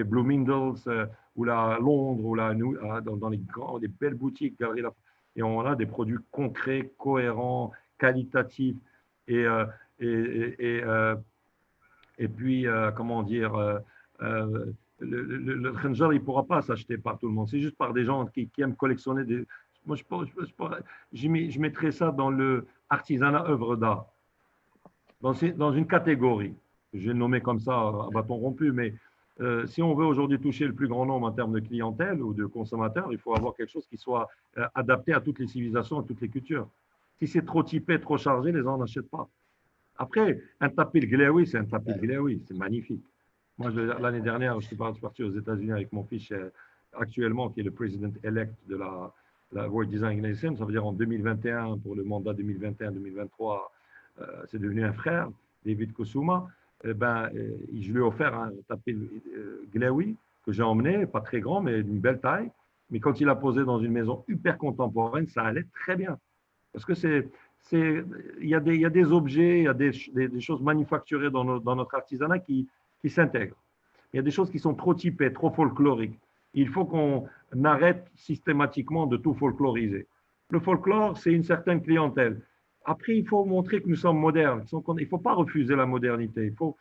Bloomingdale's, ou là à Londres, ou là dans les belles boutiques, Galeries Lafayette. Et on a des produits concrets, cohérents, qualitatifs. Et, et puis, comment dire, le Khanjar, il ne pourra pas s'acheter par tout le monde. C'est juste par des gens qui aiment collectionner des. Moi, je mettrais ça dans le artisanat œuvre d'art, dans une catégorie. Je vais le nommer comme ça à bâton rompu, mais si on veut aujourd'hui toucher le plus grand nombre en termes de clientèle ou de consommateurs, il faut avoir quelque chose qui soit adapté à toutes les civilisations, à toutes les cultures. Si c'est trop typé, trop chargé, les gens n'achètent pas. Après, un tapis de glaoui, c'est un tapis de glaoui, c'est magnifique. Moi, l'année dernière, je suis parti aux États-Unis avec mon fils actuellement, qui est le president-elect de la World Design Organization. Ça veut dire en 2021, pour le mandat 2021-2023, c'est devenu un frère, David Kosuma. Je lui ai offert un tapis glaoui que j'ai emmené, pas très grand, mais d'une belle taille. Mais quand il l'a posé dans une maison hyper contemporaine, ça allait très bien. Parce que il y a des objets, il y a des choses manufacturées dans notre artisanat qui s'intègrent. Il y a des choses qui sont trop typées, trop folkloriques. Il faut qu'on arrête systématiquement de tout folkloriser. Le folklore, c'est une certaine clientèle. Après, il faut montrer que nous sommes modernes. Il ne faut pas refuser la modernité. Il faut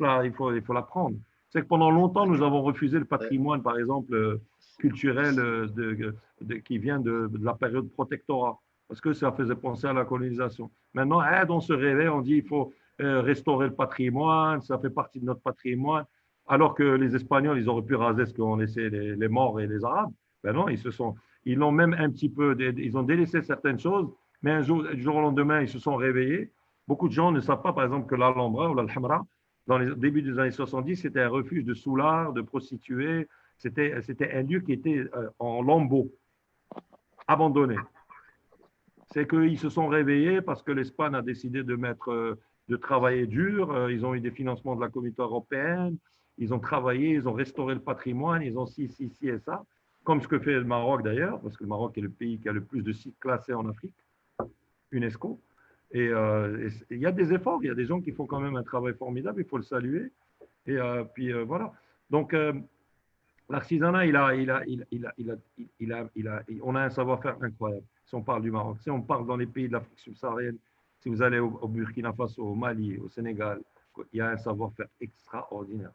la prendre. C'est que pendant longtemps, nous avons refusé le patrimoine, par exemple, culturel qui vient de la période protectorat, parce que ça faisait penser à la colonisation. Maintenant, on se réveille, on dit qu'il faut restaurer le patrimoine, ça fait partie de notre patrimoine, alors que les Espagnols, ils auraient pu raser ce qu'ont laissé les Maures et les Arabes. Ben non, ils l'ont même un petit peu, ils ont délaissé certaines choses, mais du jour au lendemain, ils se sont réveillés. Beaucoup de gens ne savent pas, par exemple, que l'Alhambra ou l'Alhamra, dans les débuts des années 70, c'était un refuge de soulards, de prostituées. C'était un lieu qui était en lambeaux, abandonné. C'est qu'ils se sont réveillés parce que l'Espagne a décidé de travailler dur. Ils ont eu des financements de la Communauté européenne. Ils ont travaillé, ils ont restauré le patrimoine, ils ont ci et ça. Comme ce que fait le Maroc d'ailleurs, parce que le Maroc est le pays qui a le plus de sites classés en Afrique, UNESCO. Et il y a des efforts, il y a des gens qui font quand même un travail formidable, il faut le saluer. Et puis voilà. Donc, l'artisanat, on a un savoir-faire incroyable. Si on parle du Maroc, si on parle dans les pays de l'Afrique subsaharienne, si vous allez au Burkina Faso, au Mali, au Sénégal, il y a un savoir-faire extraordinaire.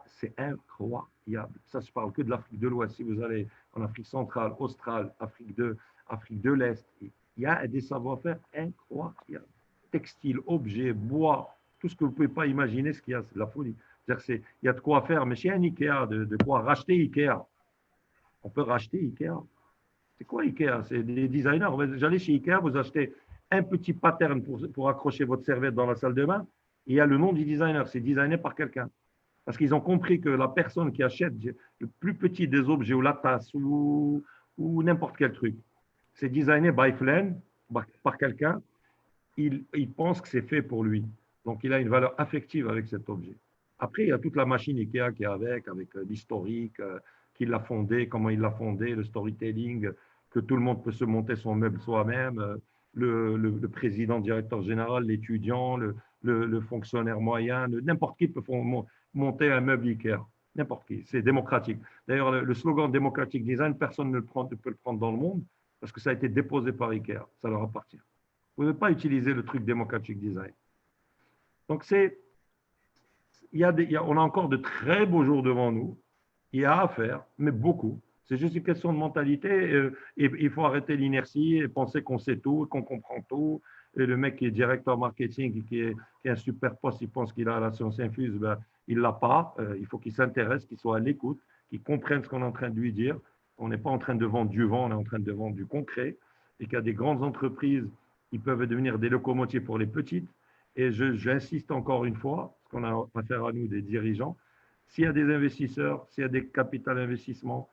C'est incroyable. Ça, je parle que de l'Afrique de l'Ouest. Si vous allez en Afrique centrale, australe, Afrique de l'Est, il y a des savoir-faire incroyables. Textile, objets, bois, tout ce que vous ne pouvez pas imaginer, ce qu'il y a, c'est de la folie. Il y a de quoi faire, mais chez un Ikea, de quoi racheter Ikea. On peut racheter Ikea. C'est quoi Ikea? C'est des designers. Vous allez chez Ikea, vous achetez un petit pattern pour accrocher votre serviette dans la salle de bain. Et il y a le nom du designer. C'est designé par quelqu'un. Parce qu'ils ont compris que la personne qui achète le plus petit des objets, ou la tasse, ou n'importe quel truc, c'est designé by Flynn, par quelqu'un. Il pense que c'est fait pour lui. Donc, il a une valeur affective avec cet objet. Après, il y a toute la machine Ikea qui est avec l'historique, qui l'a fondé, comment il l'a fondé, le storytelling, que tout le monde peut se monter son meuble soi-même, le président, directeur général, l'étudiant, le fonctionnaire moyen, n'importe qui peut monter un meuble Ikea. N'importe qui. C'est démocratique. D'ailleurs, le slogan Democratic Design, personne ne peut le prendre dans le monde parce que ça a été déposé par Ikea. Ça leur appartient. Vous ne pouvez pas utiliser le truc Democratic Design. Donc, on a encore de très beaux jours devant nous. Il y a à faire, mais beaucoup. C'est juste une question de mentalité. Et il faut arrêter l'inertie et penser qu'on sait tout, qu'on comprend tout. Et le mec qui est directeur marketing, qui a un super poste, il pense qu'il a la science infuse, il ne l'a pas. Il faut qu'il s'intéresse, qu'il soit à l'écoute, qu'il comprenne ce qu'on est en train de lui dire. On n'est pas en train de vendre du vent, on est en train de vendre du concret. Et qu'il y a des grandes entreprises qui peuvent devenir des locomotives pour les petites. Et j'insiste encore une fois, parce qu'on a affaire à nous, des dirigeants, s'il y a des investisseurs, s'il y a des capitales d'investissement,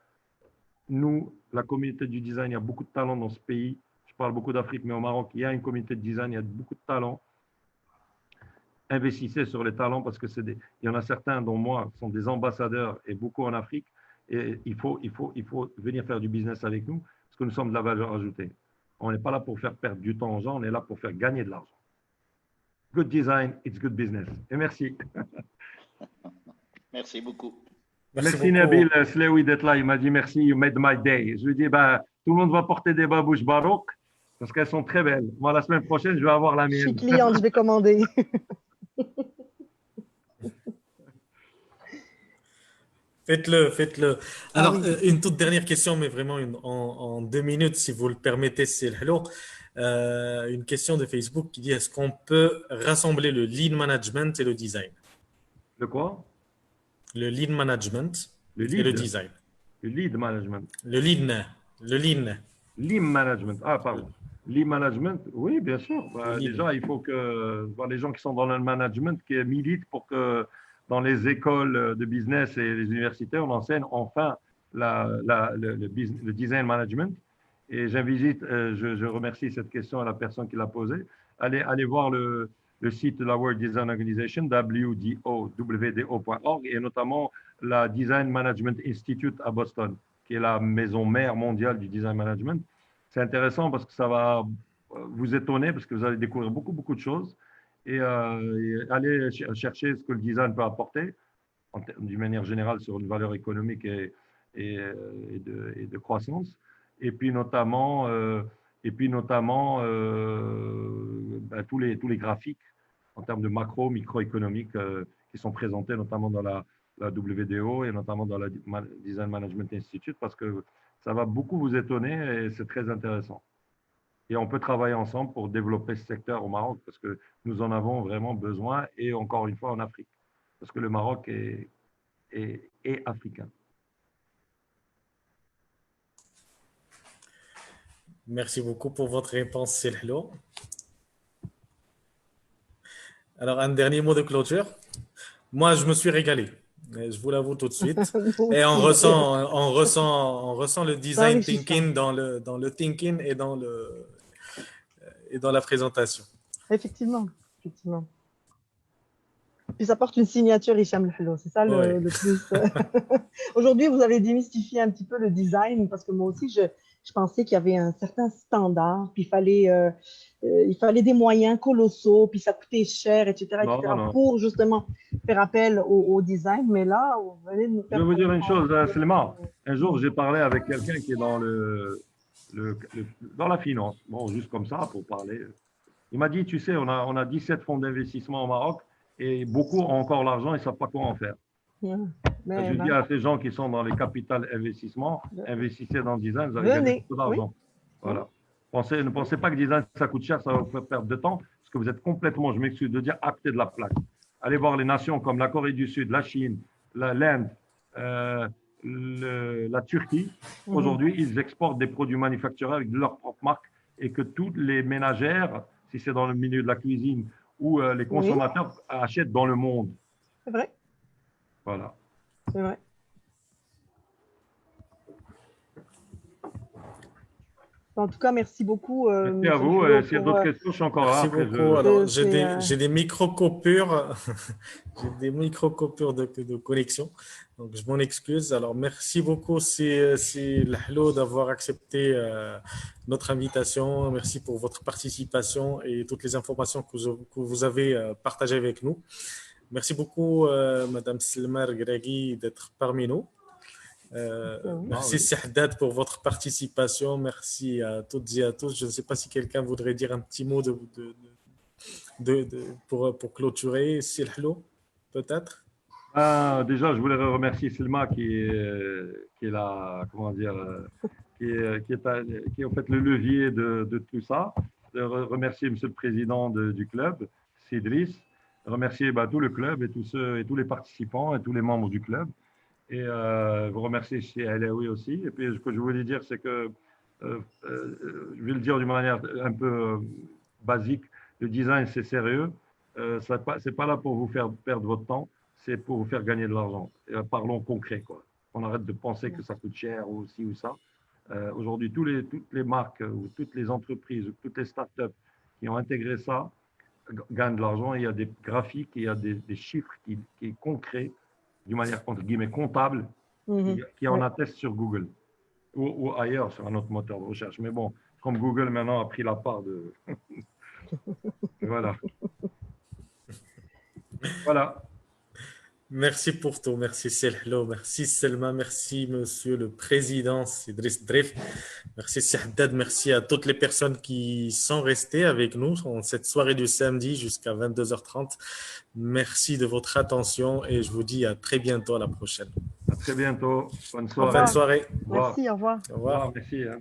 nous, la communauté du design, il y a beaucoup de talent dans ce pays. Je parle beaucoup d'Afrique, mais au Maroc, il y a une communauté de design, il y a beaucoup de talent. Investissez sur les talents parce que il y en a certains, dont moi, sont des ambassadeurs et beaucoup en Afrique. Et il faut venir faire du business avec nous parce que nous sommes de la valeur ajoutée. On n'est pas là pour faire perdre du temps aux gens, on est là pour faire gagner de l'argent. Good design, it's good business. Et merci. Merci beaucoup. Merci beaucoup. Nabil Slaoui d'être là. Il m'a dit merci, you made my day. Je lui dis, ben, tout le monde va porter des babouches baroques parce qu'elles sont très belles. Moi, la semaine prochaine, je vais avoir la Je suis mienne. cliente, je vais commander. Faites-le, faites-le. Alors, oui. une toute dernière question, mais vraiment en 2 minutes, si vous le permettez, c'est hello. Une question de Facebook qui dit, est-ce qu'on peut rassembler le lead management et le design? Le quoi? Le lead management Le et le lead. design. Le lead management. Le lean. Le lean. Lean management. Ah, pardon. Lean management, oui, bien sûr. Bah, Lean. déjà, il faut que les gens qui sont dans le management qui militent pour que dans les écoles de business et les universités, on enseigne enfin le design management. Et j'invite, je remercie cette question à la personne qui l'a posée. Allez voir le site de la World Design Organization, www.org, et notamment la Design Management Institute à Boston, qui est la maison mère mondiale du design management. C'est intéressant parce que ça va vous étonner, parce que vous allez découvrir beaucoup de choses et aller chercher ce que le design peut apporter d'une manière générale sur une valeur économique et de croissance. Et puis notamment, tous les graphiques en termes de macro, microéconomiques qui sont présentés notamment dans la WDO et notamment dans la Design Management Institute, parce que ça va beaucoup vous étonner et c'est très intéressant. Et on peut travailler ensemble pour développer ce secteur au Maroc, parce que nous en avons vraiment besoin, et encore une fois en Afrique, parce que le Maroc est africain. Merci beaucoup pour votre réponse, Selhlo. Alors, un dernier mot de clôture. Moi, je me suis régalé. Je vous l'avoue tout de suite. Et on ressent le design thinking dans le thinking et dans la présentation. Effectivement. Puis ça porte une signature Hicham Lehlo, c'est ça le plus. Aujourd'hui, vous avez démystifié un petit peu le design, parce que moi aussi, je pensais qu'il y avait un certain standard, puis il fallait des moyens colossaux, puis ça coûtait cher, etc., Non. pour justement faire appel au design. Mais là, vous venez de nous faire. Je vais vous dire une chose, Slema. Un jour, j'ai parlé avec quelqu'un qui est dans dans la finance, bon, juste comme ça, pour parler. Il m'a dit, tu sais, on a 17 fonds d'investissement au Maroc et beaucoup ont encore l'argent et ne savent pas quoi en faire. Je dis à ces gens qui sont dans les capitales investissements, investissez dans le design, vous allez gagner beaucoup d'argent. Oui. Voilà. Ne pensez pas que le design, ça coûte cher, ça va vous faire perdre de temps, parce que vous êtes complètement, je m'excuse de dire, à côté de la plaque. Allez voir les nations comme la Corée du Sud, la Chine, l'Inde, la Turquie. Aujourd'hui, ils exportent des produits manufacturés avec de leur propre marque, et que toutes les ménagères, si c'est dans le milieu de la cuisine, ou les consommateurs achètent dans le monde. C'est vrai. Voilà. C'est vrai. En tout cas, merci beaucoup. Merci à vous. S'il y a d'autres questions, je suis encore là. Merci beaucoup. Alors, j'ai des micro-coupures. J'ai des micro-coupures de connexion. Donc, je m'en excuse. Alors, merci beaucoup, c'est Lehlo, d'avoir accepté notre invitation. Merci pour votre participation et toutes les informations que vous avez partagées avec nous. Merci beaucoup, Madame Selma Regragui, d'être parmi nous. Merci Sahdad pour votre participation. Merci à toutes et à tous. Je ne sais pas si quelqu'un voudrait dire un petit mot pour clôturer. Selhlo, peut-être. Déjà, je voulais remercier Selma qui est là, comment dire, qui est en fait le levier de tout ça. De remercier Monsieur le Président du club, Sidris. Remercier tout le club et tous les participants et tous les membres du club. Et vous remercier chez Alaoui aussi. Et puis, ce que je voulais dire, c'est que, je vais le dire d'une manière un peu basique, le design, c'est sérieux. C'est pas là pour vous faire perdre votre temps, c'est pour vous faire gagner de l'argent. Parlons concret, quoi. On arrête de penser que ça coûte cher ou ci ou ça. Aujourd'hui, toutes les marques ou toutes les entreprises ou toutes les startups qui ont intégré ça gagnent de l'argent. Il y a des graphiques, il y a des chiffres qui sont concrets, d'une manière entre guillemets comptable, qui en attestent sur Google ou ailleurs sur un autre moteur de recherche. Mais bon, je comme Google maintenant a pris la part de… Voilà. Voilà. Merci pour tout. Merci Selhlo. Merci Selma. Merci Monsieur le Président Idriss Drif. Merci Sahdad. Merci à toutes les personnes qui sont restées avec nous en cette soirée du samedi jusqu'à 22h30. Merci de votre attention et je vous dis à très bientôt à la prochaine. À très bientôt. Bonne Au soirée. revoir. Bonne soirée. Au revoir. Merci, au revoir. Au revoir. Merci. Hein.